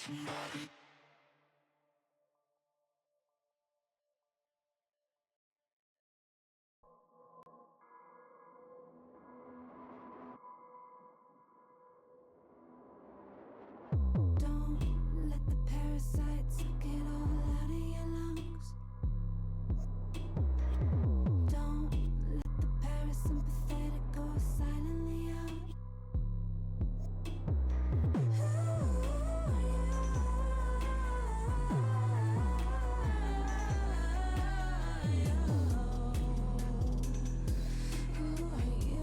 Don't let the parasites suck it all out of your lungs. Don't let the parasympathetic go silently out. Who are you?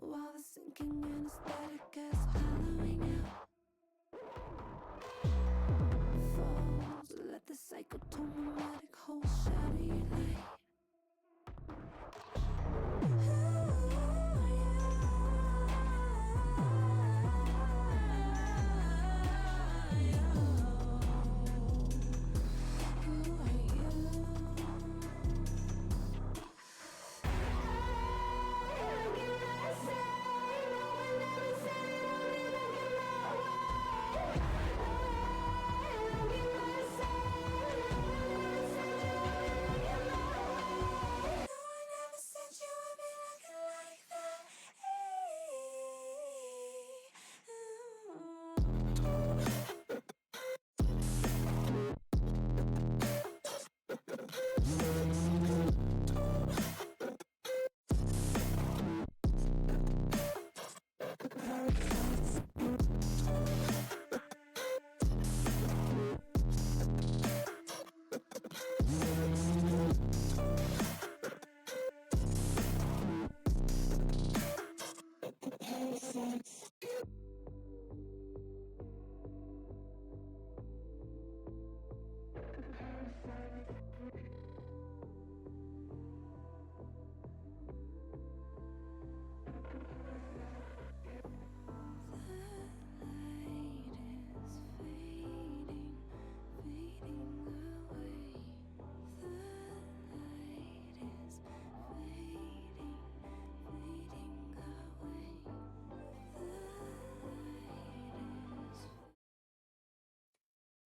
While the sinking anesthetic is hollowing out, falls. Let the psychotomimetic whole shatter your light. Who are you?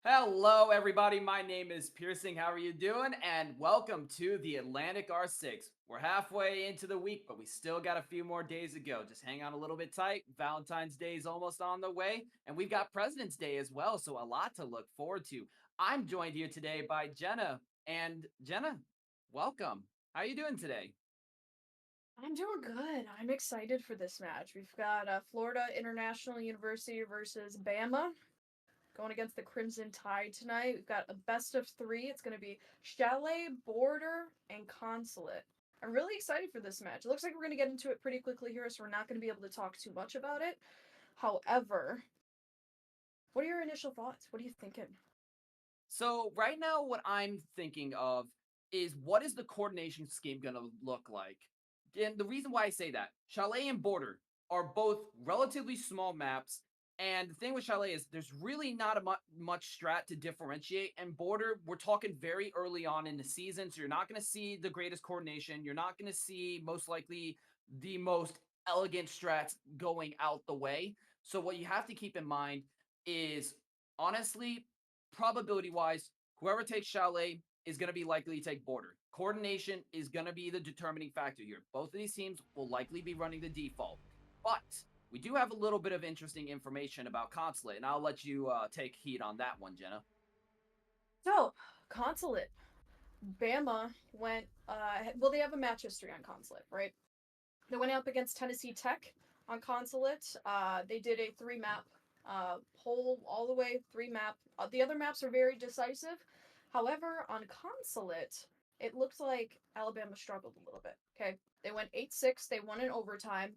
Hello, everybody. My name is Piercing. How are you doing? And welcome to the Atlantic R6. We're halfway into the week, but we still got a few more days to go. Just hang on a little bit tight. Valentine's Day is almost on the way, and we've got President's Day as well, so a lot to look forward to. I'm joined here today by Jenna. And Jenna, welcome. How are you doing today? I'm doing good. I'm excited for this match. We've got Florida International University versus Bama going against the Crimson Tide tonight. We've got a best of 3. It's going to be Chalet, Border, and Consulate. I'm really excited for this match. It looks like we're going to get into it pretty quickly here, so we're not going to be able to talk too much about it. However, what are your initial thoughts? What are you thinking? So right now, what I'm thinking of is what is the coordination scheme going to look like? And the reason why I say that, Chalet and Border are both relatively small maps. And the thing with Chalet is there's really not much strat to differentiate. And Border, we're talking very early on in the season. So you're not going to see the greatest coordination. You're not going to see most likely the most elegant strats going out the way. So what you have to keep in mind is honestly, probability wise, whoever takes Chalet is going to be likely to take Border. coordination is going to be the determining factor here. Both of these teams will likely be running the default, but we do have a little bit of interesting information about Consulate, and I'll let you take heed on that one, Jenna. So, Consulate. Bama went, well, they have a match history on Consulate, right? They went up against Tennessee Tech on Consulate. They did a three map poll all the way, three map. The other maps are very decisive. However, on Consulate, it looks like Alabama struggled a little bit. Okay. They went 8-6, they won in overtime.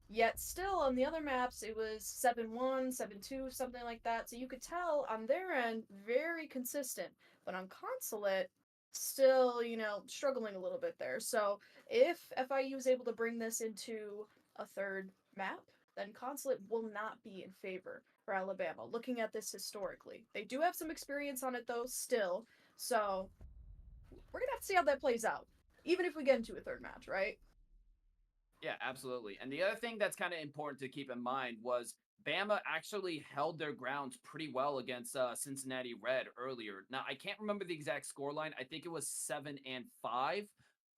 Yet still on the other maps, it was 7-1, 7-2, something like that. So you could tell on their end, very consistent. But on Consulate, still, struggling a little bit there. So if FIU is able to bring this into a third map, then Consulate will not be in favor for Alabama. Looking at this historically, they do have some experience on it though, still. So we're gonna have to see how that plays out, even if we get into a third match, right? Yeah, absolutely. And the other thing that's kind of important to keep in mind was Bama actually held their grounds pretty well against Cincinnati Red earlier. Now, I can't remember the exact score line. I think it was 7-5.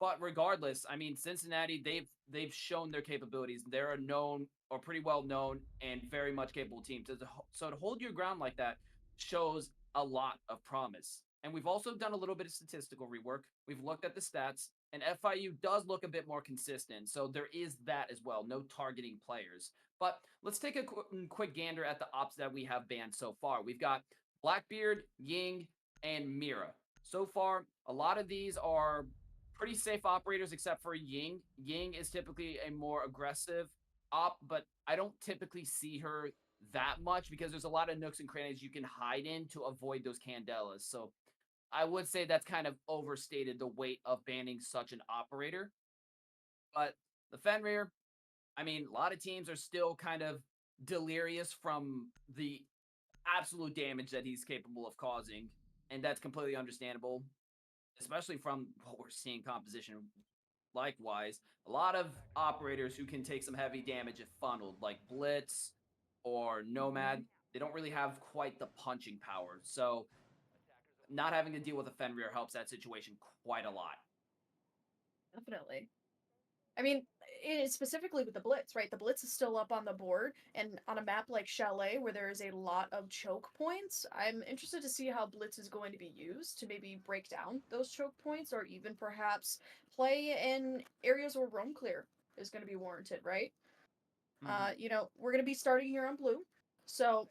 But regardless, I mean, Cincinnati, they've shown their capabilities. They're a known or pretty well known and very much capable team. So to hold your ground like that shows a lot of promise. And we've also done a little bit of statistical rework. We've looked at the stats, and FIU does look a bit more consistent. So there is that as well. No targeting players. But let's take a quick gander at the ops that we have banned so far. We've got Blackbeard, Ying, and Mira. So far, a lot of these are pretty safe operators except for Ying. Ying is typically a more aggressive op, but I don't typically see her that much because there's a lot of nooks and crannies you can hide in to avoid those candelas. So I would say that's kind of overstated the weight of banning such an operator. But the Fenrir, I mean, a lot of teams are still kind of delirious from the absolute damage that he's capable of causing. And that's completely understandable, especially from what we're seeing composition. Likewise, a lot of operators who can take some heavy damage if funneled, like Blitz or Nomad, they don't really have quite the punching power. So not having to deal with a Fenrir helps that situation quite a lot. Definitely. I mean, it is specifically with the Blitz, right? The Blitz is still up on the board, and on a map like Chalet, where there is a lot of choke points, I'm interested to see how Blitz is going to be used to maybe break down those choke points, or even perhaps play in areas where roam clear is going to be warranted, right? Mhm. We're going to be starting here on blue, so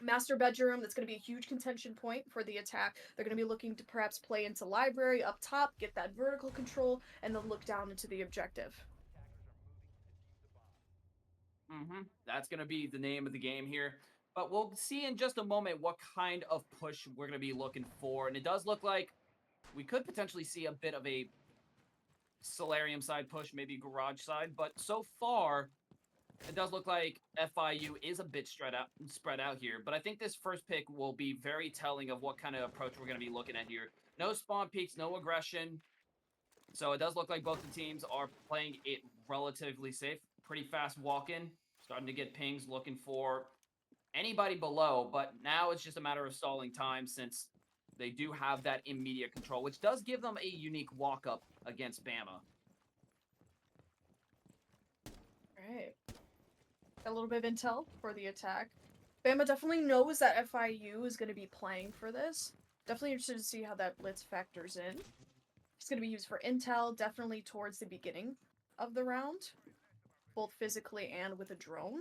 master bedroom, that's going to be a huge contention point for the attack. They're going to be looking to perhaps play into library up top, get that vertical control, and then look down into the objective. That's going to be the name of the game here. But we'll see in just a moment what kind of push we're going to be looking for. And it does look like we could potentially see a bit of a Solarium side push, maybe Garage side. But so far, it does look like FIU is a bit spread out here. But I think this first pick will be very telling of what kind of approach we're going to be looking at here. No spawn peaks, no aggression. So it does look like both the teams are playing it relatively safe. Pretty fast walk-in. Starting to get pings, looking for anybody below. But now it's just a matter of stalling time since they do have that immediate control, which does give them a unique walk-up against Bama. Right. Got a little bit of intel for the attack. Bama definitely knows that FIU is going to be playing for this. Definitely interested to see how that blitz factors in. It's going to be used for intel, definitely towards the beginning of the round, both physically and with a drone.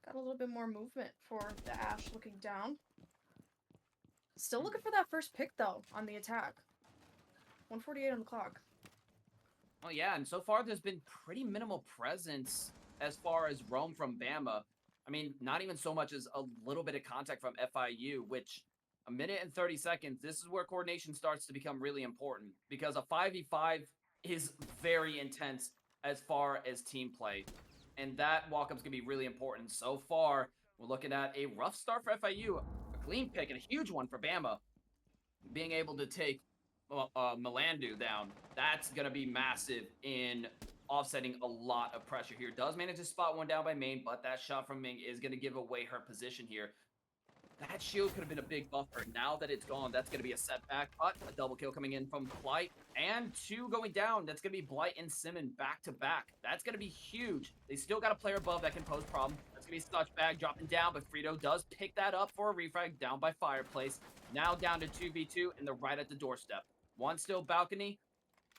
Got a little bit more movement for the Ash looking down. Still looking for that first pick, though, on the attack. 148 on the clock. Oh, yeah, and so far there's been pretty minimal presence as far as roam from Bama. I mean, not even so much as a little bit of contact from FIU, which a minute and 30 seconds, this is where coordination starts to become really important because a 5v5 is very intense as far as team play. And that walk-up's going to be really important. So far, we're looking at a rough start for FIU, a clean pick, and a huge one for Bama. Being able to take Melandu down, that's going to be massive in offsetting a lot of pressure here. Does manage to spot one down by Main, but that shot from Ming is going to give away her position here. That shield could have been a big buffer. Now that it's gone, that's going to be a setback. But a double kill coming in from Blight. And 2 going down. That's going to be Blight and Simon back to back. That's going to be huge. They still got a player above that can pose problem. That's going to be Scotchbag dropping down, but Frito does pick that up for a refrag down by Fireplace. Now down to 2v2, and they're right at the doorstep. One still balcony.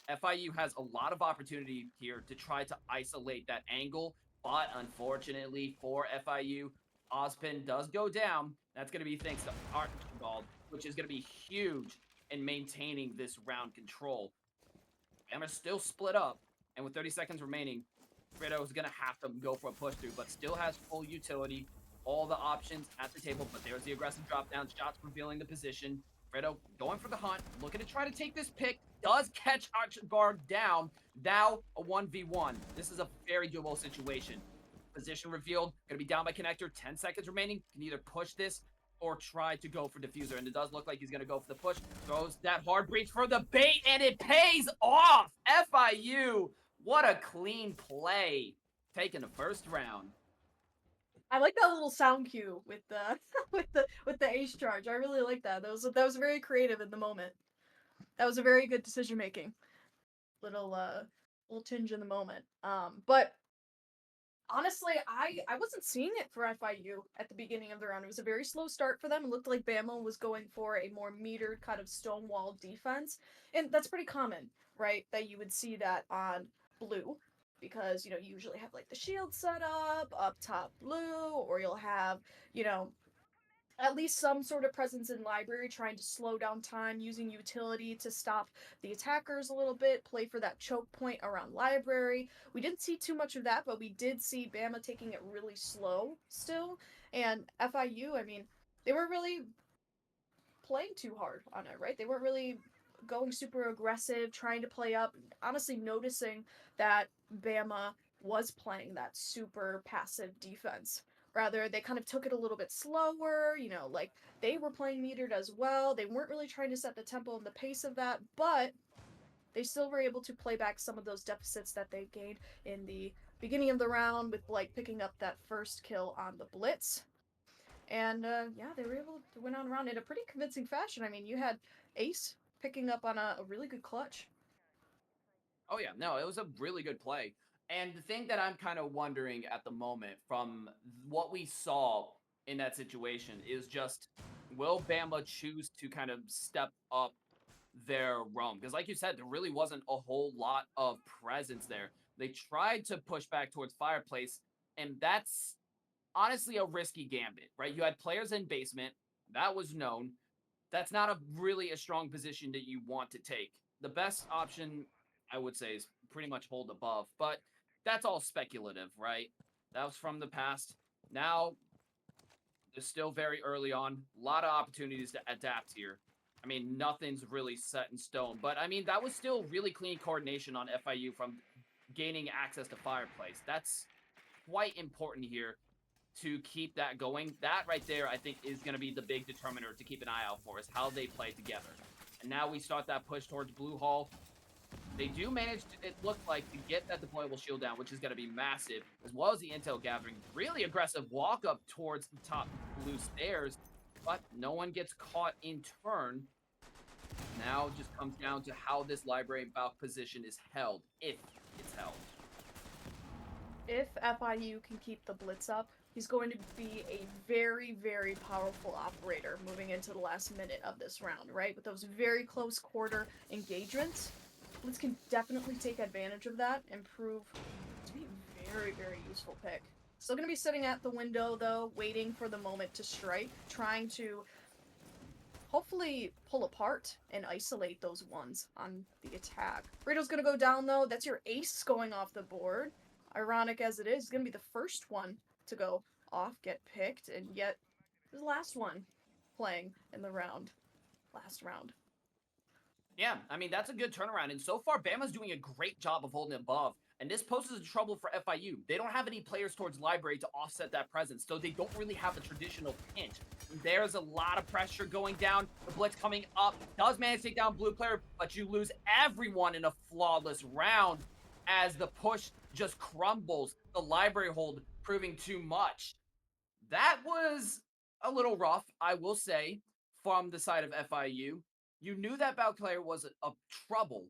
FIU has a lot of opportunity here to try to isolate that angle, but unfortunately for FIU, Ozpin does go down. That's going to be thanks to Archibald, which is going to be huge in maintaining this round control. Bama's still split up, and with 30 seconds remaining, Frito is going to have to go for a push through, but still has full utility, all the options at the table, but there's the aggressive drop down, shots revealing the position. Fredo going for the hunt, looking to try to take this pick, does catch Archibald down. Now a 1v1. This is a very doable situation. Position revealed, gonna be down by connector, 10 seconds remaining. Can either push this or try to go for diffuser, and it does look like he's gonna go for the push. Throws that hard breach for the bait, and it pays off! FIU, what a clean play. Taking the first round. I like that little sound cue with the with the ace charge. I really like that. That was very creative in the moment. That was a very good decision making. Little tinge in the moment. But honestly, I wasn't seeing it for FIU at the beginning of the round. It was a very slow start for them. It looked like Bama was going for a more metered kind of stonewall defense, and that's pretty common, right? That you would see that on blue, because you usually have like the shield set up top blue, or you'll have you know at least some sort of presence in library trying to slow down time using utility to stop the attackers a little bit, play for that choke point around library. We didn't see too much of that, but we did see Bama taking it really slow still. And FIU, I mean, they were really playing too hard on it, right? They weren't really going super aggressive, trying to play up. Honestly, noticing that Bama was playing that super passive defense. Rather, they kind of took it a little bit slower, like they were playing metered as well. They weren't really trying to set the tempo and the pace of that, but they still were able to play back some of those deficits that they gained in the beginning of the round with like picking up that first kill on the blitz. And yeah, they were able to win on round in a pretty convincing fashion. I mean, you had Ace picking up on a really good clutch. Oh yeah, no, it was a really good play. And the thing that I'm kind of wondering at the moment from what we saw in that situation is just, will Bama choose to kind of step up their roam? Because like you said, there really wasn't a whole lot of presence there. They tried to push back towards Fireplace, and that's honestly a risky gambit, right? You had players in basement, that was known. That's not a really a strong position that you want to take. The best option, I would say, is pretty much hold above, but that's all speculative, right? That was from the past. Now, it's still very early on. A lot of opportunities to adapt here. I mean, nothing's really set in stone, but I mean, that was still really clean coordination on FIU from gaining access to Fireplace. That's quite important here to keep that going. That right there, I think, is going to be the big determiner to keep an eye out for, is how they play together. And now we start that push towards Blue Hall. They do manage, it looks like, to get that deployable shield down, which is going to be massive, as well as the intel gathering. Really aggressive walk up towards the top blue stairs, but no one gets caught in turn. Now it just comes down to how this library bulk position is held, if it's held. If FIU can keep the blitz up, he's going to be a very, very powerful operator moving into the last minute of this round, right? With those very close quarter engagements, Blitz can definitely take advantage of that and prove to be a very, very useful pick. Still going to be sitting at the window, though, waiting for the moment to strike, trying to hopefully pull apart and isolate those ones on the attack. Rito's going to go down, though. That's your ace going off the board. Ironic as it is, it's going to be the first one to go off, get picked, and yet the last one playing in the round. Last round. Yeah, I mean, that's a good turnaround. And so far, Bama's doing a great job of holding above. And this poses a trouble for FIU. They don't have any players towards library to offset that presence, so they don't really have a traditional pinch. There's a lot of pressure going down. The blitz coming up does manage to take down blue player, but you lose everyone in a flawless round as the push just crumbles. The library hold proving too much. That was a little rough, I will say, from the side of FIU. You knew that Balclair was a trouble,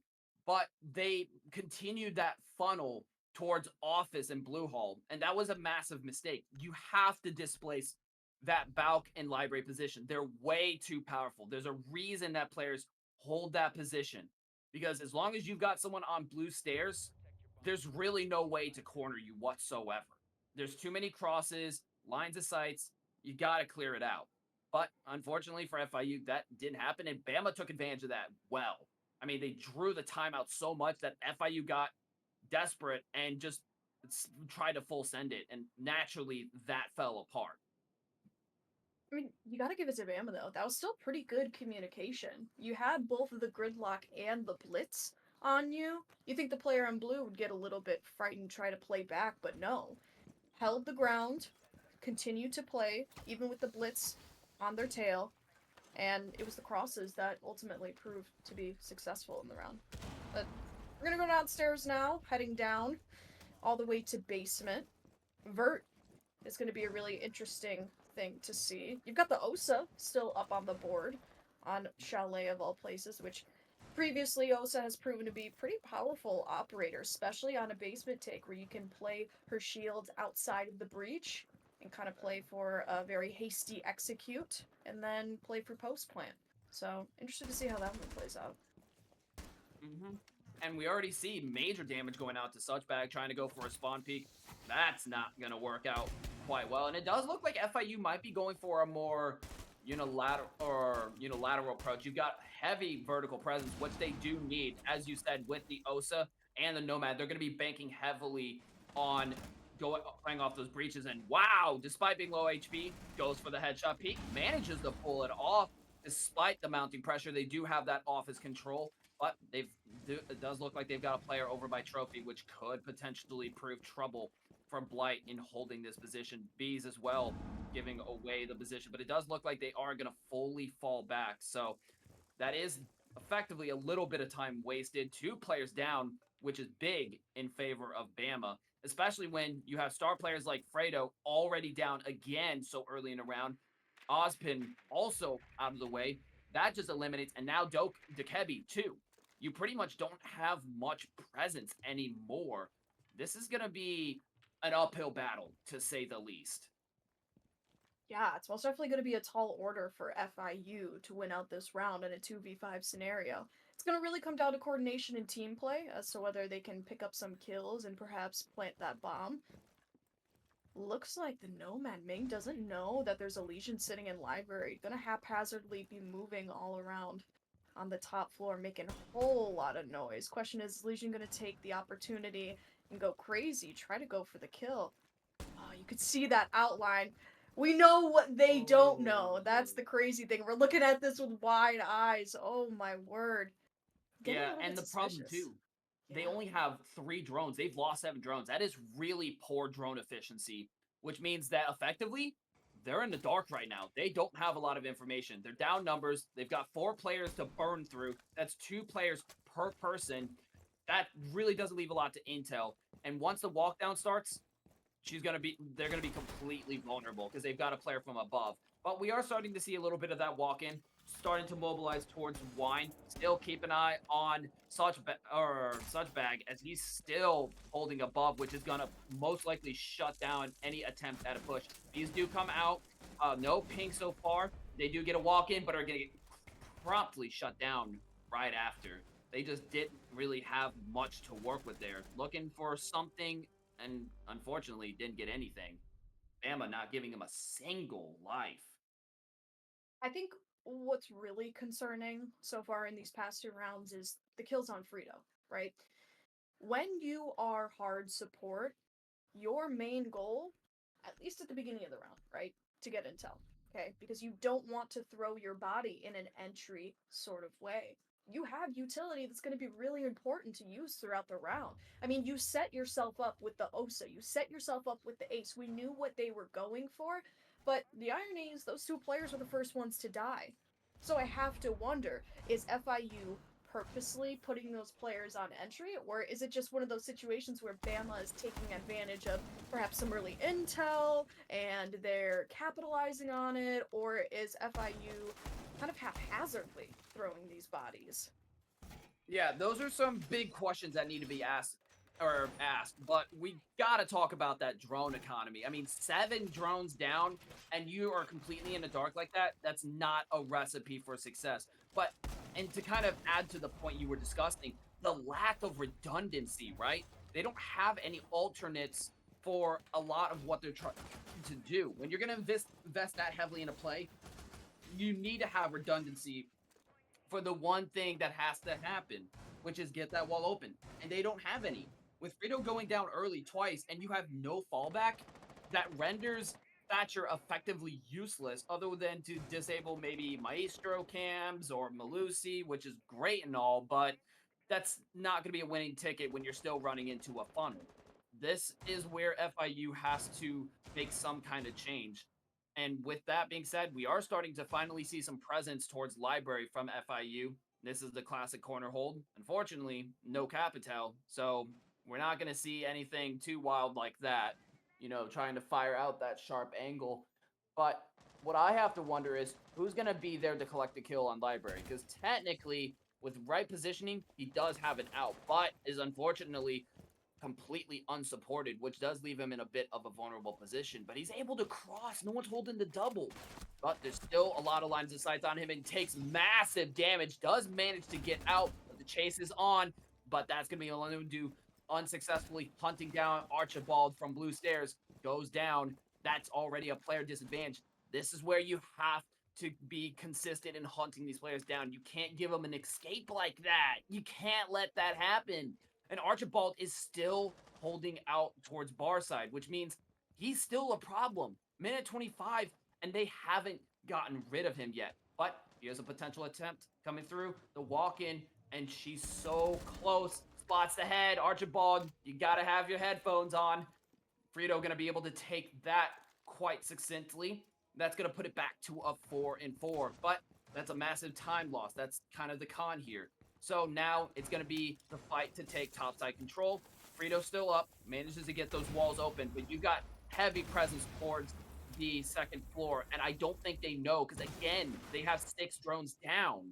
but they continued that funnel towards Office and Blue Hall, and that was a massive mistake. You have to displace that Balk and Library position. They're way too powerful. There's a reason that players hold that position because as long as you've got someone on blue stairs, there's really no way to corner you whatsoever. There's too many crosses, lines of sights. You got to clear it out. But unfortunately for FIU, that didn't happen, and Bama took advantage of that well. I mean, they drew the timeout so much that FIU got desperate and just tried to full send it, and naturally that fell apart. I mean, you gotta give it to Bama though. That was still pretty good communication. You had both the gridlock and the blitz on you. You think the player in blue would get a little bit frightened, try to play back, but no. Held the ground, continued to play, even with the blitz on their tail, and it was the crosses that ultimately proved to be successful in the round. But we're gonna go downstairs now, heading down all the way to basement. Vert is going to be a really interesting thing to see. You've got the OSA still up on the board on Chalet of all places, which previously OSA has proven to be pretty powerful operator, especially on a basement take where you can play her shields outside of the breach and kind of play for a very hasty execute and then play for post plant. So interested to see how that one plays out. Mm-hmm. And we already see major damage going out to Suchbag trying to go for a spawn peak. That's not going to work out quite well. And it does look like FIU might be going for a more unilateral approach. You've got heavy vertical presence, which they do need, as you said, with the OSA and the Nomad. They're going to be banking heavily on playing off those breaches. And wow, despite being low HP, goes for the headshot peak, manages to pull it off. Despite the mounting pressure, they do have that office control. But it does look like they've got a player over by Trophy, which could potentially prove trouble for Blight in holding this position. Bees as well, giving away the position. But it does look like they are going to fully fall back. So that is effectively a little bit of time wasted. 2 players down, which is big in favor of Bama, especially when you have star players like Fredo already down again so early in the round. Ozpin also out of the way. That just eliminates, and now Dekebi too. You pretty much don't have much presence anymore. This is going to be an uphill battle, to say the least. Yeah, it's most definitely going to be a tall order for FIU to win out this round in a 2v5 scenario. It's going to really come down to coordination and team play as to whether they can pick up some kills and perhaps plant that bomb. Looks like the Nomad Ming doesn't know that there's a Legion sitting in library. Gonna haphazardly be moving all around on the top floor, making a whole lot of noise. Question is Legion gonna take the opportunity and go crazy, try to go for the kill? Oh, you could see that outline. We know what they don't know. That's the crazy thing. We're looking at this with wide eyes. Oh my word. Getting a Yeah, little and bit the problem suspicious. too, they Yeah. only have 3 drones. They've lost 7 drones. That is really poor drone efficiency, which means that effectively they're in the dark right now. They don't have a lot of information. They're down numbers. They've got 4 players to burn through. That's 2 players per person. That really doesn't leave a lot to intel. And once the walk down starts, they're gonna be completely vulnerable because they've got a player from above. But we are starting to see a little bit of that walk in, starting to mobilize towards Wine. Still keep an eye on Such Bag as he's still holding above, which is gonna most likely shut down any attempt at a push. These do come out. No ping so far. They do get a walk in, but are gonna get promptly shut down right after. They just didn't really have much to work with there. Looking for something and unfortunately didn't get anything. Bama not giving him a single life. I think what's really concerning so far in these past 2 rounds is the kills on Frito, right? When you are hard support, your main goal, at least at the beginning of the round, right, to get intel, okay? Because you don't want to throw your body in an entry sort of way. You have utility that's going to be really important to use throughout the round. I mean, you set yourself up with the OSA, you set yourself up with the ace. We knew what they were going for, but the irony is those 2 players were the first ones to die. So I have to wonder, is FIU purposely putting those players on entry, or is it just one of those situations where Bama is taking advantage of perhaps some early intel and they're capitalizing on it, or is FIU kind of haphazardly throwing these bodies? Yeah, those are some big questions that need to be asked, but we got to talk about that drone economy. I mean, 7 drones down and you are completely in the dark like that, that's not a recipe for success. But and to kind of add to the point you were discussing, the lack of redundancy, right? They don't have any alternates for a lot of what they're trying to do. When you're going to invest that heavily in a play, you need to have redundancy for the one thing that has to happen, which is get that wall open. And they don't have any. With Frito going down early twice and you have no fallback, that renders Thatcher effectively useless other than to disable maybe Maestro cams or Malusi, which is great and all, but that's not going to be a winning ticket when you're still running into a funnel. This is where FIU has to make some kind of change. And with that being said, we are starting to finally see some presence towards library from FIU. This is the classic corner hold. Unfortunately, no capital, so we're not going to see anything too wild like that, trying to fire out that sharp angle. But what I have to wonder is who's going to be there to collect the kill on library? Because technically, with right positioning, he does have it out, but is unfortunately completely unsupported, which does leave him in a bit of a vulnerable position. But he's able to cross. No one's holding the double. But there's still a lot of lines of sight on him and takes massive damage. Does manage to get out. But the chase is on. But that's going to be allowed to do unsuccessfully hunting down Archibald from Blue Stairs. Goes down. That's already a player disadvantage. This is where you have to be consistent in hunting these players down. You can't give them an escape like that. You can't let that happen. And Archibald is still holding out towards bar side, which means he's still a problem. Minute 25, and they haven't gotten rid of him yet. But here's a potential attempt coming through. The walk in, and she's so close. Spots the head. Archibald, you got to have your headphones on. Frito going to be able to take that quite succinctly. That's going to put it back to a 4-4. But that's a massive time loss. That's kind of the con here. So now it's going to be the fight to take topside control. Frito's still up, manages to get those walls open, but you've got heavy presence towards the second floor, and I don't think they know because, again, they have 6 drones down.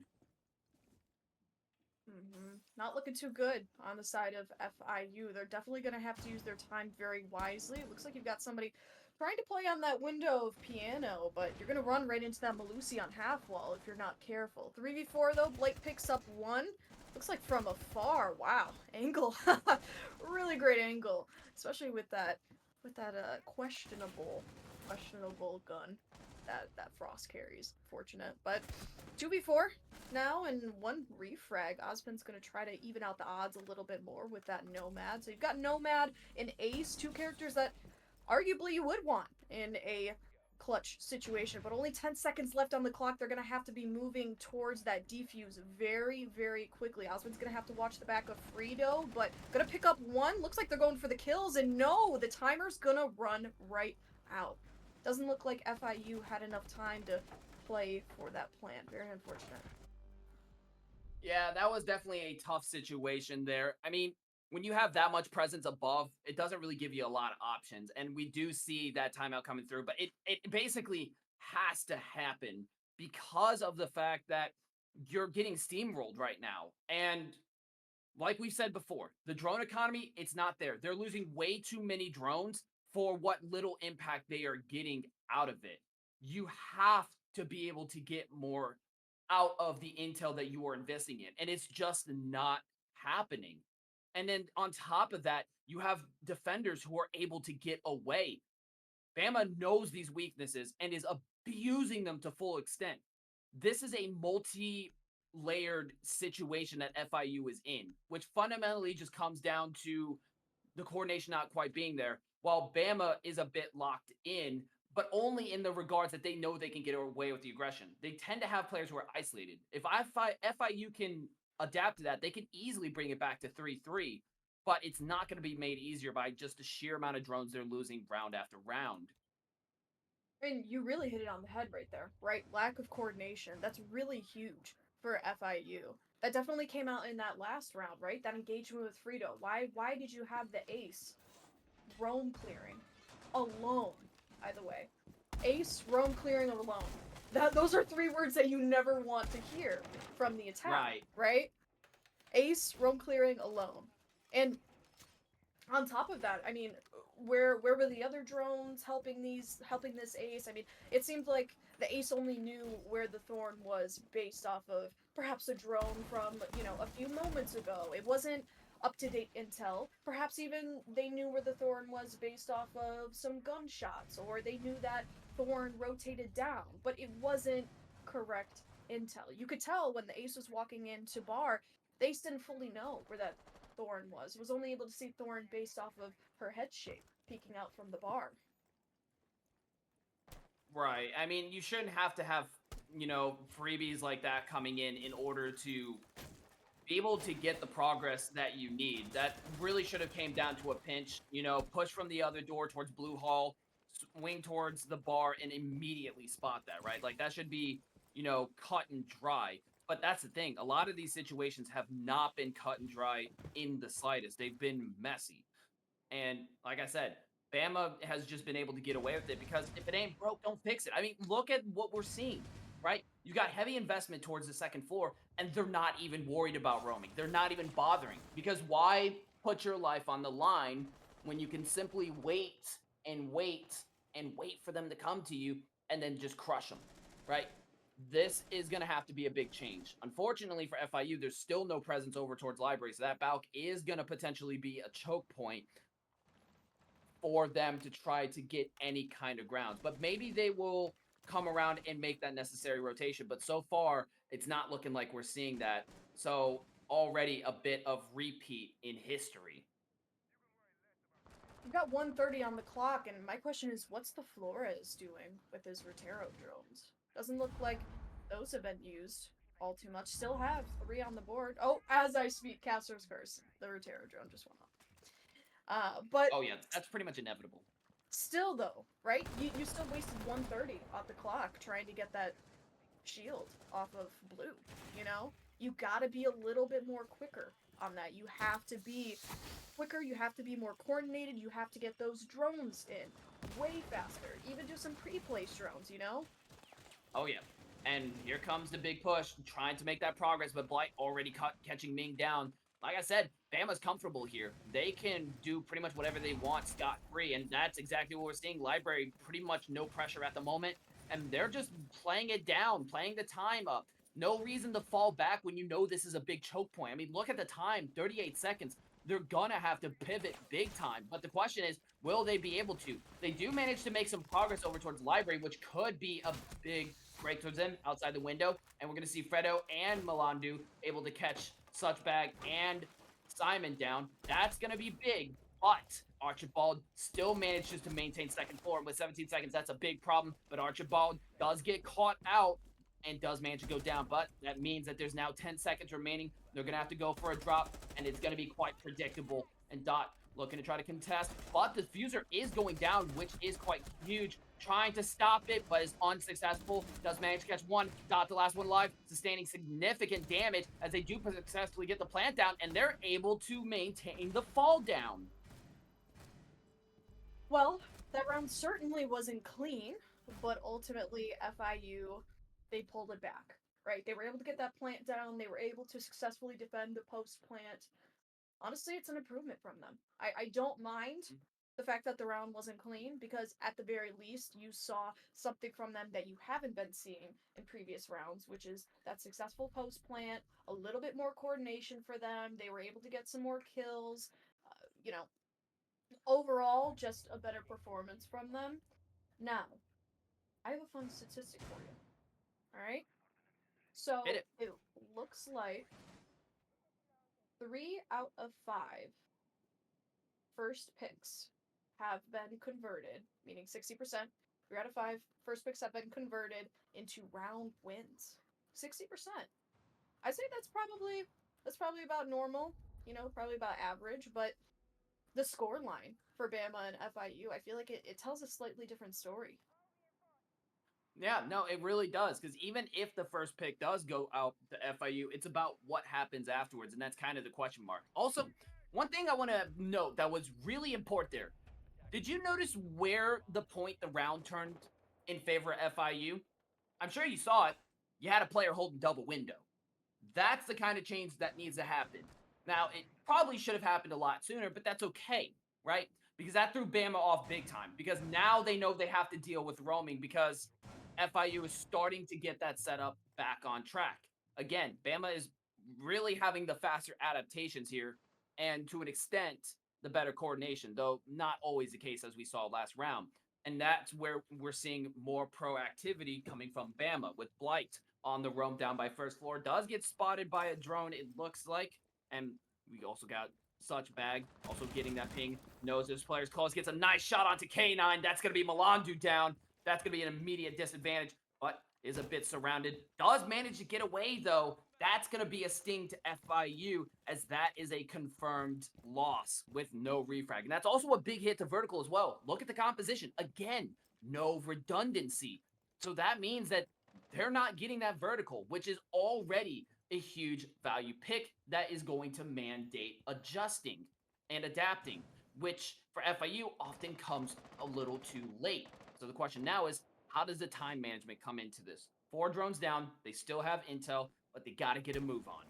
Not looking too good on the side of FIU. They're definitely going to have to use their time very wisely. It looks like you've got somebody trying to play on that window of piano, but you're going to run right into that Malusi on half wall if you're not careful. 3v4 though, Blake picks up 1. Looks like from afar. Wow, angle. Really great angle, especially with that questionable gun that Frost carries. Fortunate, but 2v4 now and 1 refrag. Osmond's going to try to even out the odds a little bit more with that Nomad. So you've got Nomad and Ace, 2 characters that arguably you would want in a clutch situation, but only 10 seconds left on the clock. They're going to have to be moving towards that defuse very, very quickly. Osmond's going to have to watch the back of Frito, but going to pick up 1. Looks like they're going for the kills, and no, the timer's going to run right out. Doesn't look like FIU had enough time to play for that plan. Very unfortunate. Yeah, that was definitely a tough situation there. I mean, when you have that much presence above, it doesn't really give you a lot of options. And we do see that timeout coming through, but it basically has to happen because of the fact that you're getting steamrolled right now. And like we said before, the drone economy, it's not there. They're losing way too many drones for what little impact they are getting out of it. You have to be able to get more out of the intel that you are investing in, and it's just not happening. And then on top of that, you have defenders who are able to get away. Bama knows these weaknesses and is abusing them to full extent. This is a multi-layered situation that FIU is in, which fundamentally just comes down to the coordination not quite being there, while Bama is a bit locked in, but only in the regards that they know they can get away with the aggression. They tend to have players who are isolated. If FIU can adapt to that, they can easily bring it back to 3-3, but it's not going to be made easier by just the sheer amount of drones they're losing round after round. And you really hit it on the head right there, right? Lack of coordination. That's really huge for FIU. That definitely came out in that last round, right? That engagement with Frito. Why did you have the ace roam clearing alone? By the way, ace roam clearing alone. Those are three words that you never want to hear from the attack, Right. right? Ace roam clearing alone. And on top of that, I mean, where were the other drones helping this ace? I mean, it seemed like the ace only knew where the thorn was based off of perhaps a drone from, a few moments ago. It wasn't up to date intel. Perhaps even they knew where the thorn was based off of some gunshots, or they knew that thorn rotated down, but it wasn't correct intel. You could tell when the ace was walking into bar, the ace didn't fully know where that Thorn was only able to see Thorn based off of her head shape peeking out from the bar. Right. I mean, you shouldn't have to have, freebies like that coming in order to be able to get the progress that you need. That really should have came down to a pinch, push from the other door towards Blue Hall, swing towards the bar and immediately spot that, right? Like that should be, cut and dry. But that's the thing. A lot of these situations have not been cut and dry in the slightest. They've been messy. And like I said, Bama has just been able to get away with it because if it ain't broke, don't fix it. I mean, look at what we're seeing, right? You got heavy investment towards the second floor, and they're not even worried about roaming. They're not even bothering because why put your life on the line when you can simply wait and wait and wait for them to come to you and then just crush them, right? This is going to have to be a big change. Unfortunately for FIU, there's still no presence over towards library, so that Balk is going to potentially be a choke point for them to try to get any kind of grounds. But maybe they will come around and make that necessary rotation. But so far, it's not looking like we're seeing that. So already a bit of repeat in history. We've got 1:30 on the clock, and my question is, what's the Flores doing with his Rotero drones? Doesn't look like those have been used all too much. Still have three on the board. Oh, as I speak, Caster's Curse. The Rotero drone just went off. But Oh yeah, that's pretty much inevitable. still, though, right? You still wasted 1:30 on the clock trying to get that shield off of blue, you know? You gotta be a little bit more quicker on that. You have to be quicker, you have to be more coordinated, you have to get those drones in way faster. Even do some pre-place drones, you know? Oh yeah. And here comes the big push, trying to make that progress, but Blight already catching Ming down. Like I said, Bama's comfortable here. They can do pretty much whatever they want scot-free, and that's exactly what we're seeing. Library, pretty much no pressure at the moment, and they're just playing it down, playing the time up. No reason to fall back when you know this is a big choke point. I mean, look at the time, 38 seconds. They're gonna have to pivot big time, but the question is, will they be able to? They do manage to make some progress over towards Library, which could be a big break towards them outside the window. And we're going to see Fredo and Melandu able to catch Suchbag and Simon down. That's going to be big. But Archibald still manages to maintain second floor. With 17 seconds, that's a big problem. But Archibald does get caught out and does manage to go down. But that means that there's now 10 seconds remaining. They're going to have to go for a drop, and it's going to be quite predictable. And Dot looking to try to contest, but the fuser is going down, which is quite huge. Trying to stop it, but is unsuccessful. Does manage to catch one. Dot, the last one alive, sustaining significant damage as they do successfully get the plant down, and they're able to maintain the fall down. Well, that round certainly wasn't clean, but ultimately FIU, they pulled it back, right? They were able to get that plant down. They were able to successfully defend the post plant. Honestly, it's an improvement from them. I don't mind the fact that the round wasn't clean because at the very least you saw something from them that you haven't been seeing in previous rounds, which is that successful post plant, a little bit more coordination for them. They were able to get some more kills. You know, overall, just a better performance from them. Now, I have a fun statistic for you. All right. So Hit it. it looks like 3 out of 5 first picks have been converted, meaning 60%. 3 out of 5 first picks have been converted into round wins. 60%. I'd say that's probably about normal, probably about average, but the score line for Bama and FIU, I feel like it tells a slightly different story. Yeah, no, it really does. Because even if the first pick does go out to FIU, it's about what happens afterwards, and that's kind of the question mark. Also, one thing I want to note that was really important there. Did you notice where the round turned in favor of FIU? I'm sure you saw it. You had a player holding double window. That's the kind of change that needs to happen. Now, it probably should have happened a lot sooner, but that's okay, right? Because that threw Bama off big time. Because now they know they have to deal with roaming because FIU is starting to get that setup back on track. Again, Bama is really having the faster adaptations here, and to an extent, the better coordination, though not always the case as we saw last round. And that's where we're seeing more proactivity coming from Bama with Blight on the roam down by first floor. Does get spotted by a drone, it looks like. And we also got such bag, also getting that ping. Knows this player's close, gets a nice shot onto K9. That's going to be Malandu down. That's going to be an immediate disadvantage, but is a bit surrounded. Does manage to get away, though. That's going to be a sting to FIU, as that is a confirmed loss with no refrag. And that's also a big hit to vertical as well. Look at the composition. Again, no redundancy. So that means that they're not getting that vertical, which is already a huge value pick that is going to mandate adjusting and adapting, which for FIU often comes a little too late. So the question now is, how does the time management come into this? 4 drones down, they still have intel, but they got to get a move on.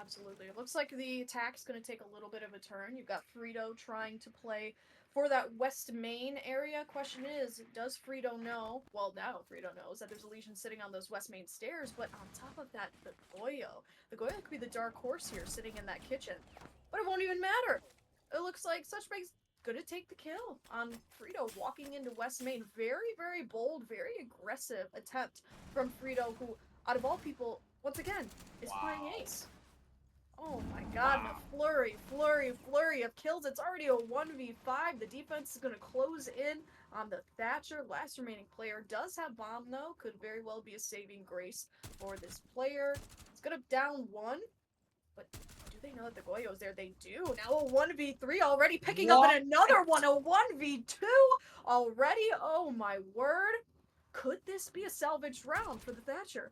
Absolutely. It looks like the attack's going to take a little bit of a turn. You've got Frito trying to play for that West Main area. Question is, does Frito know? Well, now Frito knows that there's a Legion sitting on those West Main stairs, but on top of that, the Goyo. The Goyo could be the dark horse here sitting in that kitchen. But it won't even matter. It looks like Suchbank's going to take the kill on Frito walking into West Main. Very, very bold, very aggressive attempt from Frito, who, out of all people, once again, is playing ace. Oh my god, and a flurry of kills. It's already a 1v5. The defense is going to close in on the Thatcher. Last remaining player does have bomb, though. Could very well be a saving grace for this player. It's going to down one, but do they know that the Goyo's there? They do. Now a 1v3 already, picking up in another one. A 1v2 already. Oh my word. Could this be a salvaged round for the Thatcher?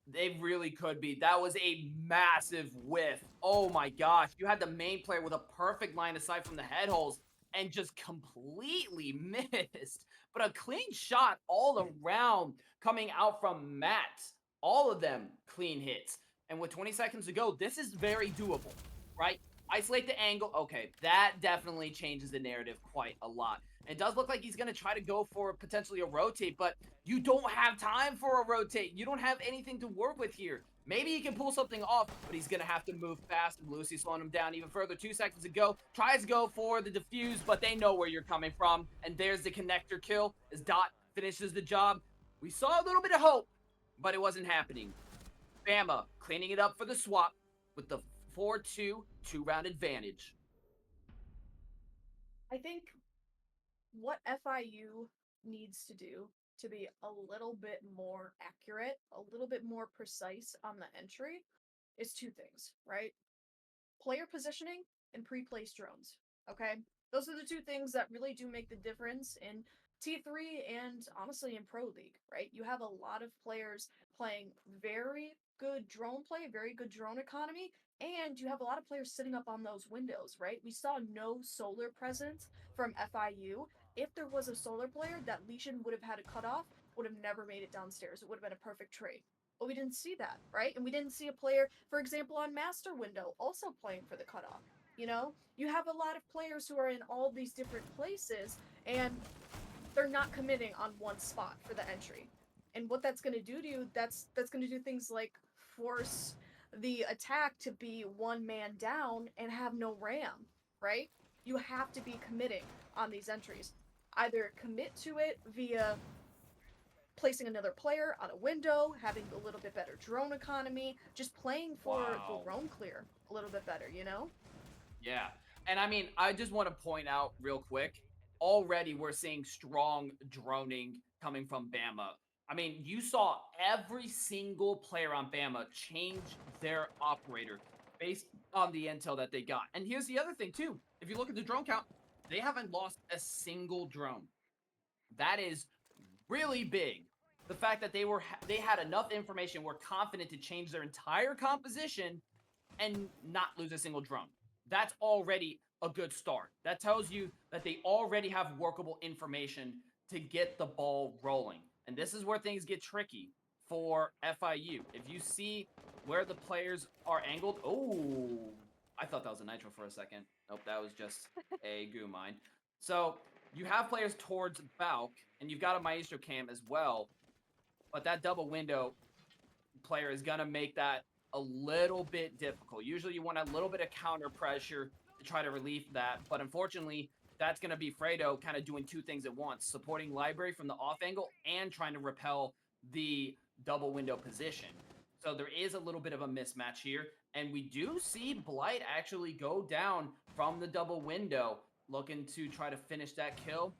They really could be. That was a massive whiff. Oh my gosh. You had the main player with a perfect line of sight from the head holes and just completely missed. But a clean shot all around coming out from Matt. All of them clean hits. And with 20 seconds to go, this is very doable, right? Isolate the angle. Okay, that definitely changes the narrative quite a lot. It does look like he's going to try to go for potentially a rotate, but you don't have time for a rotate. You don't have anything to work with here. Maybe he can pull something off, but he's going to have to move fast. And Lucy slowing him down even further. 2 seconds to go. Tries to go for the defuse, but they know where you're coming from. And there's the connector kill as Dot finishes the job. We saw a little bit of hope, but it wasn't happening. Bama cleaning it up for the swap with the 4-2 2-round advantage. I think what FIU needs to do to be a little bit more accurate, a little bit more precise on the entry is 2 things, right? Player positioning and pre-placed drones. Okay? Those are the 2 things that really do make the difference in T3 and honestly in Pro League, right? You have a lot of players playing very good drone play, very good drone economy, and you have a lot of players sitting up on those windows, right? We saw no solar presence from FIU. If there was a solar player, that Legion would have had a cutoff, would have never made it downstairs. It would have been a perfect trade. But we didn't see that, right? And we didn't see a player, for example, on Master Window also playing for the cutoff. You know, you have a lot of players who are in all these different places, and they're not committing on one spot for the entry. And what that's going to do to you, that's going to do things like force the attack to be one man down and have no ram, right? You have to be committing on these entries. Either commit to it via placing another player on a window, having a little bit better drone economy, just playing for the roam clear a little bit better, you know? Yeah. And I mean, I just want to point out real quick, already we're seeing strong droning coming from Bama. I mean, you saw every single player on Bama change their operator based on the intel that they got. And here's the other thing, too. If you look at the drone count, they haven't lost a single drone. That is really big. The fact that they had enough information, were confident to change their entire composition and not lose a single drone. That's already a good start. That tells you that they already have workable information to get the ball rolling. And this is where things get tricky for FIU. If you see where the players are angled, oh, I thought that was a nitro for a second. Nope, that was just a goo mine. So you have players towards Balk, and you've got a Maestro cam as well. But that double window player is going to make that a little bit difficult. Usually you want a little bit of counter pressure to try to relieve that, but unfortunately, that's going to be Fredo kind of doing two things at once, supporting Library from the off angle and trying to repel the double window position. So there is a little bit of a mismatch here, and we do see Blight actually go down from the double window, looking to try to finish that kill.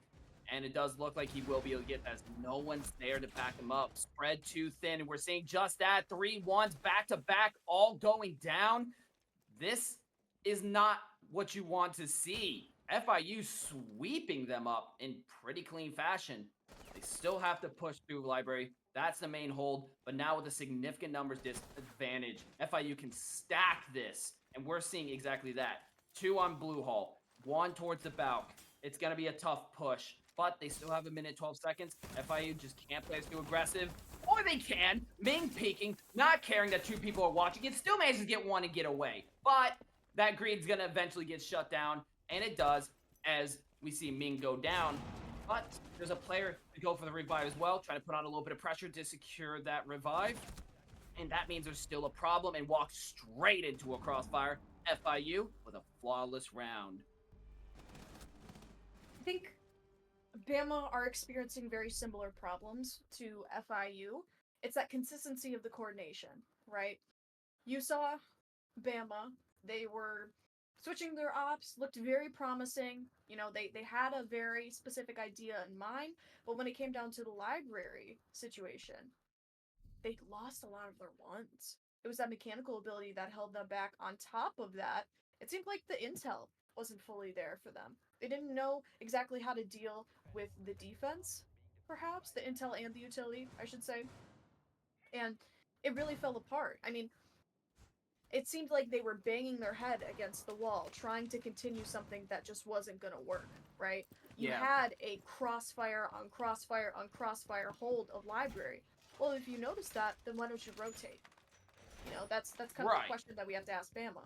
And it does look like he will be able to get that. No one's there to back him up. Spread too thin. And we're seeing just that. 3 1s back to back, all going down. This is not what you want to see. FIU sweeping them up in pretty clean fashion. They still have to push through Library. That's the main hold. But now with a significant numbers disadvantage, FIU can stack this. And we're seeing exactly that. 2 on Blue Hall, 1 towards the Balk. It's going to be a tough push, but they still have a minute 12 seconds. FIU just can't play as too aggressive. Or they can. Ming peeking, not caring that 2 people are watching. It still manages to get 1 and get away. But that greed's going to eventually get shut down, and it does as we see Ming go down. But there's a player to go for the revive as well, trying to put on a little bit of pressure to secure that revive. And that means there's still a problem and walk straight into a crossfire. FIU with a flawless round. I think Bama are experiencing very similar problems to FIU. It's that consistency of the coordination, right? You saw Bama, they were switching their ops, looked very promising. You know, they had a very specific idea in mind, but when it came down to the library situation, they lost a lot of their ones. It was that mechanical ability that held them back. On top of that, it seemed like the intel wasn't fully there for them. They didn't know exactly how to deal with the defense, perhaps, the intel and the utility, I should say. And it really fell apart. I mean, it seemed like they were banging their head against the wall, trying to continue something that just wasn't going to work, right? You had a crossfire on crossfire on crossfire hold of library. Well, if you notice that, then why don't you rotate? You know, that's kind of the question that we have to ask Bama.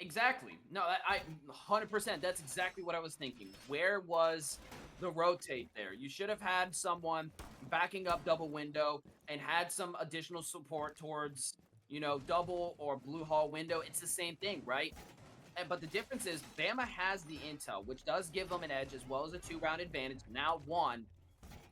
Exactly. No, I 100%. That's exactly what I was thinking. Where was the rotate there? You should have had someone backing up double window and had some additional support towards, double or blue hall window. It's the same thing, right? But the difference is Bama has the intel, which does give them an edge as well as a 2-round advantage. Now 1.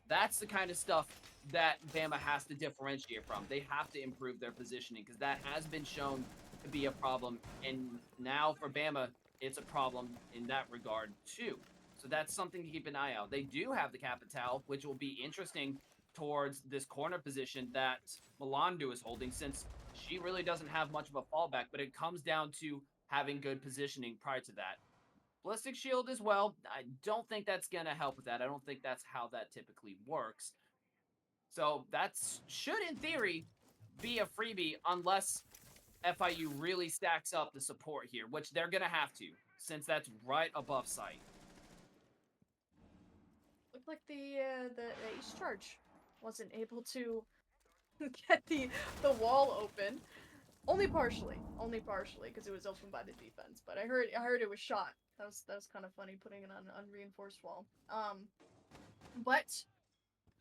That's the kind of stuff that Bama has to differentiate from. They have to improve their positioning because that has been shown to be a problem. And now for Bama, it's a problem in that regard too. So that's something to keep an eye out. They do have the Capital, which will be interesting towards this corner position that Melandu is holding, since she really doesn't have much of a fallback, but it comes down to having good positioning prior to that. Ballistic shield as well. I don't think that's going to help with that. I don't think that's how that typically works. So that should, in theory, be a freebie unless FIU really stacks up the support here, which they're going to have to, since that's right above sight. Looked like the Ace Charge wasn't able to get the wall open. Only partially, because it was opened by the defense. But I heard it was shot. That was kind of funny, putting it on an unreinforced wall. But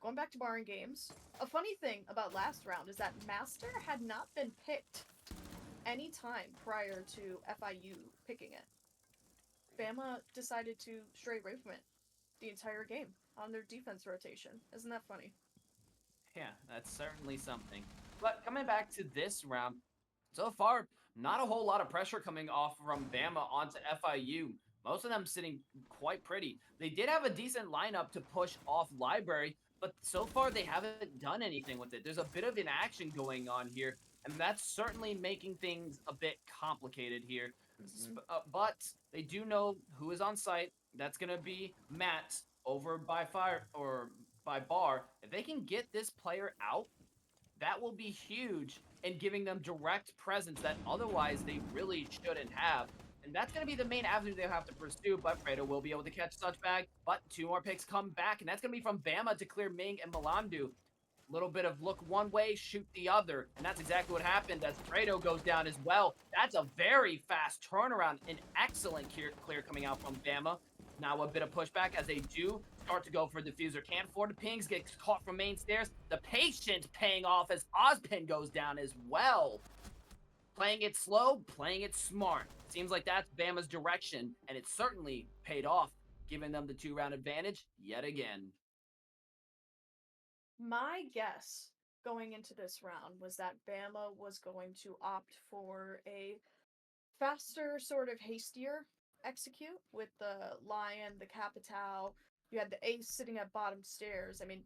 going back to barring games, a funny thing about last round is that Master had not been picked any time prior to FIU picking it. Bama decided to stray away from it the entire game on their defense rotation. Isn't that funny? Yeah, that's certainly something. But coming back to this round, so far, not a whole lot of pressure coming off from Bama onto FIU. Most of them sitting quite pretty. They did have a decent lineup to push off Library, but so far they haven't done anything with it. There's a bit of inaction going on here, and that's certainly making things a bit complicated here. But they do know who is on site. That's going to be Matt over by fire, or by Bar. If they can get this player out, that will be huge in giving them direct presence that otherwise they really shouldn't have. And that's going to be the main avenue they'll have to pursue, but Fredo will be able to catch such bag. But two more picks come back, and that's going to be from Bama to clear Ming and Malandu. Little bit of look one way, shoot the other. And that's exactly what happened as Fredo goes down as well. That's a very fast turnaround. An excellent clear coming out from Bama. Now a bit of pushback as they do start to go for diffuser. Can't afford the pings, gets caught from main stairs. The patience paying off as Ozpin goes down as well. Playing it slow, playing it smart. Seems like that's Bama's direction, and it certainly paid off, giving them the 2-round advantage yet again. My guess going into this round was that Bama was going to opt for a faster, sort of hastier execute with the Lion, the Capital. You had the Ace sitting at bottom stairs. I mean,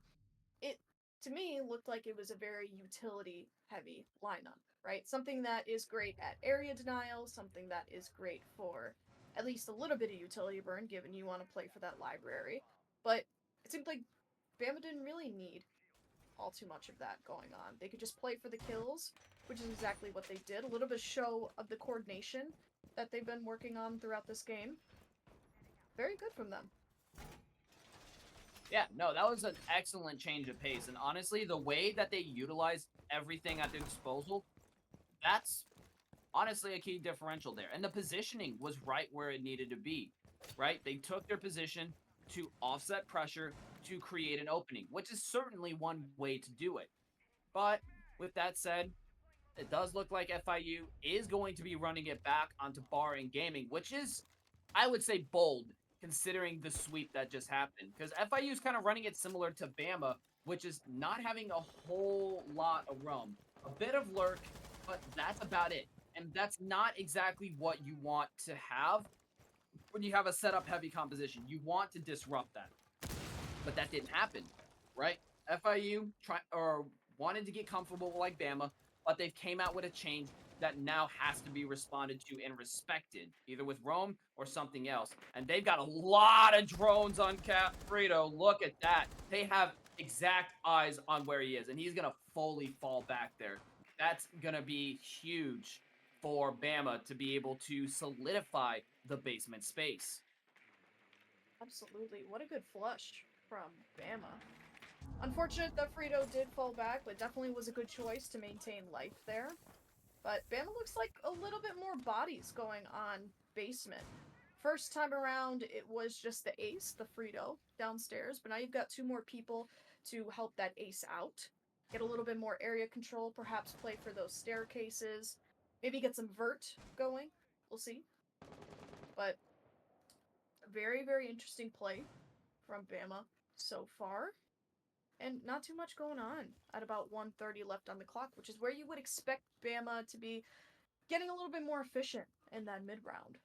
it to me looked like it was a very utility heavy lineup, right? Something that is great at area denial, something that is great for at least a little bit of utility burn, given you want to play for that library. But it seemed like Bama didn't really need all too much of that going on. They could just play for the kills, which is exactly what they did. A little bit of show of the coordination that they've been working on throughout this game. Very good from them. Yeah, no, that was an excellent change of pace. And honestly, the way that they utilize everything at their disposal, that's honestly a key differential there. And the positioning was right where it needed to be, right? They took their position to offset pressure to create an opening, which is certainly one way to do it. But with that said, it does look like FIU is going to be running it back onto Bar and Gaming, which is, I would say, bold considering the sweep that just happened. Because FIU is kind of running it similar to Bama, which is not having a whole lot of roam. A bit of lurk, but that's about it. And that's not exactly what you want to have when you have a setup heavy composition. You want to disrupt that. But that didn't happen, right? FIU wanted to get comfortable like Bama, but they've came out with a change that now has to be responded to and respected, either with Rome or something else. And they've got a lot of drones on Cap Fredo. Look at that. They have exact eyes on where he is, and he's going to fully fall back there. That's going to be huge for Bama to be able to solidify the basement space. Absolutely. What a good flush from Bama. Unfortunate that Frito did fall back, but definitely was a good choice to maintain life there. But Bama looks like a little bit more bodies going on basement. First time around, it was just the ace, the Frito, downstairs, but now you've got two more people to help that ace out. Get a little bit more area control, perhaps play for those staircases, maybe get some vert going. We'll see. But very, very interesting play from Bama so far. And not too much going on at about 1:30 left on the clock, which is where you would expect Bama to be getting a little bit more efficient in that mid round.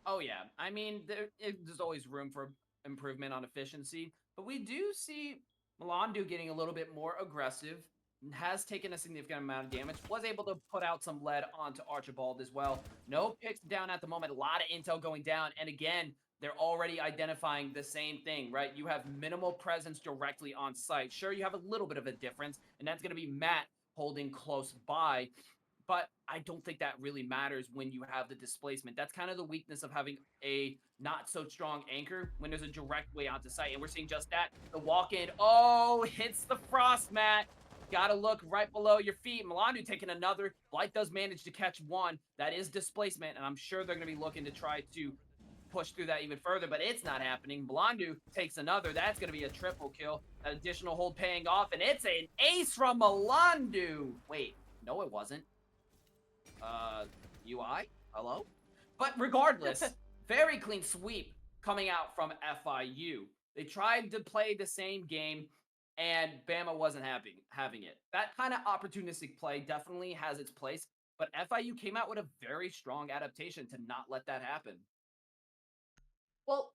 Oh yeah, I mean there's always room for improvement on efficiency, but we do see Melandu getting a little bit more aggressive. Has taken a significant amount of damage. Was able to put out some lead onto Archibald as well. No picks down at the moment. A lot of intel going down, and again, they're already identifying the same thing, right? You have minimal presence directly on site. Sure, you have a little bit of a difference, and that's going to be Matt holding close by. But I don't think that really matters when you have the displacement. That's kind of the weakness of having a not so strong anchor when there's a direct way onto site. And we're seeing just that. The walk in, oh, hits the frost mat. Gotta look right below your feet. Melandu taking another. Blight does manage to catch one. That is displacement, and I'm sure they're going to be looking to try to push through that even further, but it's not happening. Melandu takes another. That's going to be a triple kill. That additional hold paying off, and it's an ace from Melandu. Wait, no, it wasn't. UI? Hello? But regardless, very clean sweep coming out from FIU. They tried to play the same game, and Bama wasn't having it. That kind of opportunistic play definitely has its place, but FIU came out with a very strong adaptation to not let that happen. Well,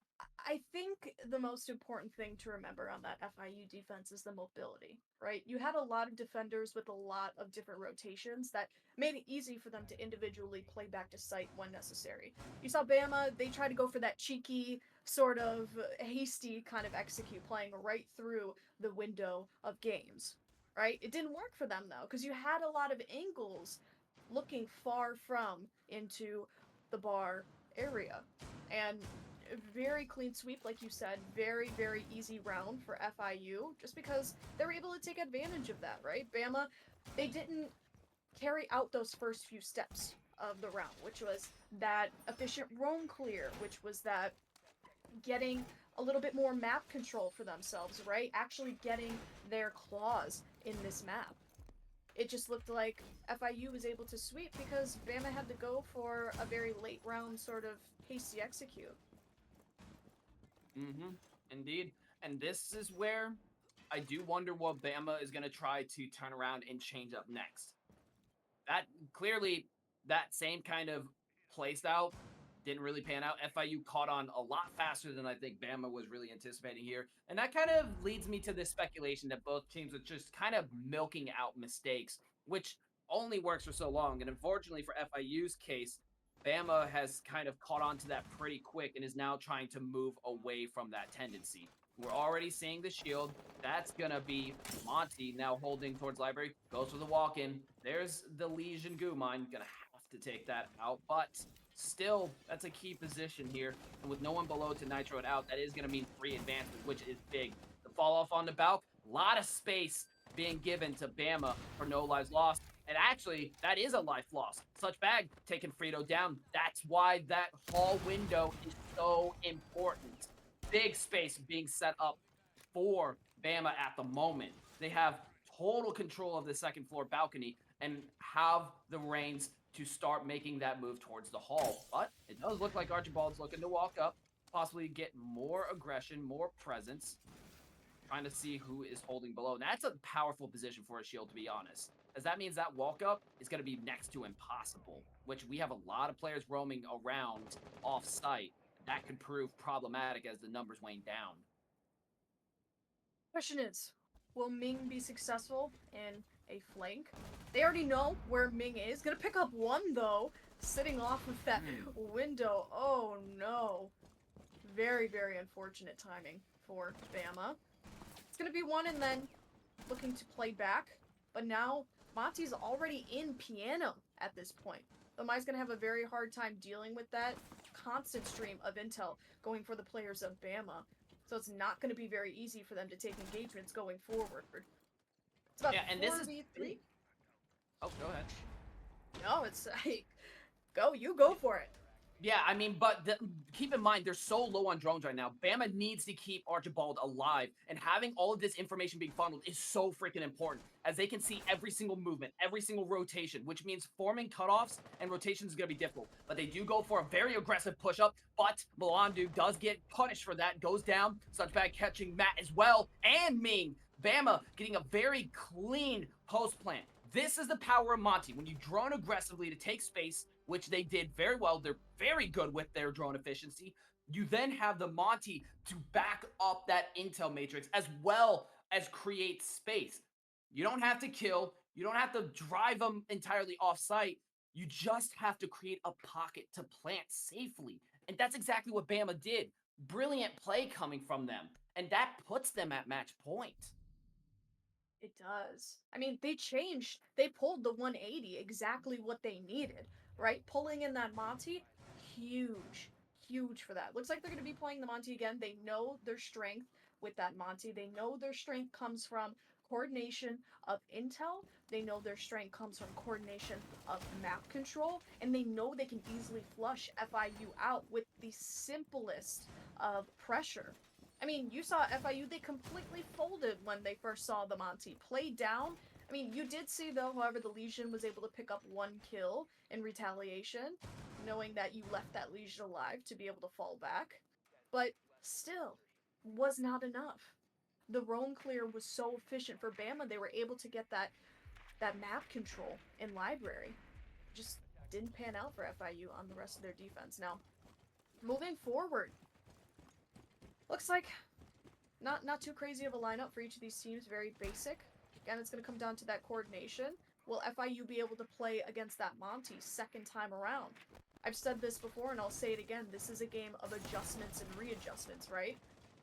I think the most important thing to remember on that FIU defense is the mobility, right? You had a lot of defenders with a lot of different rotations that made it easy for them to individually play back to sight when necessary. You saw Bama, they tried to go for that cheeky, sort of hasty kind of execute, playing right through the window of games, right? It didn't work for them though, because you had a lot of angles looking far from into the bar area. And very clean sweep, like you said, very, very easy round for FIU, just because they were able to take advantage of that, right? Bama, they didn't carry out those first few steps of the round, which was that efficient roam clear, which was that getting a little bit more map control for themselves, right? Actually getting their claws in this map. It just looked like FIU was able to sweep because Bama had to go for a very late round sort of hasty execute. Mm-hmm. Indeed. And this is where I do wonder what Bama is going to try to turn around and change up next. That clearly, that same kind of play style didn't really pan out. FIU caught on a lot faster than I think Bama was really anticipating here. And that kind of leads me to this speculation that both teams are just kind of milking out mistakes, which only works for so long. And unfortunately for FIU's case, Bama has kind of caught on to that pretty quick and is now trying to move away from that tendency. We're already seeing the shield. That's going to be Monty now holding towards library. Goes for the walk-in. There's the Legion Goo mine. Going to have to take that out. But still, that's a key position here. And with no one below to nitro it out, that is going to mean free advancement, which is big. The fall off on the Balk, a lot of space being given to Bama for no lives lost. And actually, that is a life loss. Such bag taking Frito down. That's why that hall window is so important. Big space being set up for Bama at the moment. They have total control of the second floor balcony and have the reins to start making that move towards the hall. But it does look like Archibald's looking to walk up, possibly get more aggression, more presence, trying to see who is holding below. And that's a powerful position for a shield, to be honest, as that means that walk up is going to be next to impossible, which we have a lot of players roaming around off site. That could prove problematic as the numbers wane down. Question is, will Ming be successful in a flank? They already know where Ming is. Gonna pick up one though, sitting off of that window. Oh no. Very, very unfortunate timing for Bama. It's gonna be one and then looking to play back. But now Monty's already in piano at this point. Omai's gonna have a very hard time dealing with that constant stream of intel going for the players of Bama. So it's not going to be very easy for them to take engagements going forward. It's about and this is 4v3. Oh, go ahead. No, it's like, you go for it. Yeah, I mean, but keep in mind, they're so low on drones right now. Bama needs to keep Archibald alive, and having all of this information being funneled is so freaking important, as they can see every single movement, every single rotation, which means forming cutoffs and rotations is going to be difficult. But they do go for a very aggressive push-up, but Melandu does get punished for that, goes down, such bad catching Matt as well, and Ming. Bama getting a very clean post plant. This is the power of Monty. When you drone aggressively to take space, which they did very well, they're very good with their drone efficiency. You then have the Monty to back up that intel matrix as well as create space. You don't have to kill. You don't have to drive them entirely off site. You just have to create a pocket to plant safely. And that's exactly what Bama did. Brilliant play coming from them. And that puts them at match point. It does. I mean, they changed. They pulled the 180, exactly what they needed, right? Pulling in that Monty, huge. Huge for that. Looks like they're going to be playing the Monty again. They know their strength with that Monty. They know their strength comes from coordination of intel. They know their strength comes from coordination of map control. And they know they can easily flush FIU out with the simplest of pressure. I mean, you saw FIU, they completely folded when they first saw the Monty play down. I mean, you did see, though, however, the Legion was able to pick up one kill in retaliation, knowing that you left that Legion alive to be able to fall back. But still, was not enough. The roam clear was so efficient for Bama, they were able to get that map control in library. Just didn't pan out for FIU on the rest of their defense. Now, moving forward, Looks like not too crazy of a lineup for each of these teams. Very basic. Again, it's going to come down to that coordination. Will FIU be able to play against that Monty second time around? I've said this before and I'll say it again. This is a game of adjustments and readjustments, right?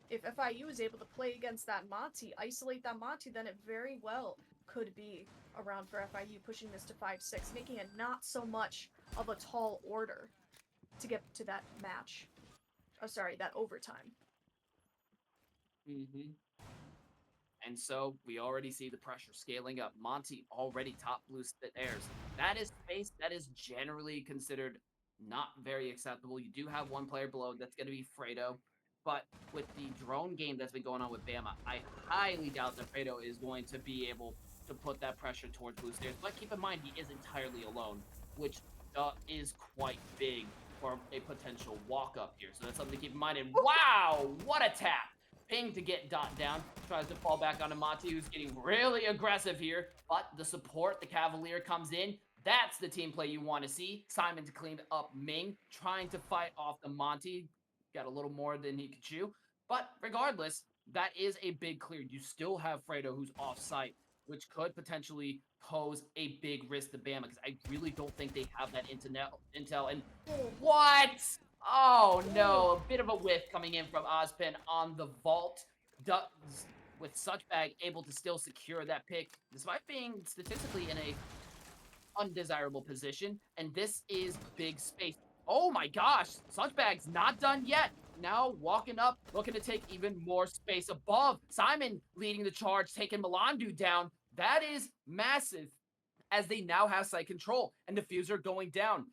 If FIU is able to play against that Monty, isolate that Monty, then it very well could be around for FIU pushing this to 5-6, making it not so much of a tall order to get to that match. Oh, sorry, that overtime. Mm-hmm. And so we already see the pressure scaling up. Monty already top blue airs. That is space that is generally considered not very acceptable. You do have one player below. That's going to be Fredo. But with the drone game that's been going on with Bama, I highly doubt that Fredo is going to be able to put that pressure towards blue stairs. But keep in mind, he is entirely alone, which is quite big for a potential walk up here. So that's something to keep in mind. And wow, what a tap! Ping to get Dot down. Tries to fall back onto Monty, who's getting really aggressive here. But the support, the Cavalier comes in. That's the team play you want to see. Simon to clean up Ming, trying to fight off the Monty. Got a little more than he could chew. But regardless, that is a big clear. You still have Fredo, who's off site, which could potentially pose a big risk to Bama, because I really don't think they have that intel. And what? Oh no, a bit of a whiff coming in from Ozpin on the vault. Does, with such bag able to still secure that pick, despite being statistically in a undesirable position. And this is big space. Oh my gosh, such bag's not done yet. Now walking up, looking to take even more space above. Simon leading the charge, taking Melandu down. That is massive, as they now have site control and diffuser going down.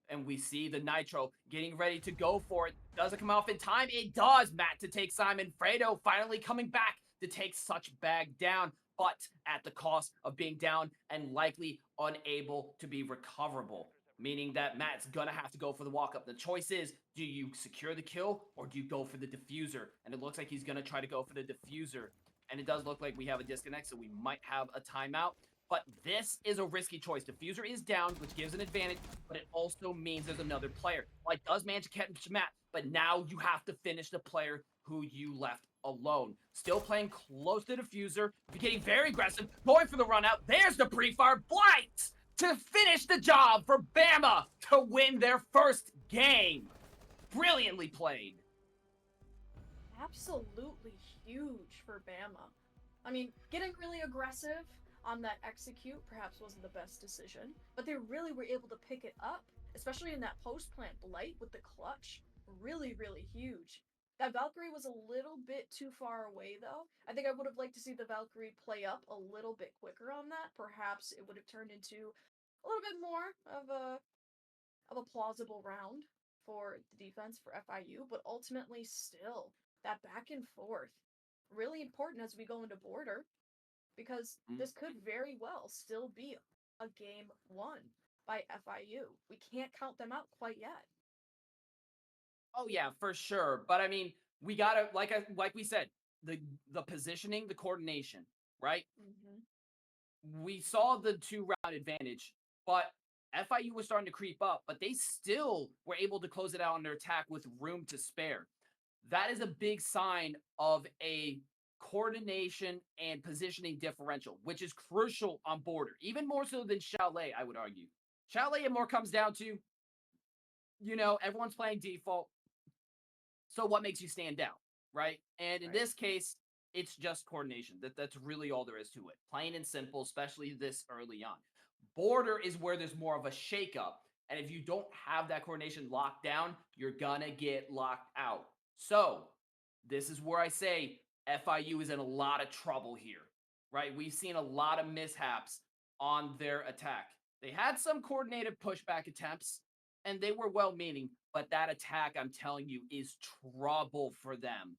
And we see the Nitro getting ready to go for it. Does it come off in time? It does. Matt to take Simon. Fredo finally coming back to take such bag down, but at the cost of being down and likely unable to be recoverable. Meaning that Matt's gonna have to go for the walk up. The choice is, do you secure the kill or do you go for the diffuser? And it looks like he's gonna try to go for the diffuser. And it does look like we have a disconnect, so we might have a timeout. But this is a risky choice. Diffuser is down, which gives an advantage, but it also means there's another player. Like, does manage to catch Matt, but now you have to finish the player who you left alone. Still playing close to Diffuser, getting very aggressive, going for the run out. There's the pre-fire blight to finish the job for Bama to win their first game. Brilliantly played. Absolutely huge for Bama. I mean, getting really aggressive on that execute perhaps wasn't the best decision, but they really were able to pick it up, especially in that post plant blight with the clutch. Really, really huge. That Valkyrie was a little bit too far away, though. I think I would have liked to see the Valkyrie play up a little bit quicker on that. Perhaps it would have turned into a little bit more of a plausible round for the defense for FIU, but ultimately still that back and forth really important as we go into border, because this could very well still be a game won by FIU. We can't count them out quite yet. Oh yeah, for sure. But I mean, we gotta like we said, the positioning, the coordination, right? We saw the 2 round advantage, but FIU was starting to creep up, but they still were able to close it out on their attack with room to spare. That is a big sign of a coordination and positioning differential, which is crucial on border, even more so than Chalet, I would argue. Chalet, it more comes down to, everyone's playing default. So what makes you stand out, right? And in this case, it's just coordination. That's really all there is to it. Plain and simple, especially this early on. Border is where there's more of a shakeup. And if you don't have that coordination locked down, you're gonna get locked out. So this is where I say FIU is in a lot of trouble here, right? We've seen a lot of mishaps on their attack. They had some coordinated pushback attempts, and they were well meaning, but that attack, I'm telling you, is trouble for them.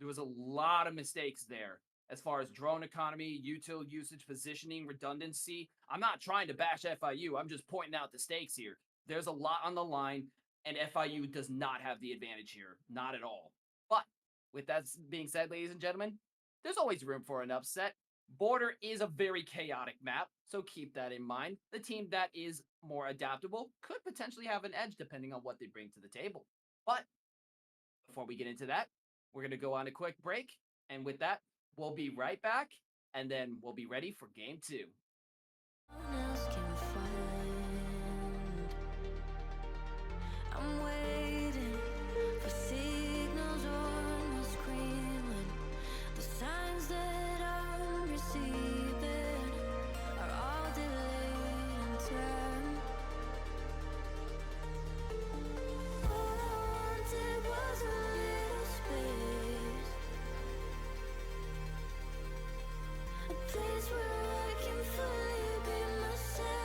There was a lot of mistakes there as far as drone economy, util usage, positioning, redundancy. I'm not trying to bash FIU. I'm just pointing out the stakes here. There's a lot on the line, and FIU does not have the advantage here. Not at all. But with that being said, ladies and gentlemen, there's always room for an upset. Border is a very chaotic map, so keep that in mind. The team that is more adaptable could potentially have an edge depending on what they bring to the table. But before we get into that, We're going to go on a quick break. And with that, we'll be right back. And then we'll be ready for game two. one else can find. I'm waiting for signals on my screen when the signs that I'm receiving are all delayed in time. All I wanted was a little space, a place where I can fully be myself.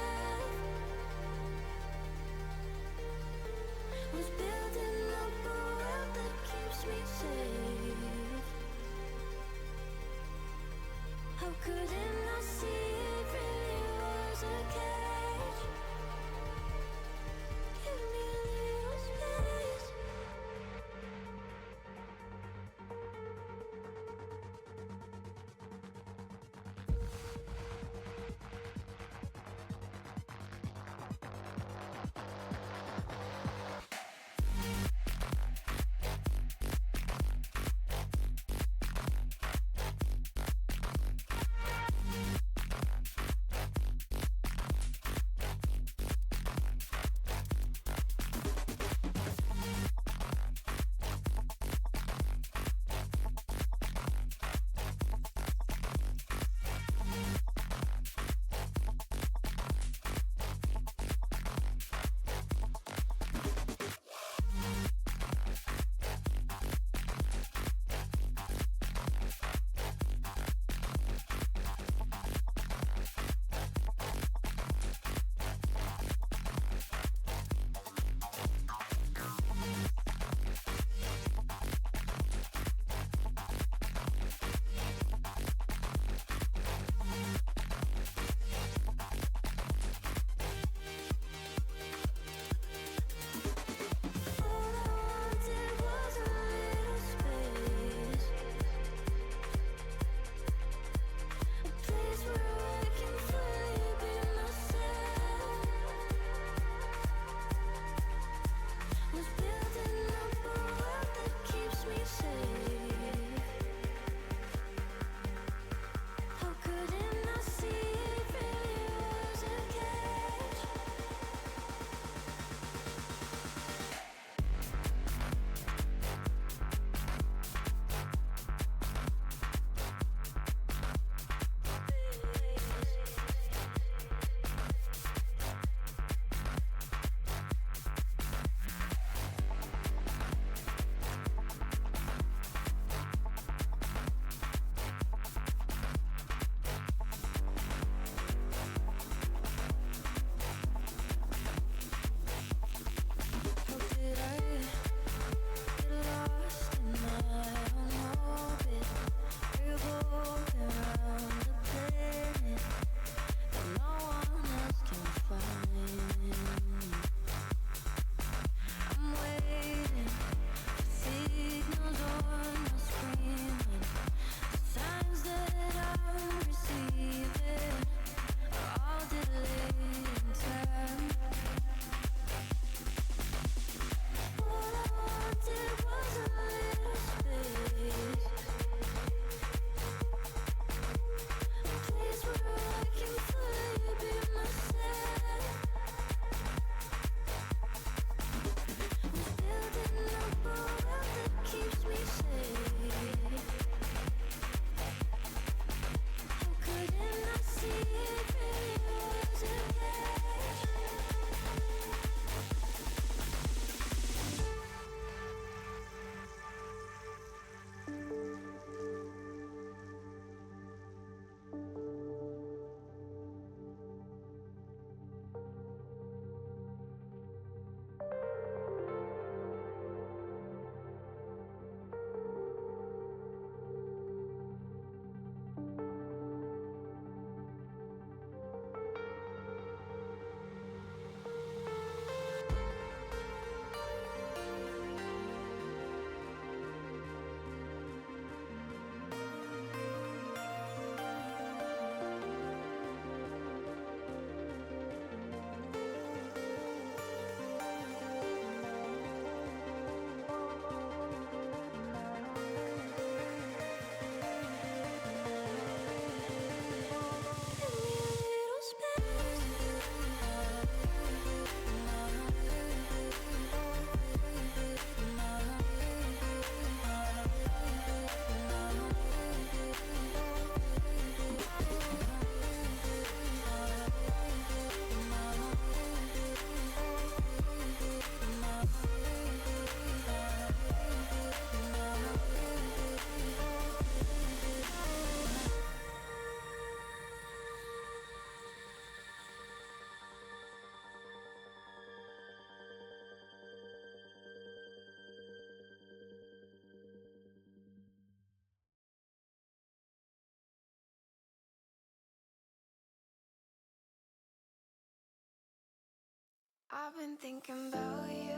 I've been thinking about you,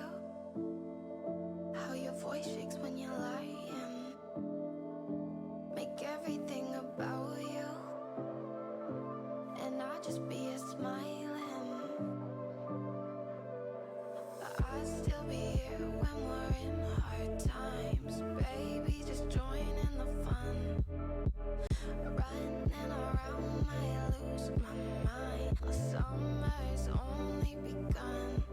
how your voice shakes when you're lying. Make everything about you, and I just be a smiling. I'd still be here when we're in hard times. Baby, just join in the fun. Running around, might lose my mind. The summer's only begun.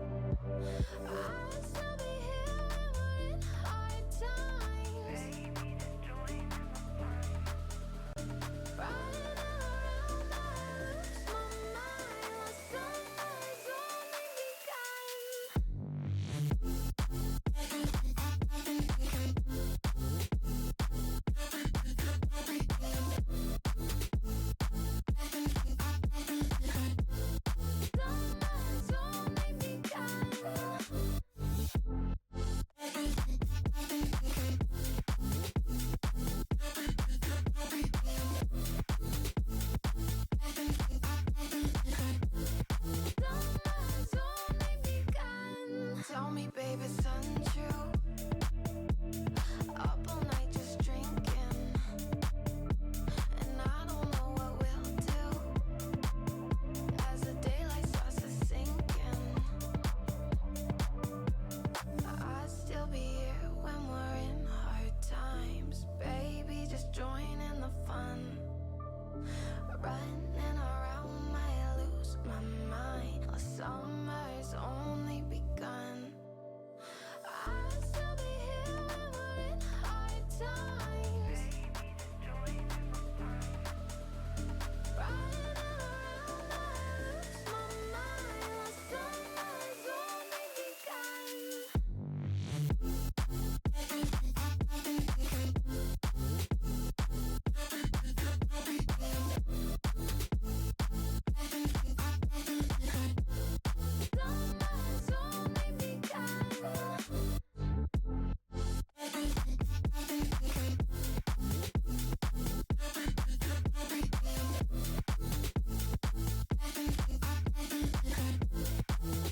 I'd still be here when we're in hard times. Baby, just join in the fun. Running around, might lose my mind. The summer's only begun. Summer's only begun. Summer's only begun. Tell me, baby, it's untrue. Up all night just drinking, and I don't know what we'll do as the daylight starts to sink in. I'd still be here when we're in hard times. Baby, just join in the fun. Running around, might lose my mind. The summer's only begun. I'd still be here when we're in hard times. Baby, just join in the fun. Running around, might lose my mind. The summer's only begun. Summer's only begun.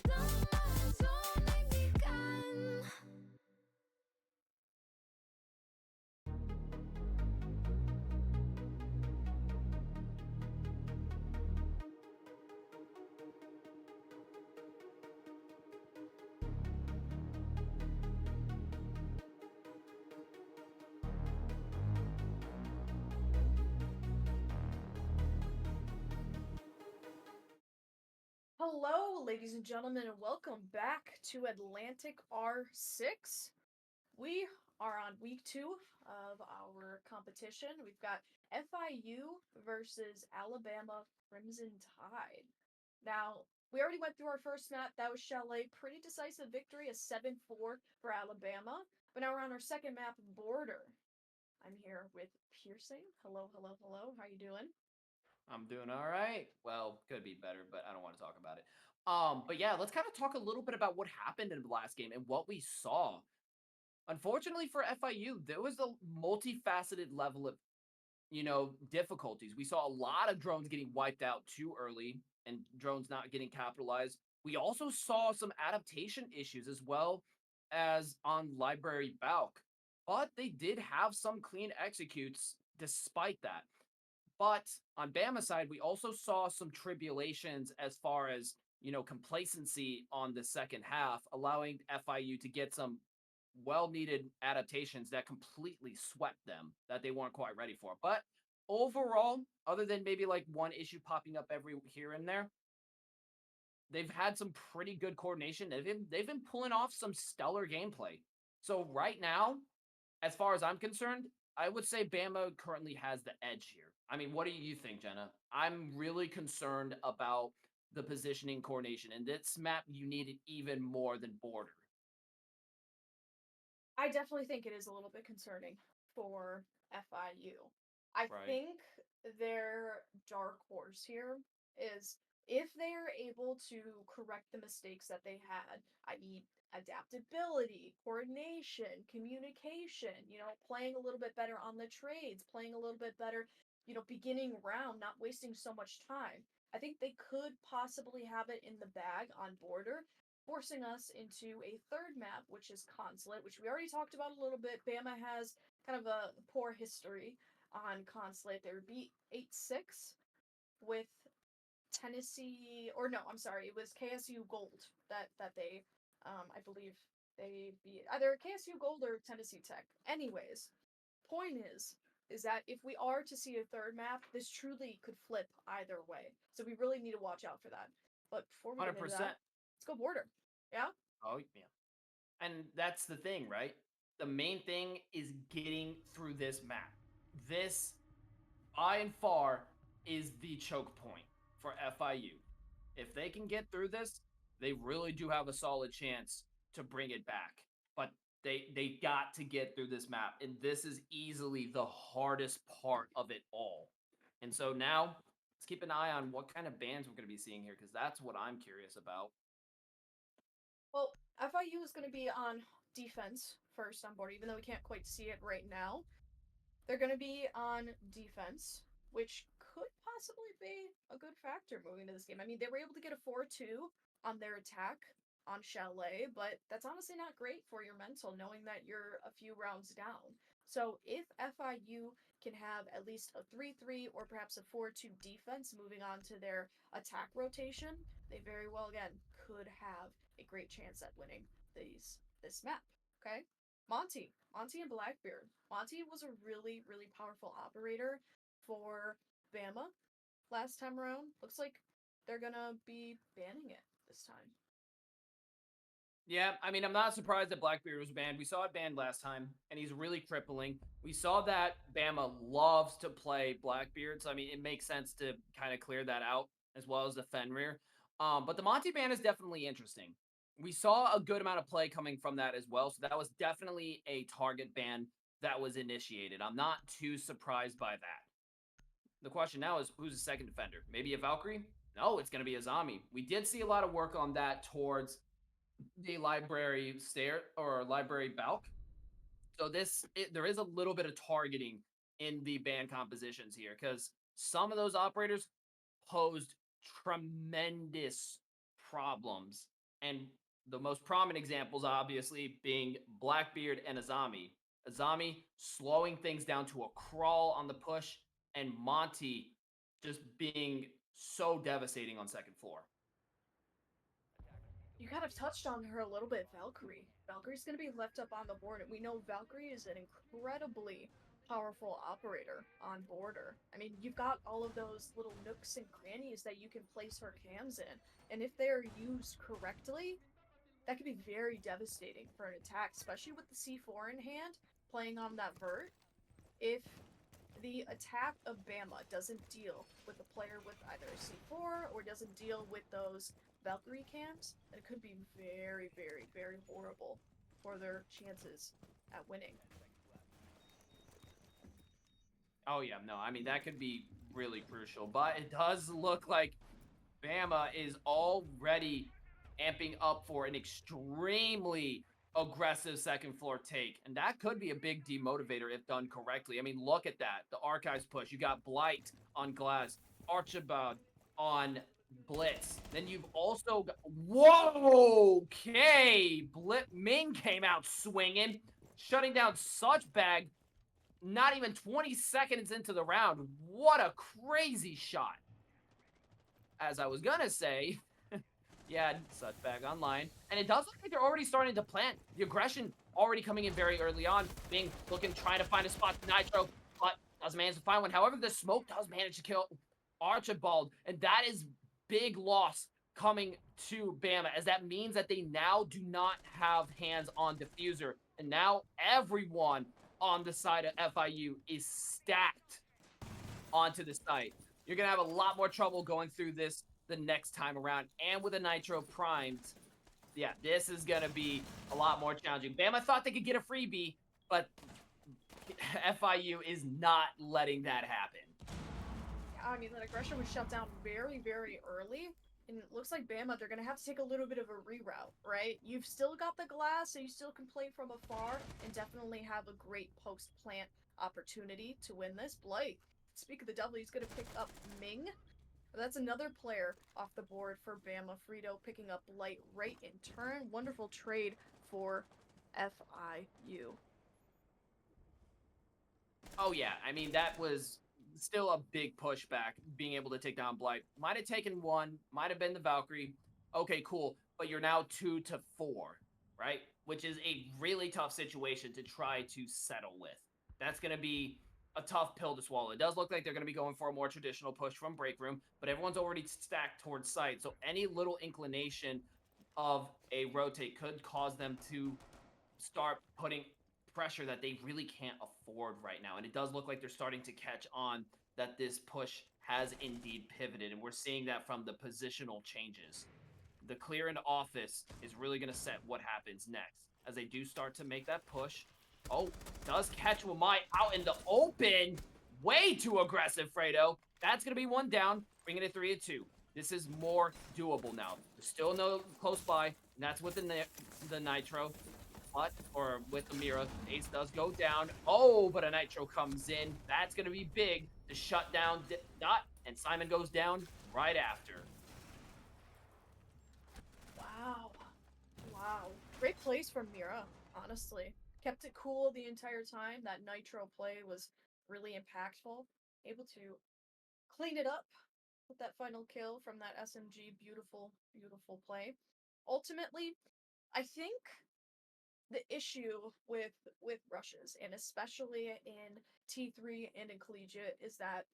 Summer's only begun. Hello, ladies and gentlemen, and welcome back to Atlantic R6. We are on week 2 of our competition. We've got FIU versus Alabama Crimson Tide. Now, we already went through our first map. That was Chalet. Pretty decisive victory, a 7-4 for Alabama. But now we're on our second map, Border. I'm here with Piercing. Hello, hello, hello. How you doing? I'm doing all right. Well, could be better, but I don't want to talk about it. But yeah, let's kind of talk a little bit about what happened in the last game and what we saw. Unfortunately for FIU, there was a multifaceted level of, difficulties. We saw a lot of drones getting wiped out too early and drones not getting capitalized. We also saw some adaptation issues as well as on Library Balk, but they did have some clean executes despite that. But on Bama's side, we also saw some tribulations as far as, complacency on the second half, allowing FIU to get some well needed adaptations that completely swept them that they weren't quite ready for. But overall, other than maybe like one issue popping up every here and there, they've had some pretty good coordination. They've been pulling off some stellar gameplay. So right now, as far as I'm concerned, I would say Bama currently has the edge here. I mean, what do you think, Jenna? I'm really concerned about the positioning coordination, and this map you need it even more than Border. I definitely think it is a little bit concerning for FIU. I Right. think their dark horse here is if they are able to correct the mistakes that they had, i.e., adaptability, coordination, communication, playing a little bit better on the trades, playing a little bit better, beginning round, not wasting so much time. I think they could possibly have it in the bag on Border. forcing us into a third map, which is Consulate, which we already talked about a little bit. Bama has kind of a poor history on Consulate. They were beat 8-6 with Tennessee, or no, I'm sorry, it was KSU Gold that they, I believe they beat either KSU Gold or Tennessee Tech. Anyways, point is that if we are to see a third map, this truly could flip either way. So we really need to watch out for that. But before we get into 100%. that, let's go border. Yeah? Oh, yeah. And that's the thing, right? The main thing is getting through this map. This, by and far, is the choke point for FIU. If they can get through this, they really do have a solid chance to bring it back. But they got to get through this map, and this is easily the hardest part of it all. And so now let's keep an eye on what kind of bands we're going to be seeing here, because that's what I'm curious about. Well, FIU is going to be on defense first on board, even though we can't quite see it right now. They're going to be on defense, which could possibly be a good factor moving to this game. I mean, they were able to get a 4-2 on their attack on Chalet, but that's honestly not great for your mental knowing that you're a few rounds down. So if FIU can have at least a 3-3 or perhaps a 4-2 defense moving on to their attack rotation, they very well again could have a great chance at winning this map. Okay? Monty and Blackbeard. Monty was a really, really powerful operator for Bama last time around. Looks like they're gonna be banning it this time. Yeah, I mean, I'm not surprised that Blackbeard was banned. We saw it banned last time, and he's really crippling. We saw that Bama loves to play Blackbeard, so I mean, it makes sense to kind of clear that out as well as the Fenrir. But the Monty ban is definitely interesting. We saw a good amount of play coming from that as well, so that was definitely a target ban that was initiated. I'm not too surprised by that. The question now is who's the second defender? Maybe a Valkyrie? No, it's going to be a Zami. We did see a lot of work on that towards the library stair or library balk. So there is a little bit of targeting in the band compositions here because some of those operators posed tremendous problems, and the most prominent examples obviously being Blackbeard and Azami. Azami slowing things down to a crawl on the push, and Monty just being so devastating on second floor. You kind of touched on her a little bit, Valkyrie. Valkyrie's going to be left up on the board, and we know Valkyrie is an incredibly powerful operator on border. I mean, you've got all of those little nooks and crannies that you can place her cams in, and if they're used correctly, that could be very devastating for an attack, especially with the C4 in hand, playing on that vert. If the attack of Bama doesn't deal with a player with either a C4 or doesn't deal with those Valkyrie cams, then it could be very, very, very horrible for their chances at winning. Oh yeah, no, I mean that could be really crucial, but it does look like Bama is already amping up for an extremely aggressive second floor take, and that could be a big demotivator if done correctly. I mean, look at that. The archives push. You got Blight on glass, Archibald on blitz. Then you've also got, whoa, okay. Ming came out swinging, shutting down such bag. Not even 20 seconds into the round. What a crazy shot. As I was gonna say, yeah, such bag online. And it does look like they're already starting to plant. The aggression already coming in very early on. Being looking, trying to find a spot to Nitro, but doesn't manage to find one. However, the smoke does manage to kill Archibald. And that is big loss coming to Bama, as that means that they now do not have hands on diffuser. And now everyone on the side of FIU is stacked onto the site. You're going to have a lot more trouble going through this the next time around. And with a Nitro primed, yeah, this is going to be a lot more challenging. Bama thought they could get a freebie, but FIU is not letting that happen. Yeah, I mean, that aggression was shut down very, very early. And it looks like Bama, they're going to have to take a little bit of a reroute, right? You've still got the glass, so you still can play from afar and definitely have a great post-plant opportunity to win this. Blake, speak of the devil, he's going to pick up Ming. That's another player off the board for Bama. Frito picking up light right in turn. Wonderful trade for FIU. Oh yeah, I mean that was still a big pushback. Being able to take down Blight might have taken one, might have been the Valkyrie. Okay, cool, but you're now 2 to 4, right? Which is a really tough situation to try to settle with. That's going to be a tough pill to swallow. It does look like they're going to be going for a more traditional push from Break Room, but everyone's already stacked towards site, so any little inclination of a rotate could cause them to start putting pressure that they really can't afford right now. And it does look like they're starting to catch on that this push has indeed pivoted. And we're seeing that from the positional changes. The clear into office is really going to set what happens next as they do start to make that push. Oh, does catch Wamai out in the open. Way too aggressive, Fredo. That's going to be one down, bringing it 3-2. This is more doable now. There's still no close by, and that's with the Nitro or with the Mira. Ace does go down. Oh, but a Nitro comes in. That's going to be big to shut down Dot, and Simon goes down right after. Wow. Wow. Great plays from Mira, honestly. Kept it cool the entire time. That Nitro play was really impactful. Able to clean it up with that final kill from that SMG. Beautiful, beautiful play. Ultimately, I think the issue with rushes, and especially in T3 and in collegiate, is that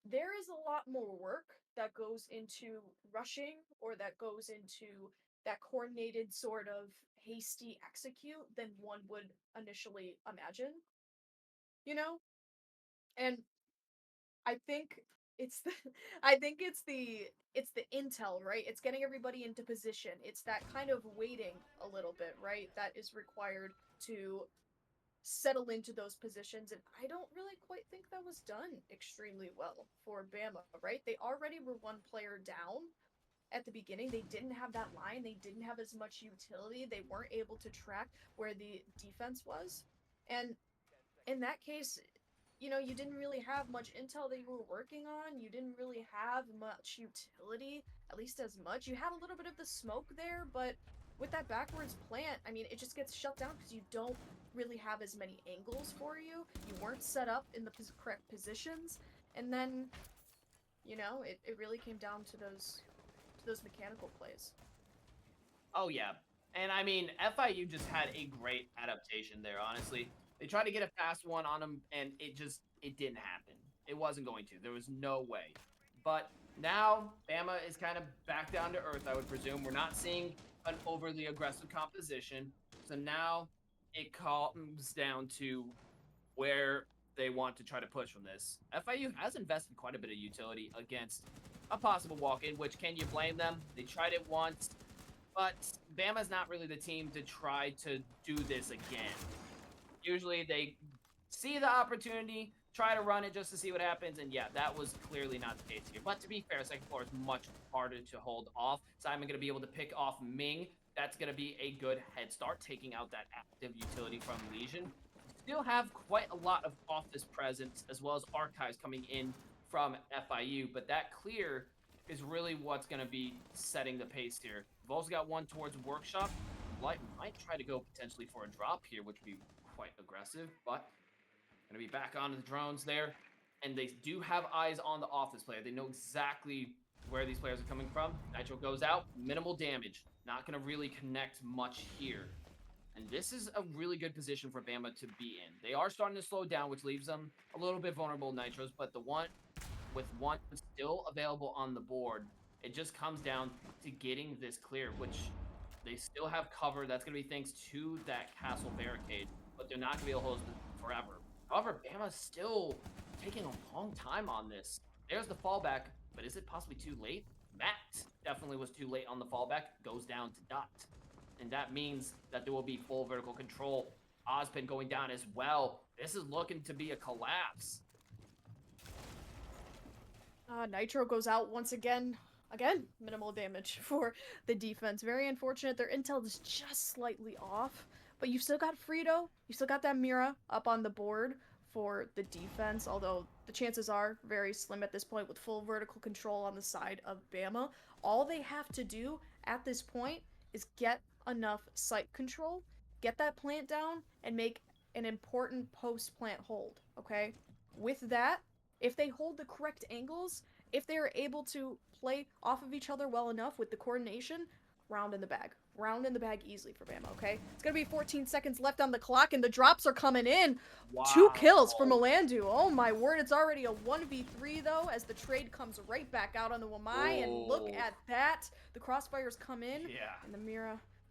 there is a lot more work that goes into rushing, or that goes into that coordinated sort of hasty execute than one would initially imagine, you know? And I think it's the I think it's the intel, right? It's getting everybody into position. It's that kind of waiting a little bit, right? That is required to settle into those positions, and I don't really quite think that was done extremely well for Bama, right? They already were one player down at the beginning. They didn't have that line, they didn't have as much utility, they weren't able to track where the defense was. And in that case, you didn't really have much intel that you were working on. You didn't really have much utility, at least as much. You had a little bit of the smoke there, but with that backwards plant, I mean, it just gets shut down because you don't really have as many angles for you. You weren't set up in the correct positions, and then, it really came down to those mechanical plays. Oh yeah. And I mean, FIU just had a great adaptation there, honestly. They tried to get a fast one on him and it didn't happen. It wasn't going to. There was no way. But now Bama is kind of back down to earth, I would presume. We're not seeing an overly aggressive composition. So now it comes down to where they want to try to push from this. FIU has invested quite a bit of utility against a possible walk-in, which can you blame them? They tried it once, but Bama's not really the team to try to do this again. Usually they see the opportunity, try to run it just to see what happens, and yeah, that was clearly not the case here. But to be fair, second floor is much harder to hold off. Simon going to be able to pick off Ming. That's going to be a good head start, taking out that active utility from Legion. Still have quite a lot of office presence, as well as archives coming in from FIU, but that clear is really what's going to be setting the pace here. We've also got one towards Workshop. Light might try to go potentially for a drop here, which would be quite aggressive, but going to be back onto the drones there. And they do have eyes on the office player. They know exactly where these players are coming from. Nitro goes out, minimal damage. Not going to really connect much here. And this is a really good position for Bama to be in. They are starting to slow down, which leaves them a little bit vulnerable, Nitros, but with one still available on the board, it just comes down to getting this clear, which they still have cover. That's going to be thanks to that castle barricade, but they're not going to be able to hold it forever. However, Bama's still taking a long time on this. There's the fallback, but is it possibly too late? Matt definitely was too late on the fallback, goes down to Dot. And that means that there will be full vertical control. Ozpin going down as well. This is looking to be a collapse. Nitro goes out once again. Again, minimal damage for the defense. Very unfortunate. Their intel is just slightly off. But you've still got Frito. You still got that Mira up on the board for the defense, although the chances are very slim at this point with full vertical control on the side of Bama. All they have to do at this point is get enough site control, get that plant down, and make an important post plant hold, okay? With that, if they hold the correct angles, if they're able to play off of each other well enough with the coordination, round in the bag. Round in the bag easily for Bama, okay? It's gonna be 14 seconds left on the clock, and the drops are coming in. Two Wow. kills for Melandu. Oh my word, it's already a 1v3 though, as the trade comes right back out on the Wamai, and look Oh. at that. The crossfires come in, Yeah. and the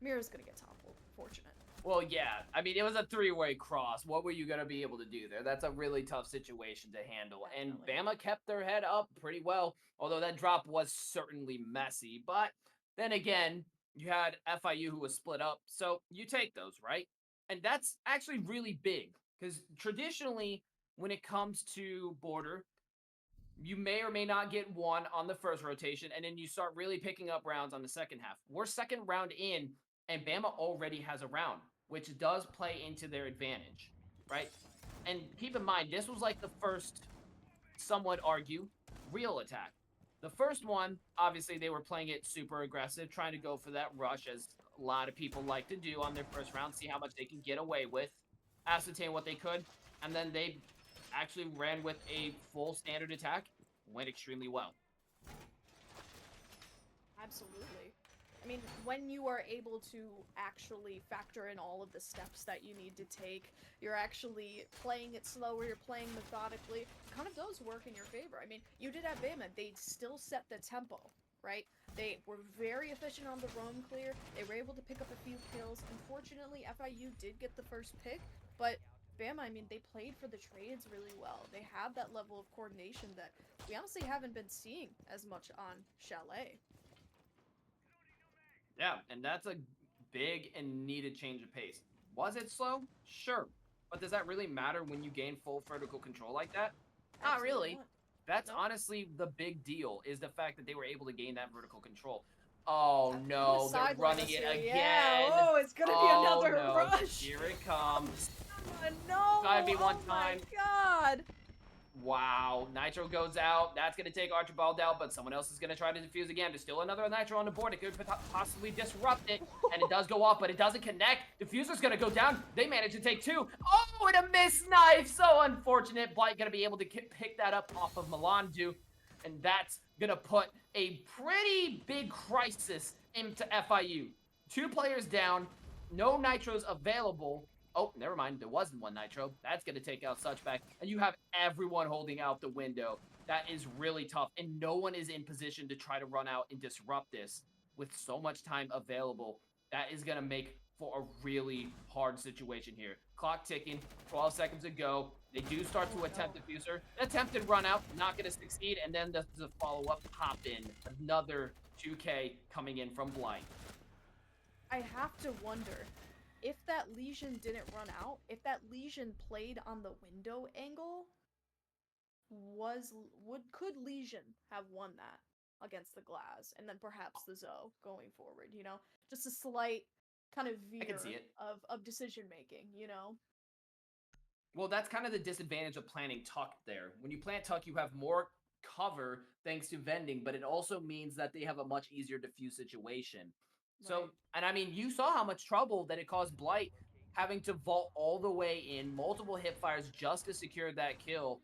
Mira's gonna get toppled. Fortunate. Well, yeah. I mean, it was a three-way cross. What were you going to be able to do there? That's a really tough situation to handle. And Definitely. Bama kept their head up pretty well, although that drop was certainly messy. But then again, you had FIU who was split up, so you take those, right? And that's actually really big because traditionally, when it comes to border, you may or may not get one on the first rotation, and then you start really picking up rounds on the second half. We're second round in, and Bama already has a round, which does play into their advantage, right? And keep in mind, this was like the first, some would argue, real attack. The first one, obviously, they were playing it super aggressive, trying to go for that rush, as a lot of people like to do on their first round, see how much they can get away with, ascertain what they could, and then they actually ran with a full standard attack, went extremely well. Absolutely. I mean, when you are able to actually factor in all of the steps that you need to take, you're actually playing it slower, you're playing methodically, it kind of does work in your favor. I mean, you did at Bama, they still set the tempo, right? They were very efficient on the roam clear, they were able to pick up a few kills. Unfortunately, FIU did get the first pick, but Bama, I mean, they played for the trades really well. They have that level of coordination that we honestly haven't been seeing as much on Chalet. Yeah, and that's a big and needed change of pace. Was it slow? Sure. But does that really matter when you gain full vertical control like that? Not Absolutely really. not. That's Nope. honestly the big deal, is the fact that they were able to gain that vertical control. Oh Gonna no, they're sideline running us it here. Yeah. again. Oh, it's gonna be Oh another no, rush. here it comes. Gotta No. be one Oh my time. god. Wow, Nitro goes out. That's going to take Archibald out, but someone else is going to try to defuse again. There's still another Nitro on the board. It could possibly disrupt it, and it does go off, but it doesn't connect. Diffuser's going to go down. They manage to take two. Oh, and a missed knife. So unfortunate. Blight going to be able to pick that up off of Melandu, and that's going to put a pretty big crisis into FIU. Two players down, no Nitros available. Oh, never mind. There wasn't one Nitro. That's going to take out Suchback. And you have everyone holding out the window. That is really tough. And no one is in position to try to run out and disrupt this with so much time available. That is going to make for a really hard situation here. Clock ticking. 12 seconds to go. They do start to attempt diffuser. Attempted run out. Not going to succeed. And then the follow-up pop in. Another 2K coming in from Blight. I have to wonder if that lesion didn't run out, if that lesion played on the window angle, could lesion have won that against the glass, and then perhaps the Zoe going forward, just a slight kind of I can veer see it. of decision making. Well, that's kind of the disadvantage of planting tuck there. When you plant tuck, you have more cover thanks to vending, but it also means that they have a much easier diffuse situation. So, Right. and I mean, you saw how much trouble that it caused Blight having to vault all the way in, multiple hip fires just to secure that kill.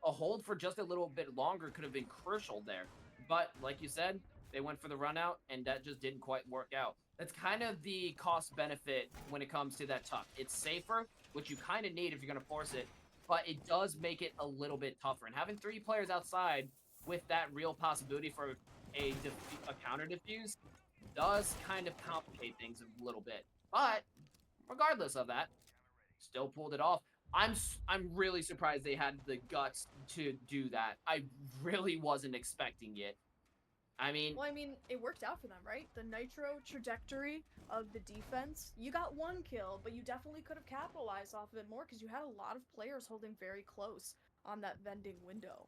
A hold for just a little bit longer could have been crucial there. But like you said, they went for the run out, and that just didn't quite work out. That's kind of the cost benefit when it comes to that tuck. It's safer, which you kind of need if you're going to force it, but it does make it a little bit tougher. And having three players outside with that real possibility for a counter diffuse does kind of complicate things a little bit. But regardless of that, still pulled it off. I'm really surprised they had the guts to do that. I really wasn't expecting it. I mean, Well, I mean, it worked out for them, right? The Nitro trajectory of the defense, you got one kill, but you definitely could have capitalized off of it more because you had a lot of players holding very close on that vending window.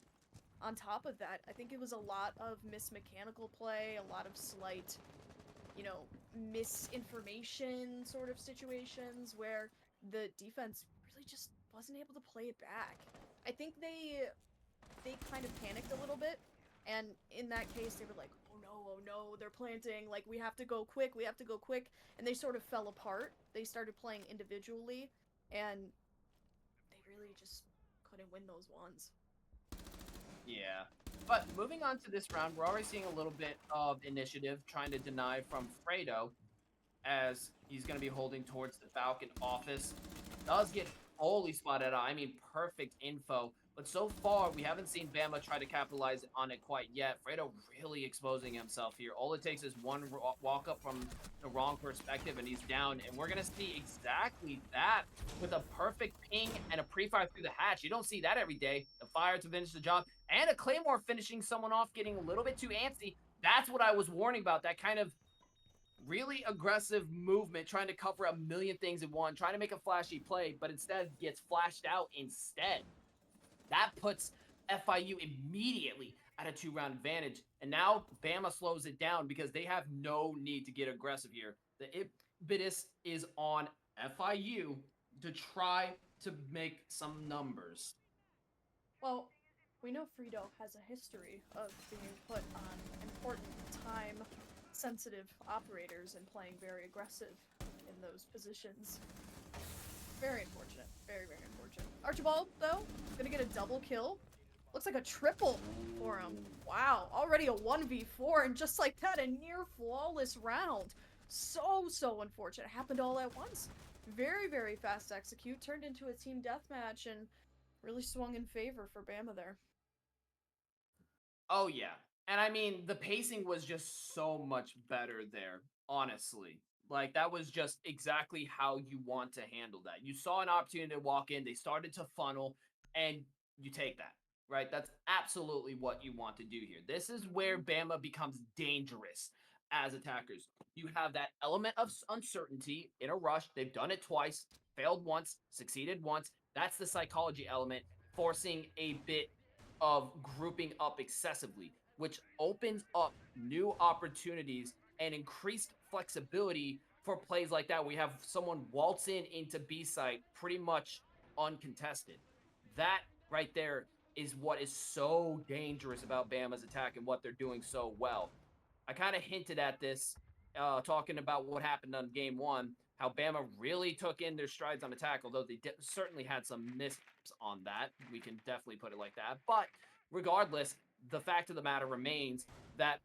On top of that, I think it was a lot of mismechanical play, a lot of slight, misinformation sort of situations where the defense really just wasn't able to play it back. I think they kind of panicked a little bit, and in that case, they were like, oh no, they're planting, like, we have to go quick, and they sort of fell apart. They started playing individually, and they really just couldn't win those ones. Yeah. But moving on to this round, we're already seeing a little bit of initiative trying to deny from Fredo as he's going to be holding towards the Falcon office. Does get fully spotted out. I mean, perfect info. But so far, we haven't seen Bama try to capitalize on it quite yet. Fredo really exposing himself here. All it takes is one walk up from the wrong perspective, and he's down. And we're going to see exactly that with a perfect ping and a pre-fire through the hatch. You don't see that every day. The fire to finish the job, and a Claymore finishing someone off, getting a little bit too antsy. That's what I was warning about. That kind of really aggressive movement, trying to cover a million things in one, trying to make a flashy play, but instead gets flashed out instead. That puts FIU immediately at a 2-round advantage. And now Bama slows it down because they have no need to get aggressive here. The impetus is on FIU to try to make some numbers. Well, we know Frito has a history of being put on important time sensitive operators and playing very aggressive in those positions. Very unfortunate. Very, very unfortunate. Archibald, though, gonna get a double kill. Looks like a triple for him. Wow, already a 1v4, and just like that, a near flawless round. So unfortunate. It happened all at once. Very, very fast execute. Turned into a team deathmatch and really swung in favor for Bama there. Oh, yeah. And I mean, the pacing was just so much better there, honestly. Like, that was just exactly how you want to handle that. You saw an opportunity to walk in, they started to funnel, and you take that, right? That's absolutely what you want to do here. This is where Bama becomes dangerous as attackers. You have that element of uncertainty in a rush. They've done it twice, failed once, succeeded once. That's the psychology element, forcing a bit of grouping up excessively, which opens up new opportunities and increased flexibility for plays like that. We have someone waltz in into B site pretty much uncontested. That right there is what is so dangerous about Bama's attack and what they're doing so well. I kind of hinted at this, talking about what happened on game one, how Bama really took in their strides on attack, although they certainly had some misses on that. We can definitely put it like that. But regardless, the fact of the matter remains that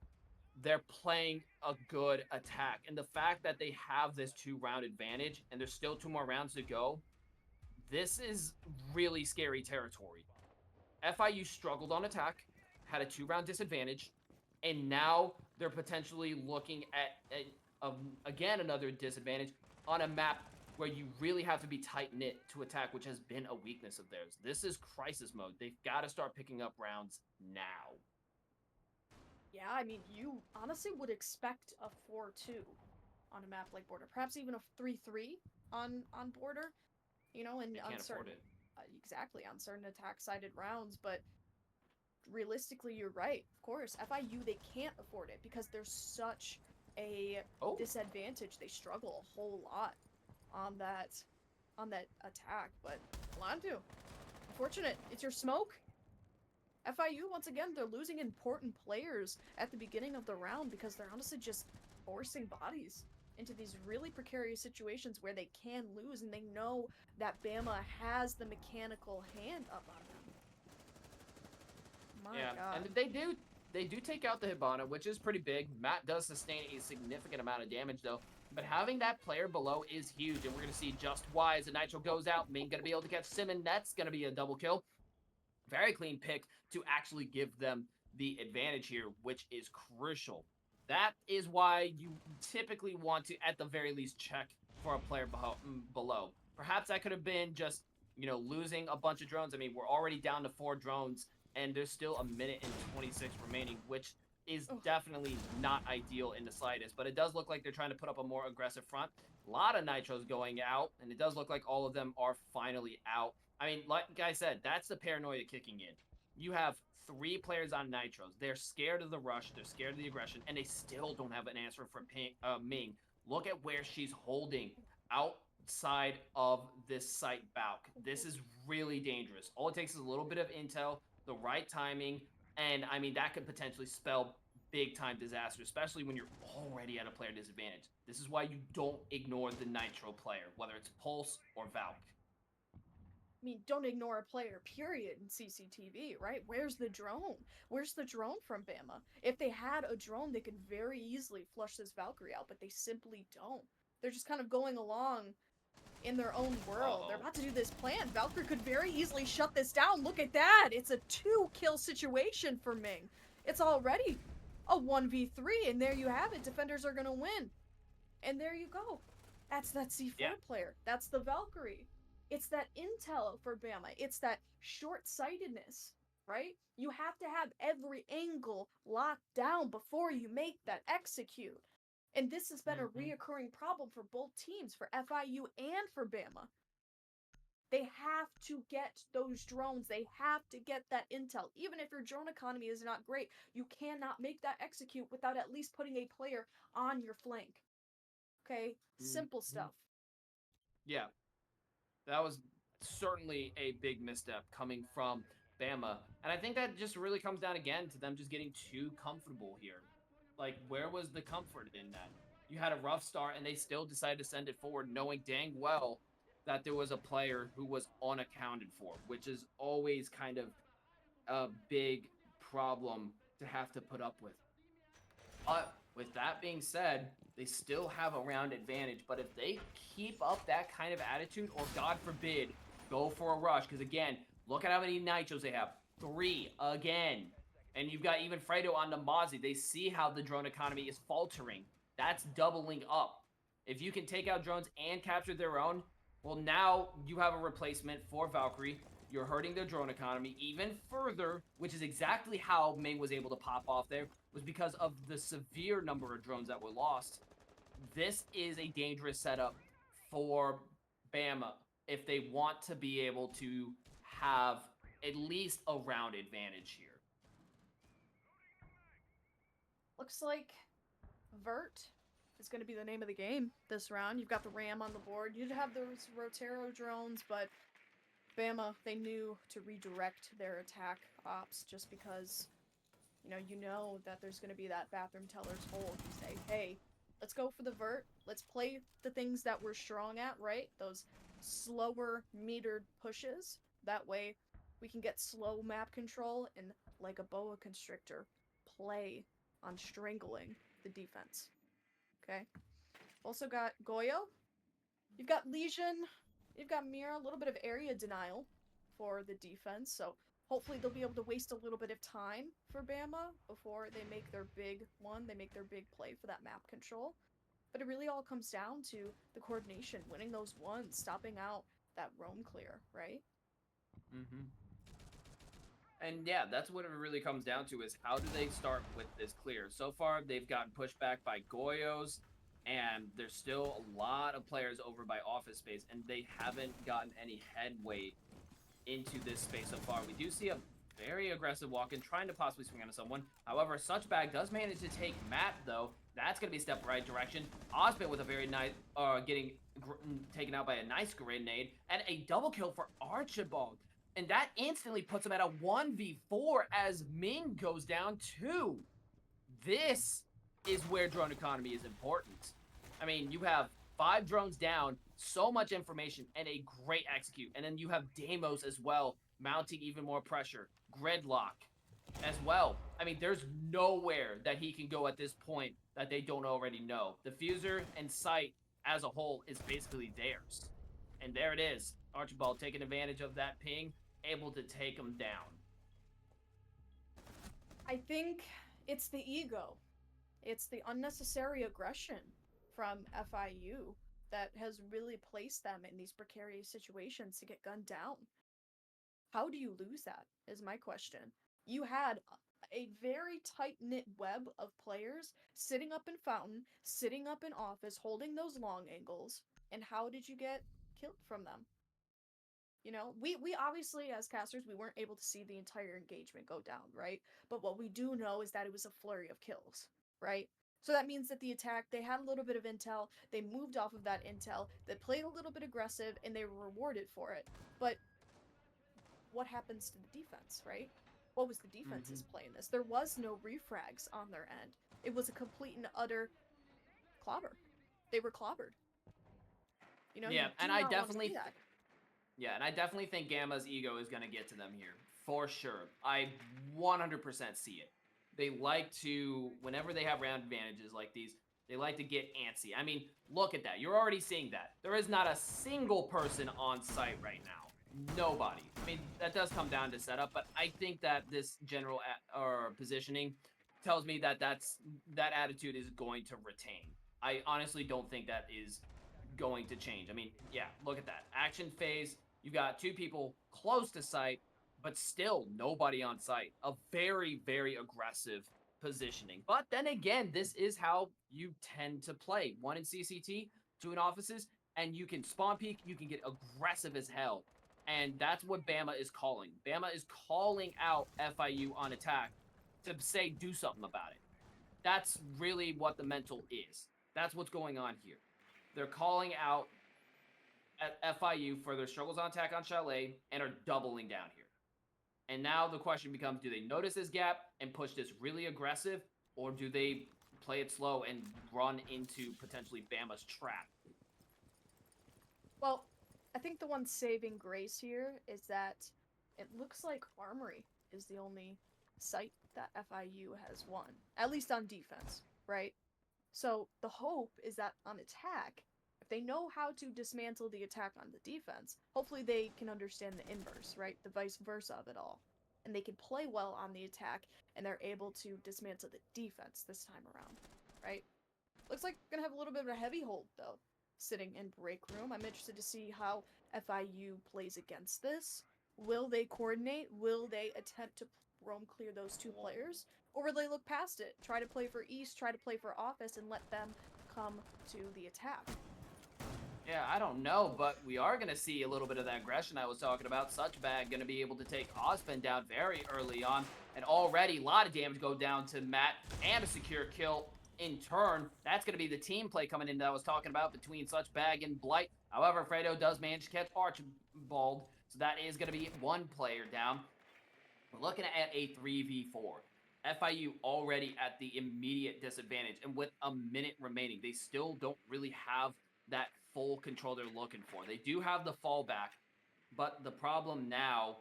they're playing a good attack. And the fact that they have this 2-round advantage and there's still 2 more rounds to go, this is really scary territory. FIU struggled on attack, had a 2-round disadvantage, and now they're potentially looking at again another disadvantage on a map where you really have to be tight-knit to attack, which has been a weakness of theirs. This is crisis mode. They've got to start picking up rounds now. Yeah, I mean, you honestly would expect a 4-2 on a map like Border. Perhaps even a 3-3 on Border, you know, and They can't afford it. Exactly, on certain attack-sided rounds, but realistically, you're right. Of course, FIU, they can't afford it because there's such a disadvantage. They struggle a whole lot on that attack, but Landu, unfortunate. It's your smoke. FIU, once again, they're losing important players at the beginning of the round because they're honestly just forcing bodies into these really precarious situations where they can lose, and they know that Bama has the mechanical hand up on them. My God. And they do take out the Hibana, which is pretty big. Matt does sustain a significant amount of damage, though. But having that player below is huge, and we're going to see just why as the Nitro goes out. Ming going to be able to catch Simon. That's going to be a double kill. Very clean pick to actually give them the advantage here, which is crucial. That is why you typically want to, at the very least, check for a player below. Perhaps that could have been just, losing a bunch of drones. I mean, we're already down to 4 drones, and there's still a minute and 26 remaining, which is definitely not ideal in the slightest. But it does look like they're trying to put up a more aggressive front. A lot of nitros going out, and it does look like all of them are finally out. I mean, like I said, that's the paranoia kicking in. You have 3 players on nitros. They're scared of the rush. They're scared of the aggression, and they still don't have an answer for Ming. Look at where she's holding out side of this site Valk. This is really dangerous. All it takes is a little bit of intel, the right timing, and I mean that could potentially spell big time disaster, especially when you're already at a player disadvantage. This is why you don't ignore the Nitro player, whether it's Pulse or Valk. I mean, don't ignore a player, period, in CCTV, right? Where's the drone? Where's the drone from Bama? If they had a drone, they could very easily flush this Valkyrie out, but they simply don't. They're just kind of going along in their own world. They're Uh-oh. about to do this plan. Valkyrie could very easily shut this down. Look at that! It's a 2-kill situation for Ming. It's already a 1v3, and there you have it. Defenders are gonna win. And there you go. That's that C4 Yeah. player. That's the Valkyrie. It's that intel for Bama. It's that short-sightedness, right? You have to have every angle locked down before you make that execute. And this has been a reoccurring problem for both teams, for FIU and for Bama. They have to get those drones. They have to get that intel. Even if your drone economy is not great, you cannot make that execute without at least putting a player on your flank. Okay? Simple stuff. Yeah, that was certainly a big misstep coming from Bama. And I think that just really comes down again to them just getting too comfortable here. Like, where was the comfort in that? You had a rough start and they still decided to send it forward, knowing dang well that there was a player who was unaccounted for, which is always kind of a big problem to have to put up with. But with that being said, they still have a round advantage. But if they keep up that kind of attitude, or God forbid, go for a rush, because again, look at how many nitros they have. 3 again. And you've got even Fredo on the Mozzie. They see how the drone economy is faltering. That's doubling up. If you can take out drones and capture their own, well, now you have a replacement for Valkyrie. You're hurting their drone economy even further, which is exactly how Ming was able to pop off there, was because of the severe number of drones that were lost. This is a dangerous setup for Bama if they want to be able to have at least a round advantage here. Looks like Vert is going to be the name of the game this round. You've got the Ram on the board. You'd have those Rotero drones, but Bama, they knew to redirect their attack ops just because, you know that there's going to be that bathroom teller's hold. You say, hey, let's go for the Vert. Let's play the things that we're strong at, right? Those slower metered pushes. That way we can get slow map control and, like a boa constrictor, play on strangling the defense. Okay? Also got Goyo. You've got Legion. You've got Mira. A little bit of area denial for the defense. So hopefully they'll be able to waste a little bit of time for Bama before they make their big one. They make their big play for that map control. But it really all comes down to the coordination, winning those ones, stopping out that roam clear, right? Mm-hmm. And yeah, that's what it really comes down to, is how do they start with this clear? So far, they've gotten pushed back by Goyos, and there's still a lot of players over by Office Space, and they haven't gotten any headway into this space so far. We do see a very aggressive walk-in, trying to possibly swing onto someone. However, Suchbag does manage to take Matt, though. That's going to be a step right direction. Osmond with a very nice, getting taken out by a nice grenade, and a double kill for Archibald. And that instantly puts him at a 1v4 as Ming goes down too. This is where drone economy is important. I mean, you have 5 drones down, so much information, and a great execute. And then you have Deimos as well, mounting even more pressure. Gridlock as well. I mean, there's nowhere that he can go at this point that they don't already know. Diffuser and Sight as a whole is basically theirs. And there it is. Archibald taking advantage of that ping, able to take him down. I think it's the ego. It's the unnecessary aggression from FIU that has really placed them in these precarious situations to get gunned down. How do you lose that, is my question. You had a very tight-knit web of players sitting up in Fountain, sitting up in Office, holding those long angles, and how did you get killed from them? We obviously, as casters, we weren't able to see the entire engagement go down, right? But what we do know is that it was a flurry of kills, right? So that means that the attack, they had a little bit of intel, they moved off of that intel, they played a little bit aggressive, and they were rewarded for it. But what happens to the defense, right? What was the defense's Hmm. play in this? There was no refrags on their end. It was a complete and utter clobber. They were clobbered. You know, Yeah, you do not want to see that. yeah, and I definitely think Gamma's ego is going to get to them here for sure. I 100% see it. They like to, whenever they have round advantages like these, they like to get antsy. I mean, look at that. You're already seeing that. There is not a single person on site right now. Nobody. I mean, that does come down to setup, but I think that this general or positioning tells me that that attitude is going to retain. I honestly don't think that is going to change. I mean, yeah, look at that. Action phase, you've got two people close to site, but still nobody on site. A very, very aggressive positioning. But then again, this is how you tend to play. One in CCT, two in offices, and you can spawn peek, you can get aggressive as hell. And that's what Bama is calling. Bama is calling out FIU on attack to say do something about it. That's really what the mental is. That's what's going on here. They're calling out at FIU for their struggles on attack on Chalet and are doubling down here. And now the question becomes, do they notice this gap and push this really aggressive, or do they play it slow and run into potentially Bama's trap? Well, I think the one saving grace here is that it looks like Armory is the only site that FIU has won, at least on defense, right? So the hope is that on attack, if they know how to dismantle the attack on the defense, hopefully they can understand the inverse, right? The vice versa of it all. And they can play well on the attack, and they're able to dismantle the defense this time around, right? Looks like gonna have a little bit of a heavy hold though, sitting in break room. I'm interested to see how FIU plays against this. Will they coordinate? Will they attempt to roam clear those two players? Or will they look past it, try to play for East, try to play for Office, and let them come to the attack? Yeah, I don't know, but we are going to see a little bit of that aggression I was talking about. Such Bag going to be able to take Ozpin down very early on, and already a lot of damage go down to Matt and a secure kill in turn. That's going to be the team play coming in that I was talking about between Such Bag and Blight. However, Fredo does manage to catch Archibald, so that is going to be one player down. We're looking at a 3v4. FIU already at the immediate disadvantage, and with a minute remaining, they still don't really have that full control they're looking for. They do have the fallback, but the problem now,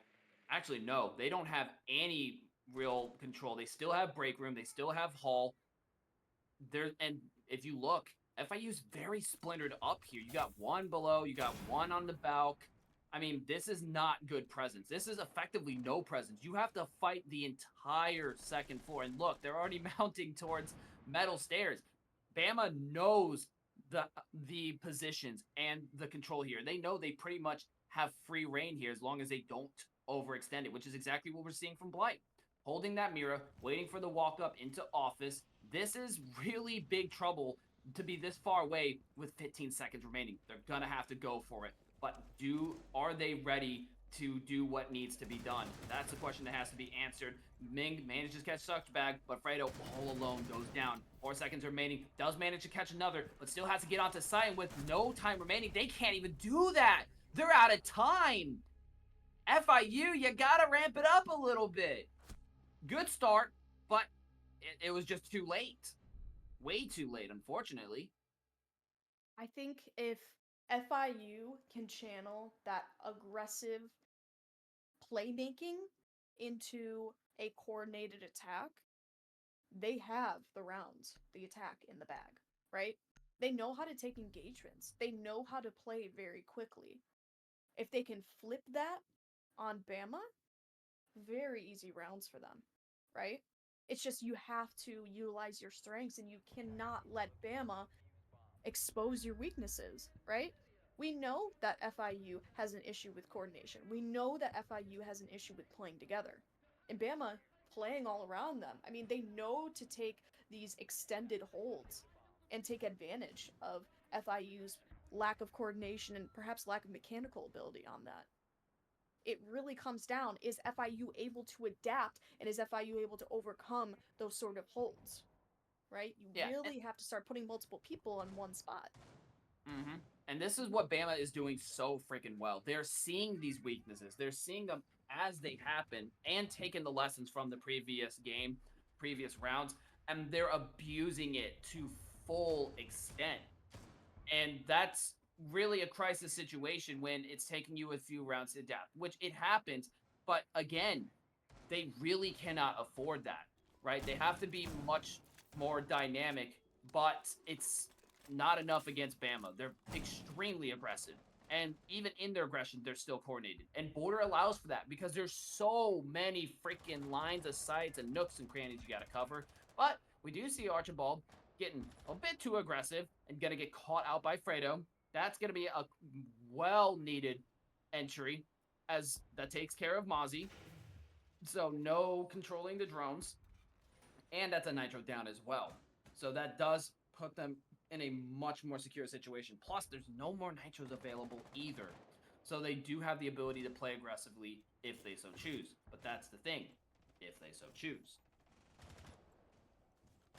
actually, no, they don't have any real control. They still have break room, they still have Hall. And if you look, FIU's very splintered up here. You got one below, you got one on the balk. I mean, this is not good presence. This is effectively no presence. You have to fight the entire second floor. And look, they're already mounting towards metal stairs. Bama knows the positions and the control here. They know they pretty much have free reign here as long as they don't overextend it, which is exactly what we're seeing from Blight. Holding that mirror, waiting for the walk up into office. This is really big trouble to be this far away with 15 seconds remaining. They're gonna have to go for it. But are they ready to do what needs to be done? That's the question that has to be answered. Ming manages to catch Such Bag, but Fredo all alone goes down. 4 seconds remaining, does manage to catch another, but still has to get onto site. And with no time remaining, they can't even do that. They're out of time. FIU, you gotta ramp it up a little bit. Good start, but it was just too late. Way too late, unfortunately. I think if FIU can channel that aggressive playmaking into a coordinated attack, they have the rounds, the attack in the bag, right? They know how to take engagements. They know how to play very quickly. If they can flip that on Bama, very easy rounds for them, right? It's just you have to utilize your strengths and you cannot let Bama expose your weaknesses, right? We know that FIU has an issue with coordination. We know that FIU has an issue with playing together. And Bama playing all around them. I mean, they know to take these extended holds and take advantage of FIU's lack of coordination and perhaps lack of mechanical ability on that. It really comes down, is FIU able to adapt and is FIU able to overcome those sort of holds? right? You Yeah. really have to start putting multiple people in one spot. Mm-hmm. And this is what Bama is doing so freaking well. They're seeing these weaknesses. They're seeing them as they happen and taking the lessons from the previous game, previous rounds, and they're abusing it to full extent. And that's really a crisis situation when it's taking you a few rounds to adapt, which it happens. But again, they really cannot afford that, right? They have to be much more dynamic, but it's not enough against Bama. They're extremely aggressive. And even in their aggression, they're still coordinated. And Border allows for that because there's so many freaking lines of sights and nooks and crannies you got to cover. But we do see Archibald getting a bit too aggressive and going to get caught out by Fredo. That's going to be a well needed entry as that takes care of Mozzie. So no controlling the drones, and that's a nitro down as well. So that does put them in a much more secure situation. Plus, there's no more nitros available either. So they do have the ability to play aggressively if they so choose. But that's the thing, if they so choose.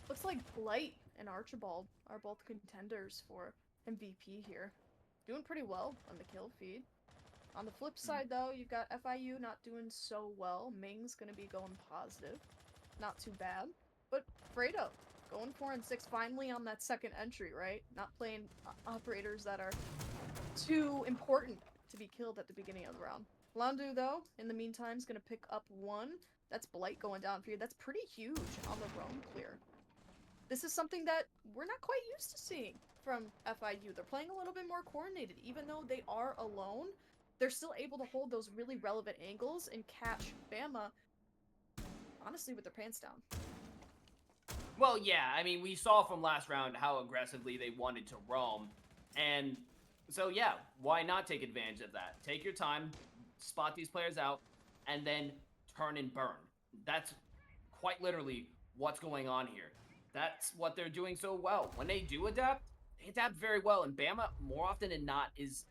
Looks like Blight and Archibald are both contenders for MVP here. Doing pretty well on the kill feed. On the flip side, though, you've got FIU not doing so well. Ming's gonna be going positive. Not too bad. But Fredo, going 4-6 finally on that second entry, right? Not playing operators that are too important to be killed at the beginning of the round. Landu, though, in the meantime, is gonna pick up one. That's Blight going down for you. That's pretty huge on the roam clear. This is something that we're not quite used to seeing from FIU. They're playing a little bit more coordinated. Even though they are alone, they're still able to hold those really relevant angles and catch Bama, honestly, with their pants down. Well, yeah, I mean, we saw from last round how aggressively they wanted to roam. And so, yeah, why not take advantage of that? Take your time, spot these players out, and then turn and burn. That's quite literally what's going on here. That's what they're doing so well. When they do adapt, they adapt very well. And Bama, more often than not, is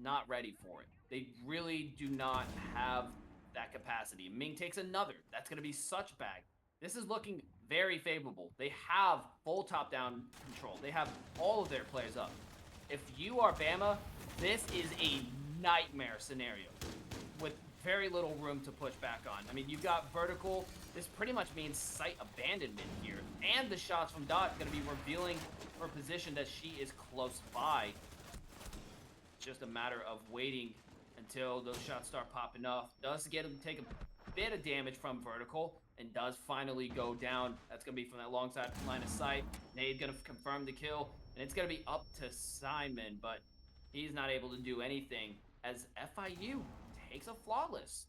not ready for it. They really do not have that capacity. Ming takes another. That's going to be such bag. This is looking very favorable. They have full top-down control. They have all of their players up. If you are Bama, this is a nightmare scenario with very little room to push back on. I mean, you've got vertical. This pretty much means site abandonment here. And the shots from Dot going to be revealing her position that she is close by. Just a matter of waiting until those shots start popping off. Does get him take a bit of damage from vertical and does finally go down. That's going to be from that long side line of sight. Nade's going to confirm the kill, and it's going to be up to Simon, but he's not able to do anything as FIU takes a flawless.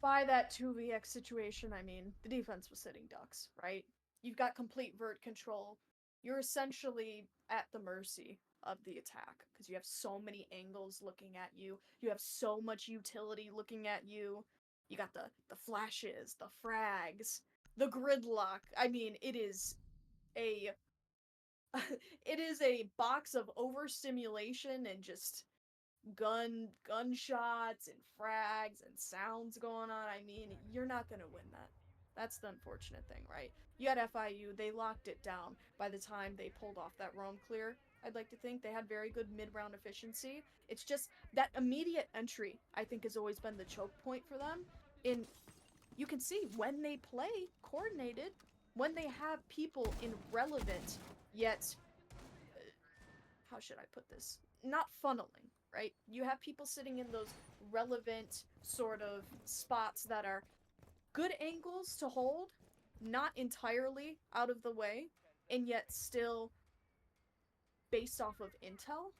By that 2vx situation, I mean, the defense was sitting ducks, right? You've got complete vert control. You're essentially at the mercy of the attack because you have so many angles looking at you. You have so much utility looking at you. You got the flashes, the frags, the gridlock. I mean, it is a it is a box of overstimulation and just gunshots and frags and sounds going on. I mean, you're not gonna win that. That's the unfortunate thing, right? You had FIU, they locked it down by the time they pulled off that roam clear. I'd like to think they had very good mid-round efficiency. It's just that immediate entry, I think, has always been the choke point for them. In you can see when they play coordinated, when they have people in relevant yet how should I put this? Not funneling, right? You have people sitting in those relevant sort of spots that are good angles to hold, not entirely out of the way, and yet still based off of intel.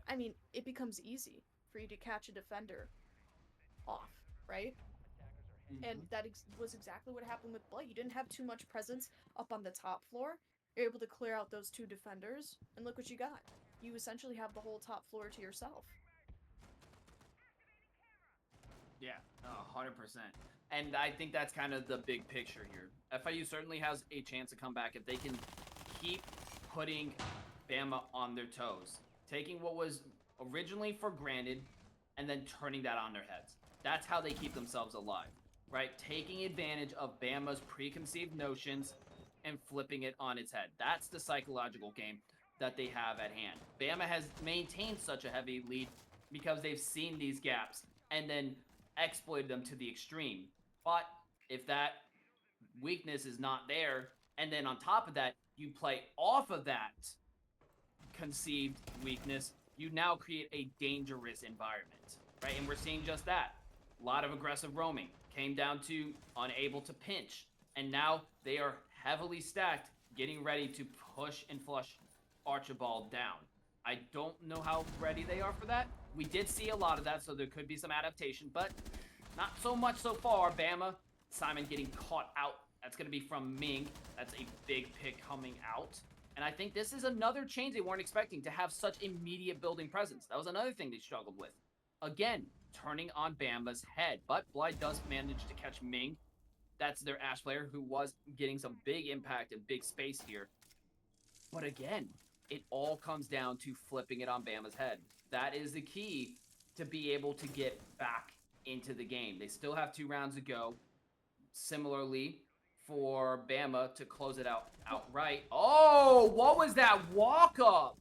I mean, it becomes easy for you to catch a defender off, right? And that was exactly what happened with Blight. You didn't have too much presence up on the top floor. You're able to clear out those two defenders, and look what you got. You essentially have the whole top floor to yourself. Yeah, 100%. And I think that's kind of the big picture here. FIU certainly has a chance to come back if they can keep putting Bama on their toes, taking what was originally for granted and then turning that on their heads. That's how they keep themselves alive. right? Taking advantage of Bama's preconceived notions and flipping it on its head. That's the psychological game that they have at hand. Bama has maintained such a heavy lead because they've seen these gaps and then exploited them to the extreme. But if that weakness is not there, and then on top of that, you play off of that conceived weakness, you now create a dangerous environment, right? And we're seeing just that. A lot of aggressive roaming came down to unable to pinch, and now they are heavily stacked, getting ready to push and flush Archibald down. I don't know how ready they are for that. We did see a lot of that, so there could be some adaptation, but not so much so far. Bama, Simon getting caught out. That's going to be from Ming. That's a big pick coming out. And I think this is another change they weren't expecting, to have such immediate building presence. That was another thing they struggled with. Again, turning on Bama's head. But Blythe does manage to catch Ming. That's their Ash player, who was getting some big impact and big space here. But again, it all comes down to flipping it on Bama's head. That is the key to be able to get back into the game. They still have 2 rounds to go. Similarly, for Bama to close it out outright. Oh, what was that walk up?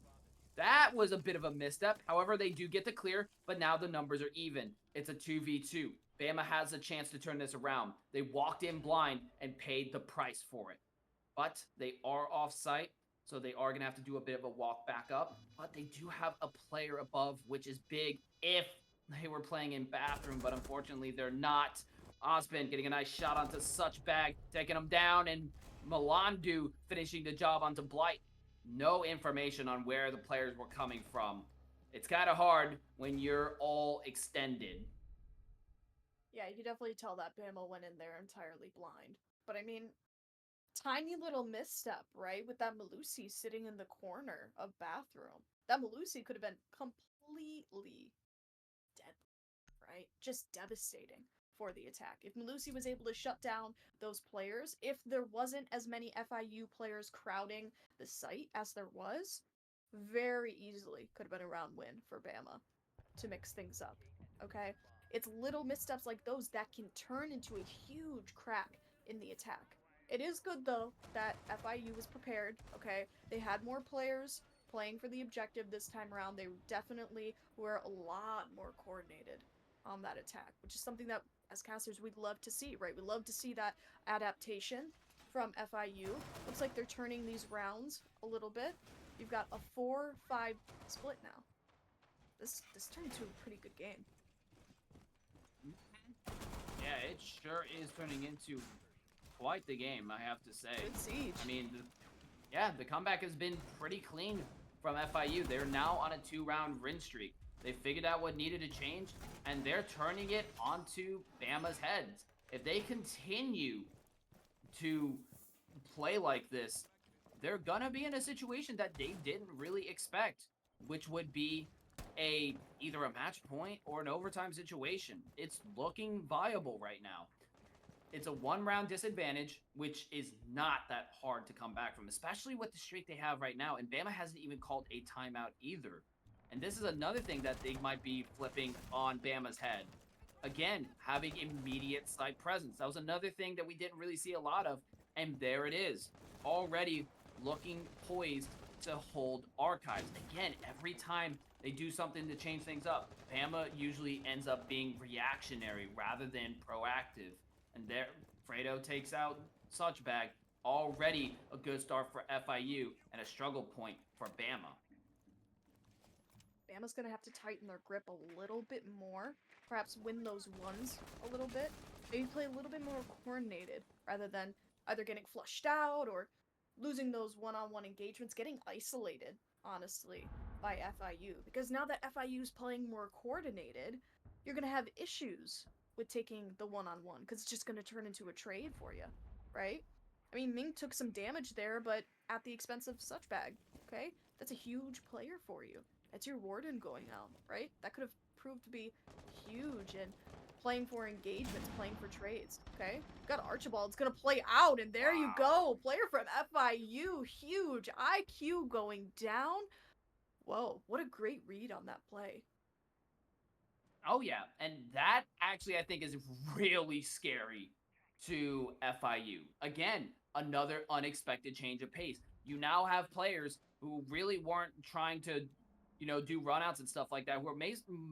That was a bit of a misstep. However, they do get the clear, but now the numbers are even. It's a 2v2. Bama has a chance to turn this around. They walked in blind and paid the price for it. But they are off site, so they are going to have to do a bit of a walk back up. But they do have a player above, which is big if they were playing in bathroom, but unfortunately they're not. Osbin getting a nice shot onto Such Bag, taking him down, and Melandu finishing the job onto Blight. No information on where the players were coming from. It's kind of hard when you're all extended. Yeah, you can definitely tell that Bama went in there entirely blind. But I mean, tiny little misstep, right? With that Malusi sitting in the corner of bathroom. That Malusi could have been completely dead, right? Just devastating for the attack. If Malusi was able to shut down those players, if there wasn't as many FIU players crowding the site as there was, very easily could have been a round win for Bama to mix things up. Okay? It's little missteps like those that can turn into a huge crack in the attack. It is good though that FIU was prepared, okay? They had more players playing for the objective this time around. They definitely were a lot more coordinated on that attack, which is something that as casters we'd love to see, right? We love to see that adaptation from FIU. Looks like they're turning these rounds a little bit. You've got a 4-5 split now. This turned into a pretty good game. Yeah, it sure is turning into quite the game, I have to say. Good siege. I mean, the comeback has been pretty clean from FIU. They're now on a 2-round win streak. They figured out what needed to change, and they're turning it onto Bama's heads. If they continue to play like this, they're gonna be in a situation that they didn't really expect, which would be either a match point or an overtime situation. It's looking viable right now. It's a 1-round disadvantage, which is not that hard to come back from, especially with the streak they have right now. And Bama hasn't even called a timeout either. And this is another thing that they might be flipping on Bama's head. Again, having immediate site presence. That was another thing that we didn't really see a lot of. And there it is. Already looking poised to hold archives. Again, every time they do something to change things up, Bama usually ends up being reactionary rather than proactive. And there, Fredo takes out Such Bag. Already a good start for FIU and a struggle point for Bama. Bama's gonna have to tighten their grip a little bit more. Perhaps win those ones a little bit. Maybe play a little bit more coordinated rather than either getting flushed out or losing those one-on-one engagements, getting isolated, honestly, by FIU. Because now that FIU is playing more coordinated, you're gonna have issues with taking the one-on-one because it's just gonna turn into a trade for you, right? I mean, Ming took some damage there, but at the expense of Such Bag, okay? That's a huge player for you. That's your Warden going out, right? That could have proved to be huge and playing for engagements, playing for trades, okay? Got Archibald, it's gonna play out, and there you go. Player from FIU, huge. IQ going down. Whoa, what a great read on that play. Oh yeah, and that actually I think is really scary to FIU. Again, another unexpected change of pace. You now have players who really weren't trying to, do runouts and stuff like that, who are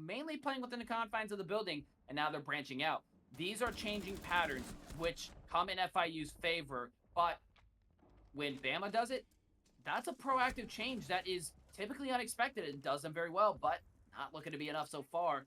mainly playing within the confines of the building, and now they're branching out. These are changing patterns which come in FIU's favor, but when Bama does it, that's a proactive change that is typically unexpected and does them very well, but not looking to be enough so far.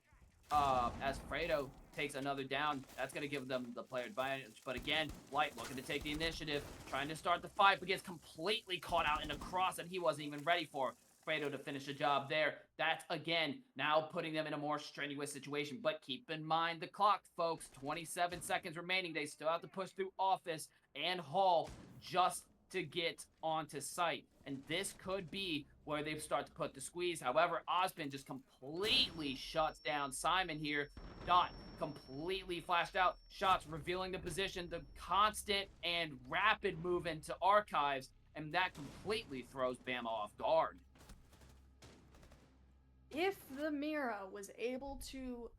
As Fredo takes another down, that's going to give them the player advantage. But again, White looking to take the initiative, trying to start the fight, but gets completely caught out in a cross that he wasn't even ready for. Fredo to finish the job there. That's, again, now putting them in a more strenuous situation. But keep in mind the clock, folks. 27 seconds remaining. They still have to push through Office and Hall just to get onto site. And this could be where they start to put the squeeze. However, Osmond just completely shuts down Simon here. Dot completely flashed out. Shots revealing the position, the constant and rapid move into archives, and that completely throws Bama off guard. If the Mira was able to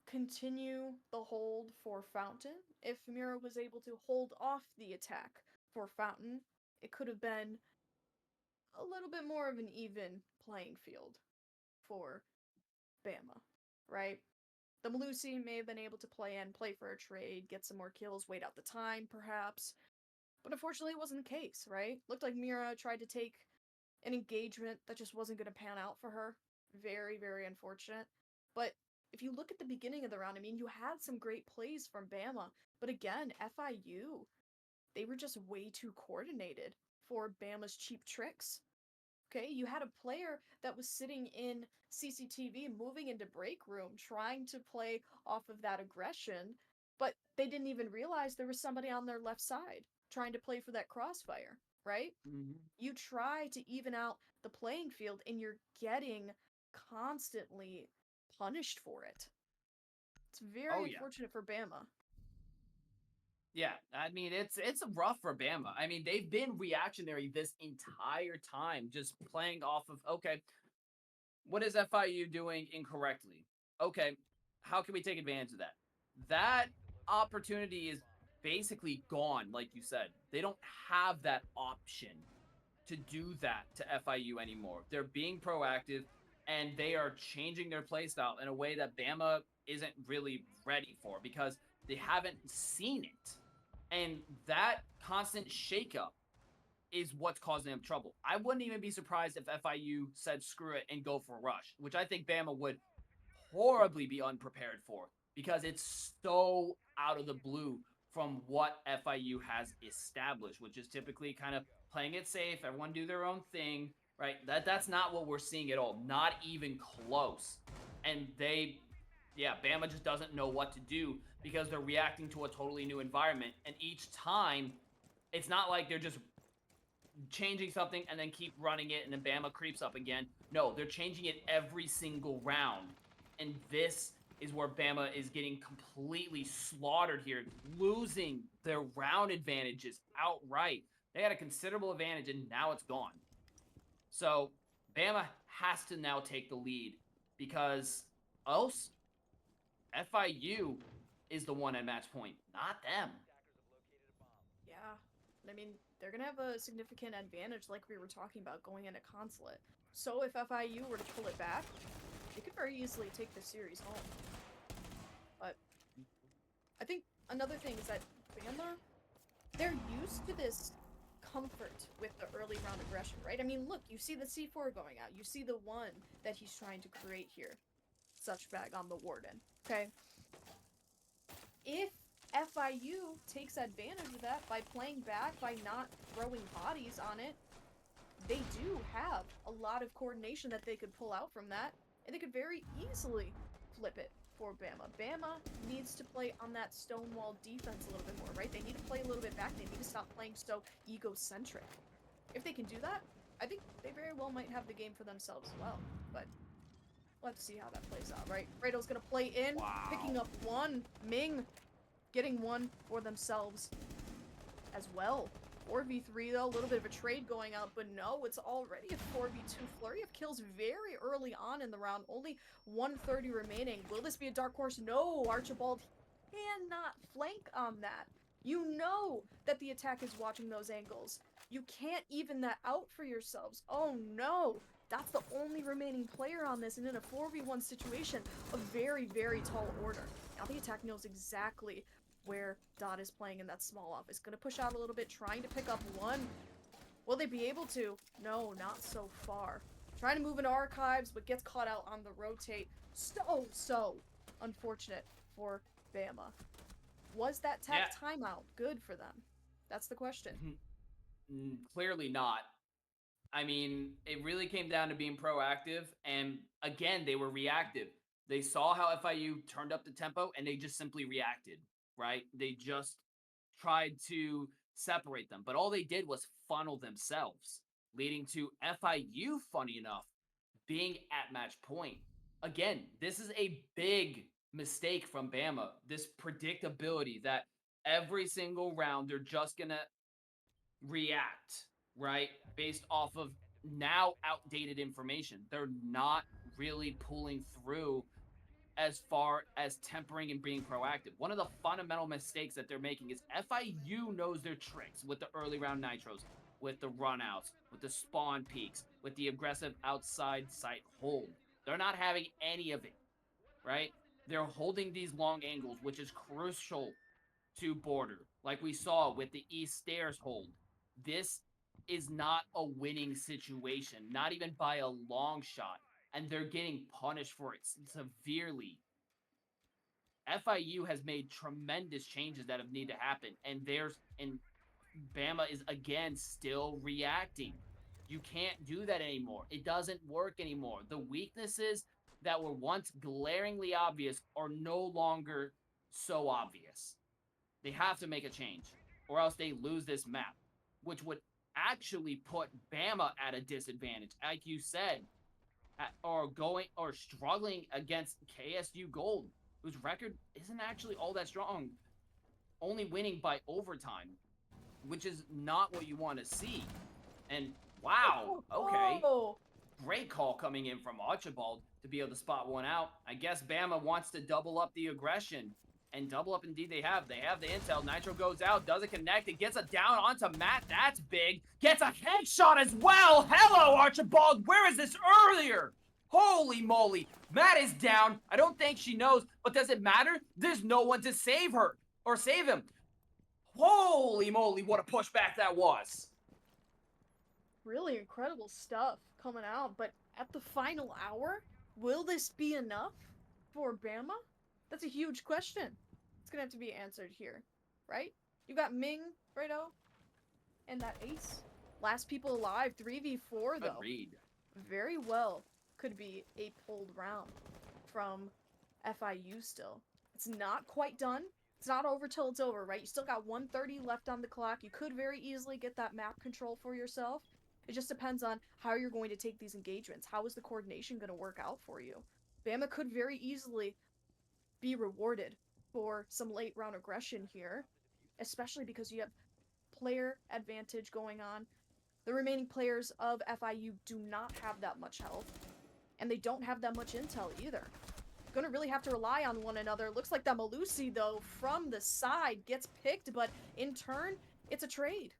continue the hold for Fountain, if Mira was able to hold off the attack for Fountain, it could have been a little bit more of an even playing field for Bama, right? The Malusi may have been able to play for a trade, get some more kills, wait out the time, perhaps. But unfortunately, it wasn't the case, right? Looked like Mira tried to take an engagement that just wasn't going to pan out for her. Very, very unfortunate. But if you look at the beginning of the round, I mean, you had some great plays from Bama. But again, FIU, they were just way too coordinated for Bama's cheap tricks. Okay, you had a player that was sitting in CCTV, moving into break room, trying to play off of that aggression, but they didn't even realize there was somebody on their left side trying to play for that crossfire, right? Mm-hmm. You try to even out the playing field and you're getting constantly punished for it. It's Oh very yeah. unfortunate for Bama. Yeah, I mean it's rough for Bama. I mean they've been reactionary this entire time, just playing off of okay, what is FIU doing incorrectly? Okay, how can we take advantage of that? That opportunity is basically gone, like you said. They don't have that option to do that to FIU anymore. They're being proactive and they are changing their playstyle in a way that Bama isn't really ready for because they haven't seen it. And that constant shakeup is what's causing them trouble. I wouldn't even be surprised if FIU said screw it and go for a rush, which I think Bama would horribly be unprepared for because it's so out of the blue from what FIU has established, which is typically kind of playing it safe, everyone do their own thing, right? That's not what we're seeing at all, not even close. And Bama just doesn't know what to do because they're reacting to a totally new environment, and each time it's not like they're just changing something and then keep running it and then Bama creeps up again. No, they're changing it every single round. And this is where Bama is getting completely slaughtered here, losing their round advantages outright. They had a considerable advantage and now it's gone. So Bama has to now take the lead because else FIU is the one at match point, not them. Yeah. I mean, they're going to have a significant advantage, like we were talking about, going into Consulate. So if FIU were to pull it back, they could very easily take the series home. But I think another thing is that Bama, they're used to this comfort with the early round aggression, right? I mean, look, you see the C4 going out. You see the one that he's trying to create here. Such bag on the Warden, okay? If FIU takes advantage of that by playing back, by not throwing bodies on it, they do have a lot of coordination that they could pull out from that, and they could very easily flip it for Bama. Bama needs to play on that stonewall defense a little bit more, right? They need to play a little bit back. They need to stop playing so egocentric. If they can do that, I think they very well might have the game for themselves as well. But we'll have to see how that plays out, right? Fredo's gonna play in, Wow. picking up one. Ming getting one for themselves as well. 4v3 though, a little bit of a trade going out, but no, it's already a 4v2 flurry of kills very early on in the round. Only 130 remaining. Will this be a dark horse? No, Archibald cannot flank on that. You know that the attack is watching those angles. You can't even that out for yourselves. Oh no, that's the only remaining player on this, and in a 4v1 situation, a very, very tall order. Now the attack knows exactly where Dot is playing in that small office. Gonna push out a little bit, trying to pick up one. Will they be able to? No, not so far. Trying to move into archives, but gets caught out on the rotate. So unfortunate for Bama. Was that tech timeout good for them? That's the question. Clearly not. I mean, it really came down to being proactive, and again, they were reactive. They saw how FIU turned up the tempo, and they just simply reacted, right? They just tried to separate them, but all they did was funnel themselves, leading to FIU, funny enough, being at match point. Again, this is a big mistake from Bama. This predictability that every single round they're just going to react, right? Based off of now outdated information. They're not really pulling through as far as tempering and being proactive. One of the fundamental mistakes that they're making is FIU knows their tricks with the early round nitros, with the runouts, with the spawn peaks, with the aggressive outside site hold. They're not having any of it, right? They're holding these long angles, which is crucial to border, like we saw with the East Stairs hold. This is not a winning situation, not even by a long shot, and they're getting punished for it severely. FIU has made tremendous changes that have need to happen, and Bama is again still reacting. You can't do that anymore. It doesn't work anymore. The weaknesses that were once glaringly obvious are no longer so obvious. They have to make a change, or else they lose this map, which would actually put Bama at a disadvantage, like you said, or struggling against KSU Gold, whose record isn't actually all that strong, only winning by overtime, which is not what you want to see. And wow, okay. Oh. Great call coming in from Archibald to be able to spot one out. I guess Bama wants to double up the aggression. And double up indeed they have. They have the intel. Nitro goes out, doesn't connect. It gets a down onto Matt. That's big. Gets a headshot as well. Hello, Archibald. Where is this earlier? Holy moly. Matt is down. I don't think she knows, but does it matter? There's no one to save her or save him. Holy moly, what a pushback that was. Really incredible stuff coming out, but at the final hour, will this be enough for Bama? That's a huge question. It's gonna have to be answered here, right? You got Ming, Fredo, and that ace. Last people alive, 3v4 though. Agreed. Very well could be a pulled round from FIU still. It's not quite done. It's not over till it's over, right? You still got 130 left on the clock. You could very easily get that map control for yourself. It just depends on how you're going to take these engagements. How is the coordination going to work out for you? Bama could very easily be rewarded for some late round aggression here, especially because you have player advantage going on. The remaining players of FIU do not have that much health, and they don't have that much intel either. Gonna really have to rely on one another. Looks like that Malusi, though, from the side gets picked, but in turn, it's a trade.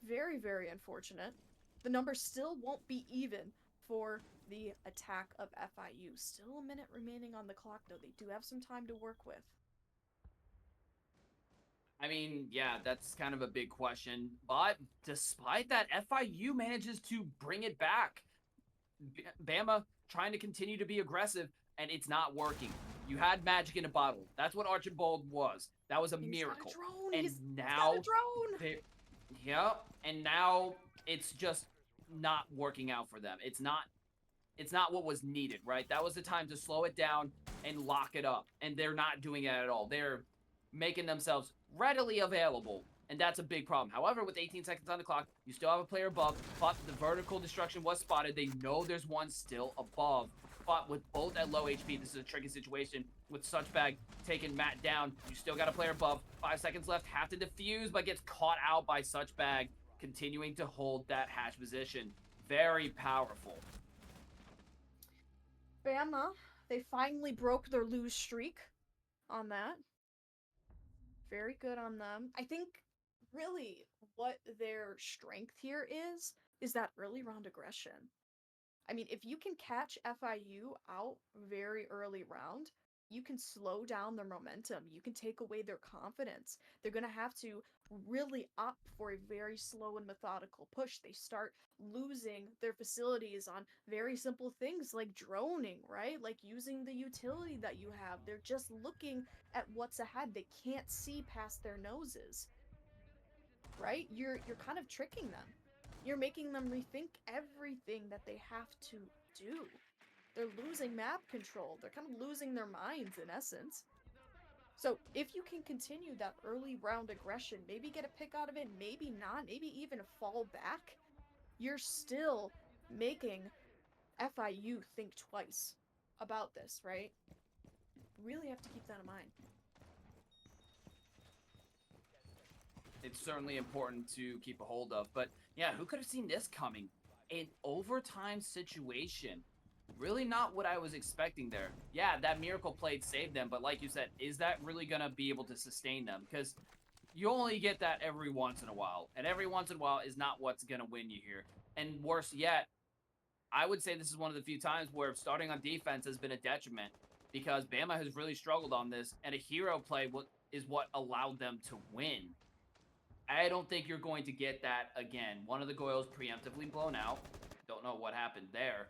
Very, very unfortunate. The numbers still won't be even for the attack of FIU. Still a minute remaining on the clock, though. They do have some time to work with. I mean, yeah, that's kind of a big question. But despite that, FIU manages to bring it back. Bama trying to continue to be aggressive, and it's not working. You had magic in a bottle. That's what Archibald was. That was a miracle. And he's now got a drone. Yeah, and now it's just not working out for them. It's not what was needed, right? That was the time to slow it down and lock it up, and they're not doing it at all. They're making themselves readily available, and that's a big problem. However, with 18 seconds on the clock, you still have a player above, but the vertical destruction was spotted. They know there's one still above, but with both at low HP, this is a tricky situation. With Suchbag taking Matt down, you still got a player above. 5 seconds left, have to defuse, but gets caught out by Suchbag. continuing to hold that hatch position. Very powerful. Bama, they finally broke their lose streak on that. Very good on them. I think really what their strength here is that early round aggression. I mean, if you can catch FIU out very early round, you can slow down their momentum. You can take away their confidence. They're going to have to really opt for a very slow and methodical push. They start losing their facilities on very simple things like droning, right? Like using the utility that you have. They're just looking at what's ahead. They can't see past their noses, right? You're kind of tricking them. You're making them rethink everything that they have to do. They're losing map control. They're kind of losing their minds in essence. So if you can continue that early round aggression, maybe get a pick out of it, maybe not, maybe even fall back, you're still making FIU think twice about this, right? Really have to keep that in mind. It's certainly important to keep a hold of. But yeah, who could have seen this coming? An overtime situation. Really not what I was expecting there. Yeah, that miracle play saved them, but like you said, is that really going to be able to sustain them? Because you only get that every once in a while, and every once in a while is not what's going to win you here. And worse yet, I would say this is one of the few times where starting on defense has been a detriment because Bama has really struggled on this, and a hero play is what allowed them to win. I don't think you're going to get that again. One of the Goyles preemptively blown out. Don't know what happened there.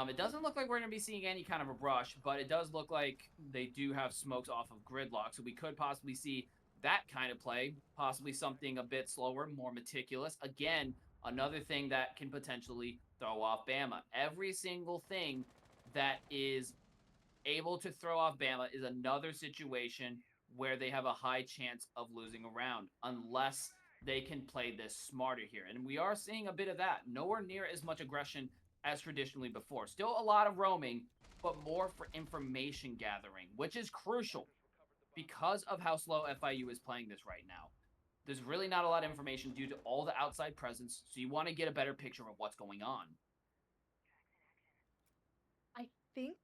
It doesn't look like we're going to be seeing any kind of a rush, but it does look like they do have smokes off of gridlock, so we could possibly see that kind of play, possibly something a bit slower, more meticulous. Again, another thing that can potentially throw off Bama. Every single thing that is able to throw off Bama is another situation where they have a high chance of losing a round unless they can play this smarter here. And we are seeing a bit of that. Nowhere near as much aggression as traditionally before. Still a lot of roaming, but more for information gathering, which is crucial because of how slow FIU is playing this right now. There's really not a lot of information due to all the outside presence, so you want to get a better picture of what's going on. I think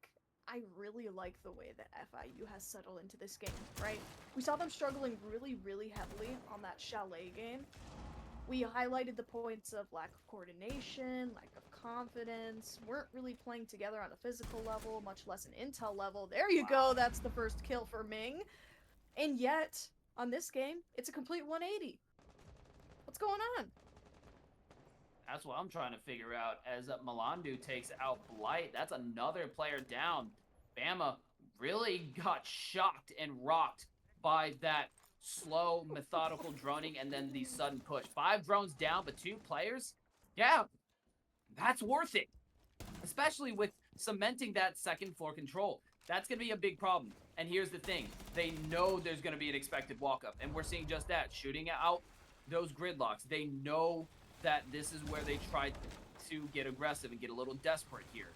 I really like the way that FIU has settled into this game, right? We saw them struggling really, really heavily on that Chalet game. We highlighted the points of lack of coordination, lack of confidence, weren't really playing together on a physical level, much less an intel level. There you go, that's the first kill for Ming. And yet, on this game, it's a complete 180. What's going on? That's what I'm trying to figure out as Malandu takes out Blight. That's another player down. Bama really got shocked and rocked by that slow, methodical droning and then the sudden push. 5 drones down, but 2 players? Yeah, that's worth it. Especially with cementing that second floor control. That's going to be a big problem. And here's the thing. They know there's going to be an expected walk-up. And we're seeing just that. Shooting out those gridlocks. They know that this is where they try to get aggressive and get a little desperate here.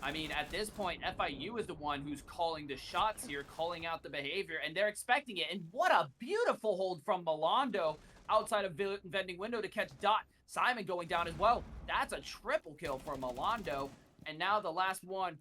I mean, at this point, FIU is the one who's calling the shots here, calling out the behavior, and they're expecting it. And what a beautiful hold from Milando outside of vending window to catch Dot. Simon going down as well. That's a triple kill for Milando. And now the last one,